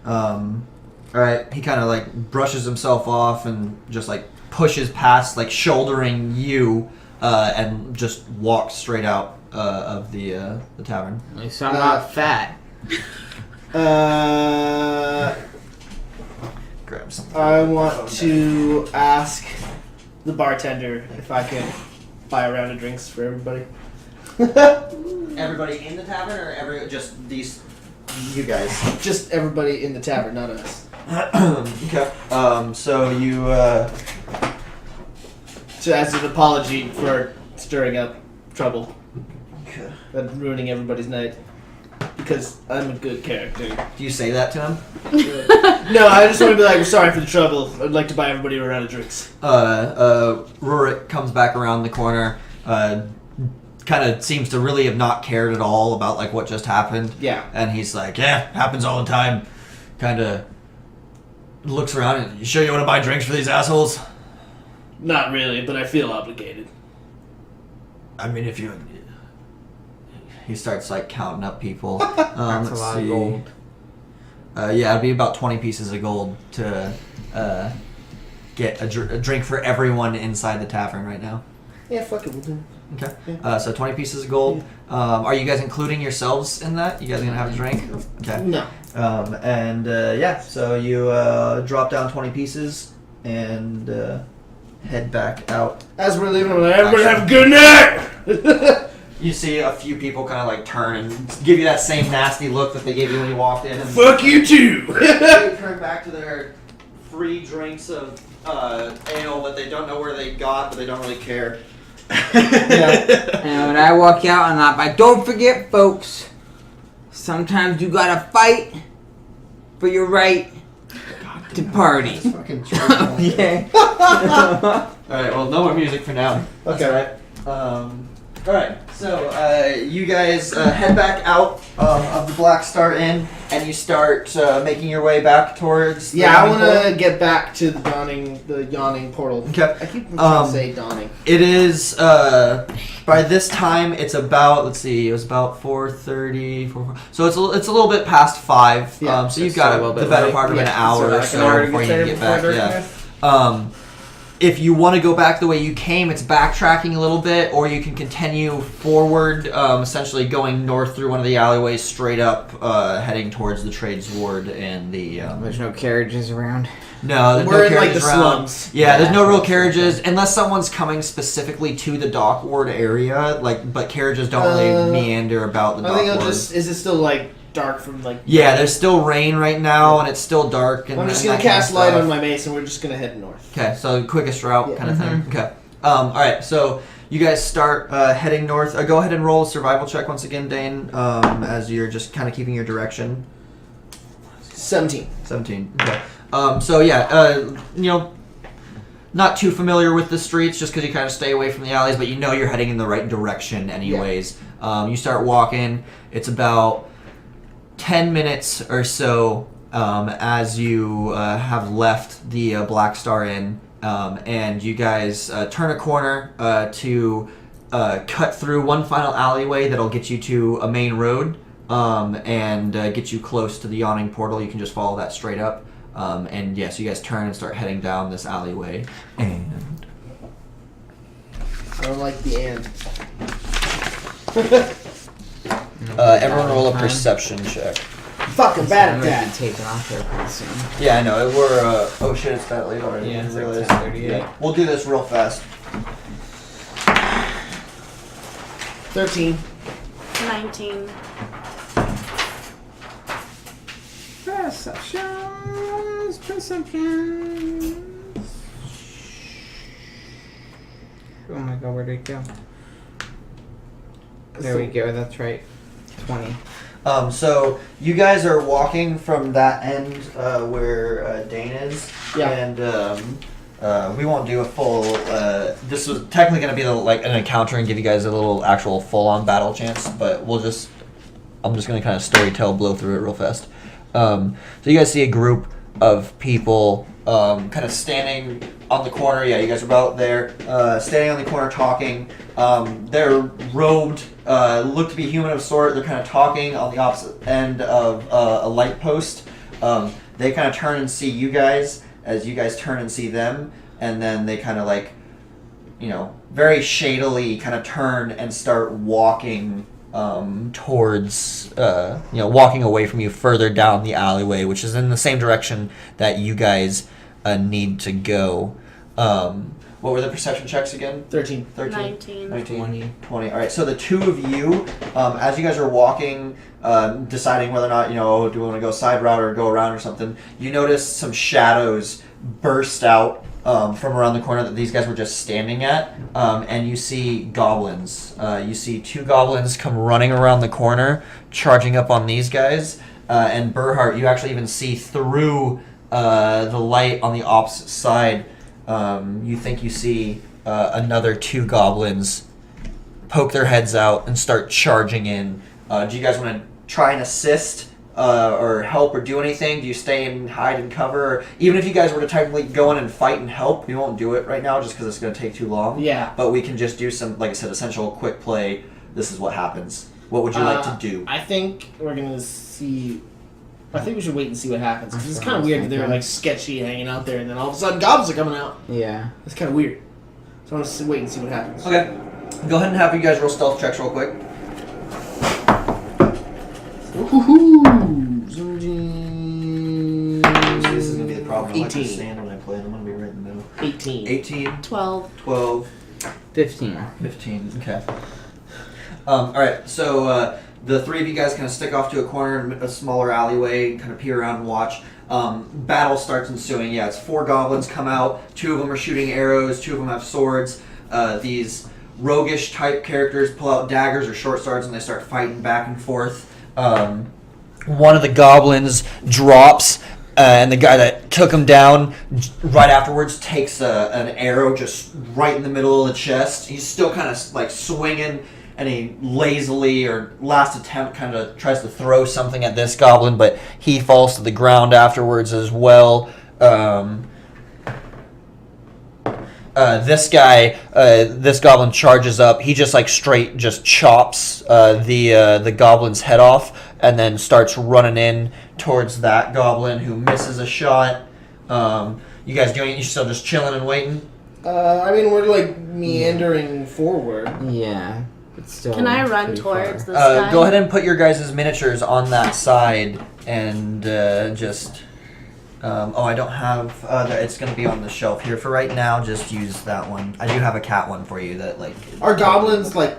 Alright, he kind of like brushes himself off and just like pushes past, like shouldering you, and just walks straight out of the tavern. At least I'm not fat. Grab something. I want to ask the bartender if I could buy a round of drinks for everybody. Everybody in the tavern, or just these, you guys? Just everybody in the tavern, not us. Okay. So you, So as an apology for stirring up trouble okay. and ruining everybody's night. Because I'm a good character. Do you say that to him? No, I just want to be like, we're sorry for the trouble. I'd like to buy everybody a round of drinks. Rurik comes back around the corner, kind of seems to really have not cared at all about like what just happened. Yeah. And he's like, yeah, happens all the time. Kind of looks around and, you sure you want to buy drinks for these assholes? Not really, but I feel obligated. I mean, if you... He starts like counting up people. That's Let's a lot see. of gold. Yeah, it'd be about 20 pieces of gold to get a drink for everyone inside the tavern right now. Yeah, fuck it, we'll do it. Okay. So 20 pieces of gold. Are you guys including yourselves in that? You guys gonna have a drink? Okay. No. So you drop down 20 pieces and head back out. As we're leaving, we're like, everybody have a good night! You see a few people kind of like turn and give you that same nasty look that they gave you when you walked in. And Fuck you too! they turn back to their free drinks of ale that they don't know where they got, but they don't really care. And when I walk out, I'm not like, don't forget, folks. Sometimes you gotta fight for your right to party. Fucking Yeah. Alright, well, no more music for now. Okay. That's alright. Alright, so you guys head back out of the Black Star Inn, and you start making your way back towards the Yeah, I yawning want portal. to get back to the yawning portal. Okay. I keep trying to say dawning. It is, by this time, it's about, let's see, it was about 4:30, so it's a little bit past 5, Yeah, so you've so a got little the bit better late. part of an Yeah, hour so I or can so already before you get can there get back, before yeah. if you want to go back the way you came, it's backtracking a little bit, or you can continue forward, essentially going north through one of the alleyways straight up, heading towards the trades ward and the... There's no carriages around. No, there's We're no in, like, carriages the around. slums. Yeah, there's no real carriages, unless someone's coming specifically to the dock ward area, but carriages don't really meander about the dock I think I'll ward. just. Is it still like dark from like? Yeah, there's still rain right now, and it's still dark. And I'm just and gonna that kind of cast light stuff. on my mace, and we're just gonna head north. Okay, so quickest route Yeah. kind of thing. Okay. All right, so you guys start heading north. Go ahead and roll a survival check once again, Dane, as you're just kind of keeping your direction. 17. 17. Okay. So yeah, not too familiar with the streets just because you kind of stay away from the alleys, but you know you're heading in the right direction anyways. Yeah. You start walking. It's about 10 minutes or so as you have left the Black Star Inn, and you guys turn a corner to cut through one final alleyway that'll get you to a main road and get you close to the yawning portal. You can just follow that straight up. And yes, you guys turn and start heading down this alleyway. And I don't like the end. everyone roll a perception check. Fuck, I'm bad I'm at gonna that. be taken off there pretty soon. Yeah, I know. We're oh shit, it's that late already. Yeah, I it's like realized. 10:38. Yeah. We'll do this real fast. 13. 19. Perceptions. Oh my god, where did it go? There we go, that's right. 20. So you guys are walking from that end where Dane is, Yeah. and we won't do a full. This was technically going to be like an encounter and give you guys a little actual full-on battle chance, but we'll just. I'm just going to kind of storytell, blow through it real fast. So you guys see a group of people kind of standing on the corner. Yeah, you guys are about there, standing on the corner talking. They're robed, look to be human of sort. They're kind of talking on the opposite end of a light post. They kind of turn and see you guys as you guys turn and see them, and then they kind of like, very shadily kind of turn and start walking towards, walking away from you further down the alleyway, which is in the same direction that you guys need to go. What were the perception checks again? 13. 19. 20. All right, so the two of you, as you guys are walking, deciding whether or not, do we want to go side route or go around or something, you notice some shadows burst out from around the corner that these guys were just standing at, and you see goblins. You see two goblins come running around the corner, charging up on these guys, and Burhart, you actually even see through the light on the opposite side. You think you see another two goblins poke their heads out and start charging in. Do you guys want to try and assist or help or do anything? Do you stay and hide and cover? Even if you guys were to technically go in and fight and help, we won't do it right now just because it's going to take too long. Yeah. But we can just do some, like I said, essential quick play. This is what happens. What would you like to do? I think we're gonna see. I think we should wait and see what happens. Because it's kind of weird that they're like sketchy hanging out there, and then all of a sudden goblins are coming out. Yeah. It's kind of weird. So I want to wait and see what happens. Okay. Go ahead and have you guys roll stealth checks real quick. Woohoo! See, this is going to be the problem. I like to 18. stand when I play. I'm going to be right in the middle. 18. 18, 12. 12, 15. 15. Okay. All right. So the three of you guys kind of stick off to a corner, a smaller alleyway, kind of peer around and watch. Battle starts ensuing. Yeah, it's four goblins come out. Two of them are shooting arrows. Two of them have swords. These roguish type characters pull out daggers or short swords and they start fighting back and forth. One of the goblins drops. And the guy that took him down right afterwards takes an arrow just right in the middle of the chest. He's still kind of like swinging, and he lazily, or last attempt, kind of tries to throw something at this goblin, but he falls to the ground afterwards as well. This goblin charges up. He just like straight just chops the goblin's head off, and then starts running in towards that goblin who misses a shot. You guys doing it? You still just chilling and waiting? I mean, we're like meandering forward. Yeah. But still. Can I run pretty towards far. this guy? Go ahead and put your guys' miniatures on that side and just. I don't have. It's going to be on the shelf here for right now. Just use that one. I do have a cat one for you that like. Are goblins like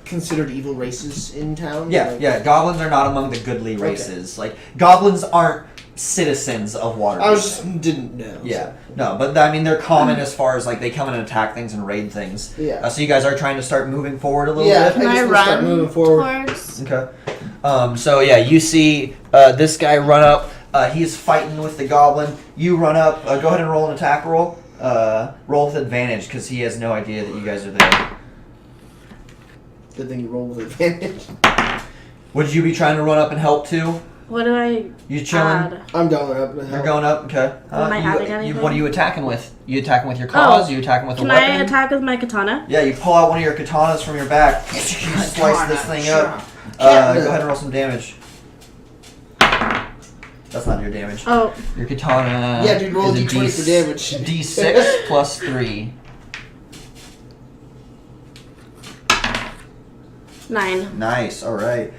considered evil races in town? Yeah, Like- yeah. Goblins are not among the goodly races. Like goblins aren't citizens of Waterdeep. I didn't know. Yeah, no, but I mean they're common as far as like they come in and attack things and raid things. Yeah. So you guys are trying to start moving forward a little Yeah. bit. Can I just wanna start run moving forward. towards? Okay. So yeah, you see this guy run up. He's fighting with the goblin. You run up. Go ahead and roll an attack roll. Roll with advantage because he has no idea that you guys are there. Good thing you roll with advantage. Would you be trying to run up and help too? What do I You chilling? add? I'm going up. You're going up. Okay. Am I adding anything? What are you attacking with? You attacking with your claws? You attacking with a Can weapon? I attack with my katana? Yeah, you pull out one of your katanas from your back. You slice this thing up. Go ahead and roll some damage. That's not your damage. Oh, Your katana. Yeah, dude, roll is a d20 for damage. D6 plus 3. 9. Nice. All right.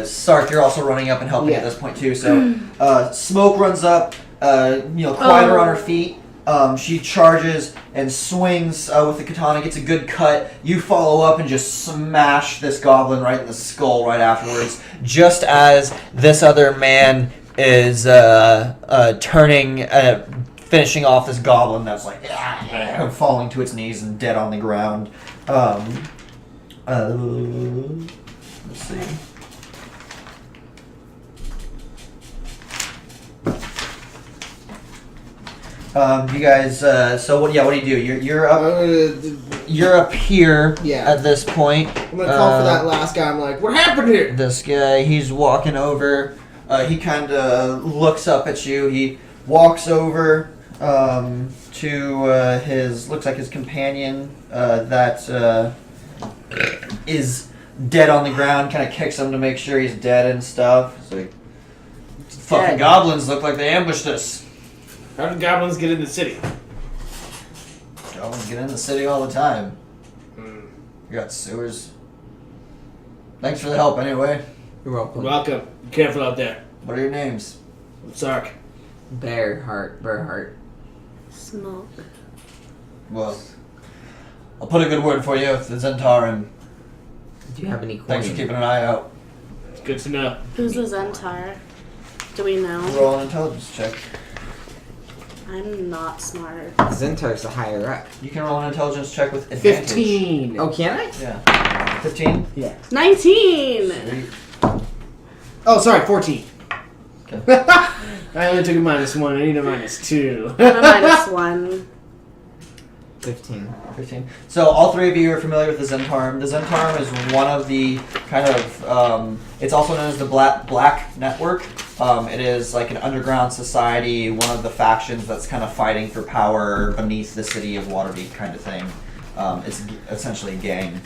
Sark, you're also running up and helping at this point too. So, Smoke runs up. Quieter on her feet. She charges and swings with the katana, gets a good cut. You follow up and just smash this goblin right in the skull right afterwards. Just as this other man is finishing off this goblin that's like falling to its knees and dead on the ground. Let's see. You guys. So what? Yeah. What do you do? You're up. You're up here. Yeah. At this point. I'm gonna call for that last guy. I'm like, what happened here? This guy. He's walking over. He kind of looks up at you. He walks over to his. Looks like his companion. That is dead on the ground. Kind of kicks him to make sure he's dead and stuff. It's like, fucking goblins look like they ambushed us. How did goblins get in the city? Goblins get in the city all the time. You got sewers. Thanks for the help anyway. You're welcome. Welcome. Be careful out there. What are your names? I'm Sark. Bearheart. Smoke. Well, I'll put a good word for you with the Zentarim. Do you have any coins? Thanks for keeping an eye out. It's good to know. Who's the Zentar? Do we know? Roll an intelligence check. I'm not smart. Zentar's the higher up. You can roll an intelligence check with advantage. 15. Oh, can I? Yeah. 15? Yeah. 19! Sweet. Oh, sorry, 14. Okay. I only took a -1. I need a -2. I'm a -1. 15. 15. So all three of you are familiar with the Zentarim. The Zentarim is one of the kind of, it's also known as the Black Network. It is like an underground society, one of the factions that's kind of fighting for power beneath the city of Waterdeep kind of thing. It's essentially a gang.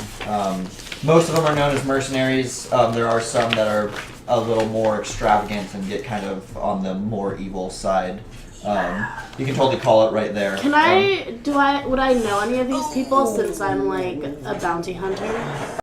Most of them are known as mercenaries. There are some that are a little more extravagant and get kind of on the more evil side. You can totally call it right there. Would I know any of these people since I'm like a bounty hunter?